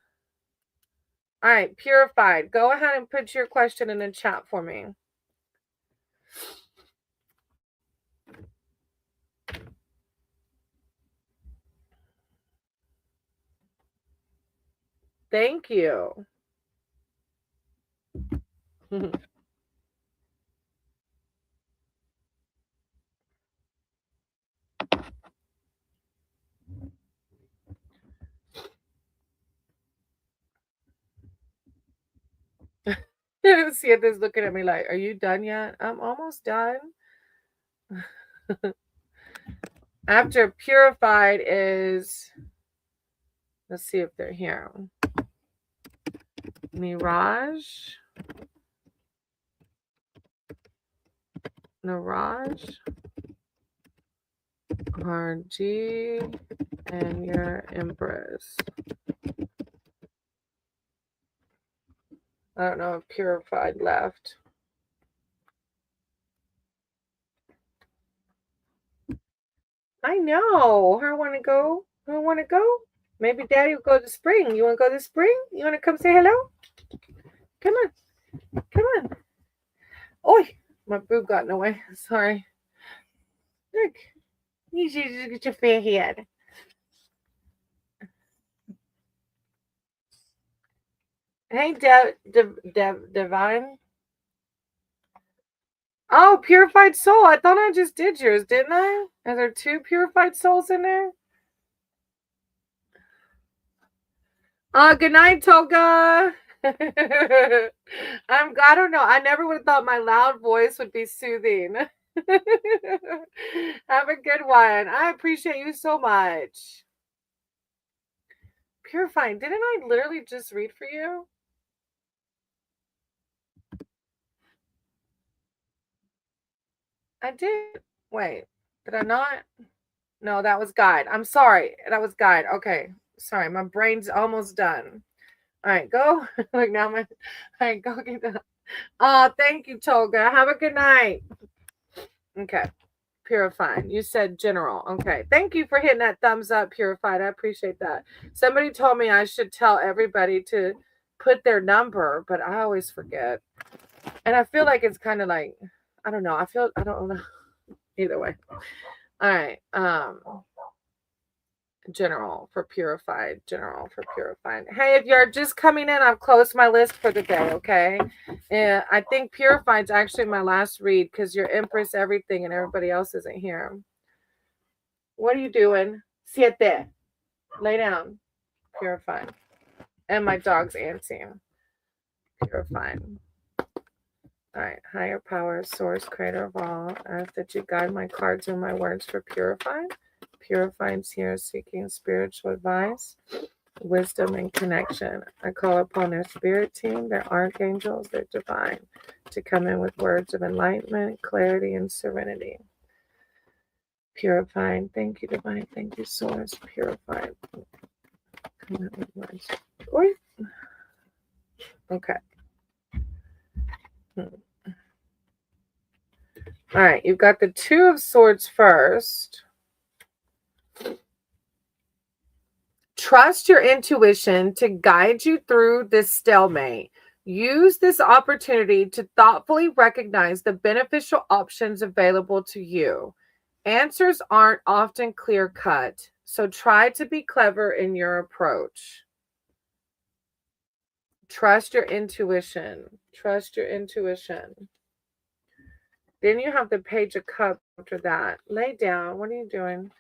All right, Purified. Go ahead and put your question in the chat for me. Thank you. Sienna's looking at me like, are you done yet? I'm almost done. After Purified is, let's see if they're here. Mirage. RG, and your Empress. I don't know if Purified left. I know. I want to go. I want to go. Maybe Daddy will go to Spring. You want to go to Spring? You want to come say hello? Come on. Come on. Oi, my boob got in the way. Sorry. Look. You should just get your fair head. Hey, Divine. Oh, Purified Soul. I thought I just did yours, didn't I? Are there 2 Purified Souls in there? Good night, Toga. I don't know. I never would have thought my loud voice would be soothing. Have a good one. I appreciate you so much. Purifying. Didn't I literally just read for you? I did. Wait, did I not? No, that was guide. I'm sorry. That was guide. Okay. Sorry. My brain's almost done. All right, go. Like now all right, go get that. Oh, thank you, Toga. Have a good night. Okay. Purifying. You said general. Okay. Thank you for hitting that thumbs up, Purified. I appreciate that. Somebody told me I should tell everybody to put their number, but I always forget. And I feel like it's kind of like, I don't know. I don't know. Either way. All right. General for purified. General for purified. Hey, if you're just coming in, I've closed my list for the day, okay? And I think purified's actually my last read because you're Empress everything and everybody else isn't here. What are you doing? Siete. Lay down. Purified. And my dog's antsy. Purified. All right. Higher power, source, creator of all. I ask that you guide my cards and my words for purified. Purified's here seeking spiritual advice, wisdom, and connection. I call upon their spirit team, their archangels, their divine, to come in with words of enlightenment, clarity, and serenity. Purified. Thank you, divine. Thank you, source. Purified. Come in with words. Oi. Okay. All right. You've got the Two of Swords first. Trust your intuition to guide you through this stalemate. Use this opportunity to thoughtfully recognize the beneficial options available to you. Answers aren't often clear-cut, so try to be clever in your approach. Trust your intuition. Trust your intuition. Then you have the Page of Cups after that. Lay down. What are you doing?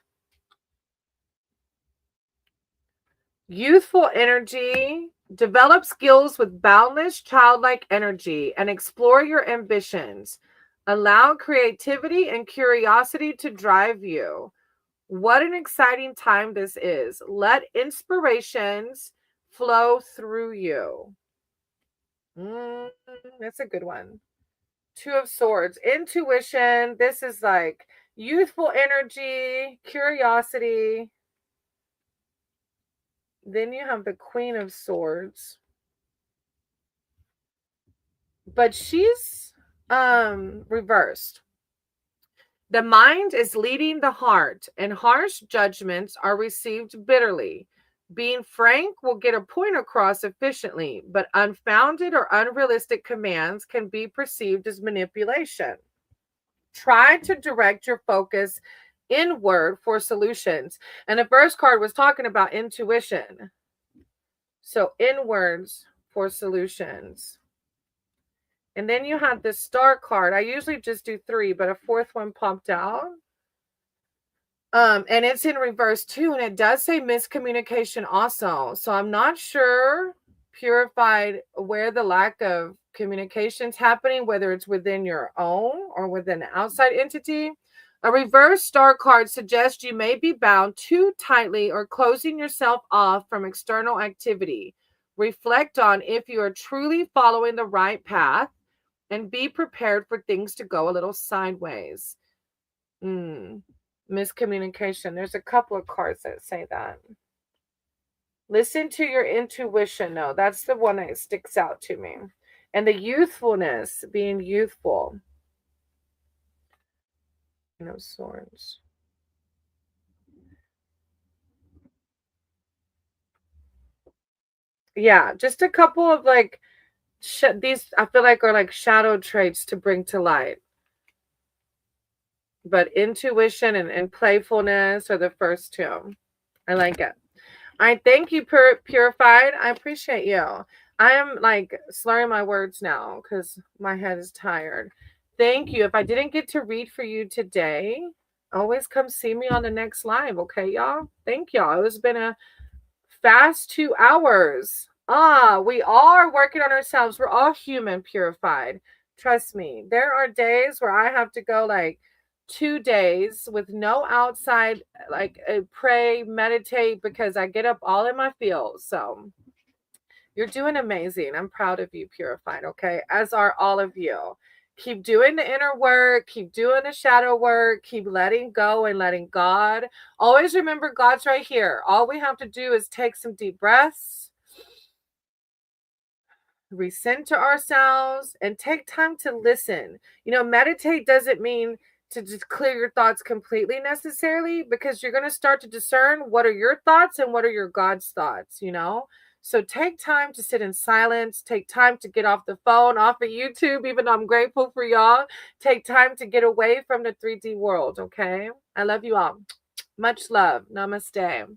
Youthful energy. Develop skills with boundless childlike energy and explore your ambitions. Allow creativity and curiosity to drive you. What an exciting time this is. Let inspirations flow through you. That's a good one. Two of Swords. Intuition. This is like youthful energy, curiosity. Then you have the Queen of Swords. But she's reversed. The mind is leading the heart, and harsh judgments are received bitterly. Being frank will get a point across efficiently, but unfounded or unrealistic commands can be perceived as manipulation. Try to direct your focus inward for solutions. And the first card was talking about intuition. So inwards for solutions. And then you have this Star card. I usually just do 3, but a 4th one popped out. And it's in reverse too. And it does say miscommunication also. So I'm not sure, Purified, where the lack of communication is happening, whether it's within your own or within an outside entity. A reverse Star card suggests you may be bound too tightly or closing yourself off from external activity. Reflect on if you are truly following the right path and be prepared for things to go a little sideways. Miscommunication. There's a couple of cards that say that. Listen to your intuition. No, that's the one that sticks out to me. And the youthfulness, being youthful. No Swords. Yeah, just a couple of like these I feel like are like shadow traits to bring to light. But intuition and playfulness are the first two. I like it. I thank you, Purified. I appreciate you. I am like slurring my words now because my head is tired. Thank you. If I didn't get to read for you today, always come see me on the next live. Okay, y'all? Thank y'all. It has been a fast 2 hours. We are working on ourselves. We're all human, Purified. Trust me. There are days where I have to go like 2 days with no outside, like pray, meditate, because I get up all in my feels. So you're doing amazing. I'm proud of you, Purified. Okay. As are all of you. Keep doing the inner work. Keep doing the shadow work. Keep letting go and letting God. Always remember God's right here. All we have to do is take some deep breaths, recenter ourselves, and take time to listen. Meditate doesn't mean to just clear your thoughts completely necessarily, because you're going to start to discern what are your thoughts and what are your God's thoughts, you know? So take time to sit in silence. Take time to get off the phone, off of YouTube, even though I'm grateful for y'all. Take time to get away from the 3D world, okay? I love you all. Much love. Namaste.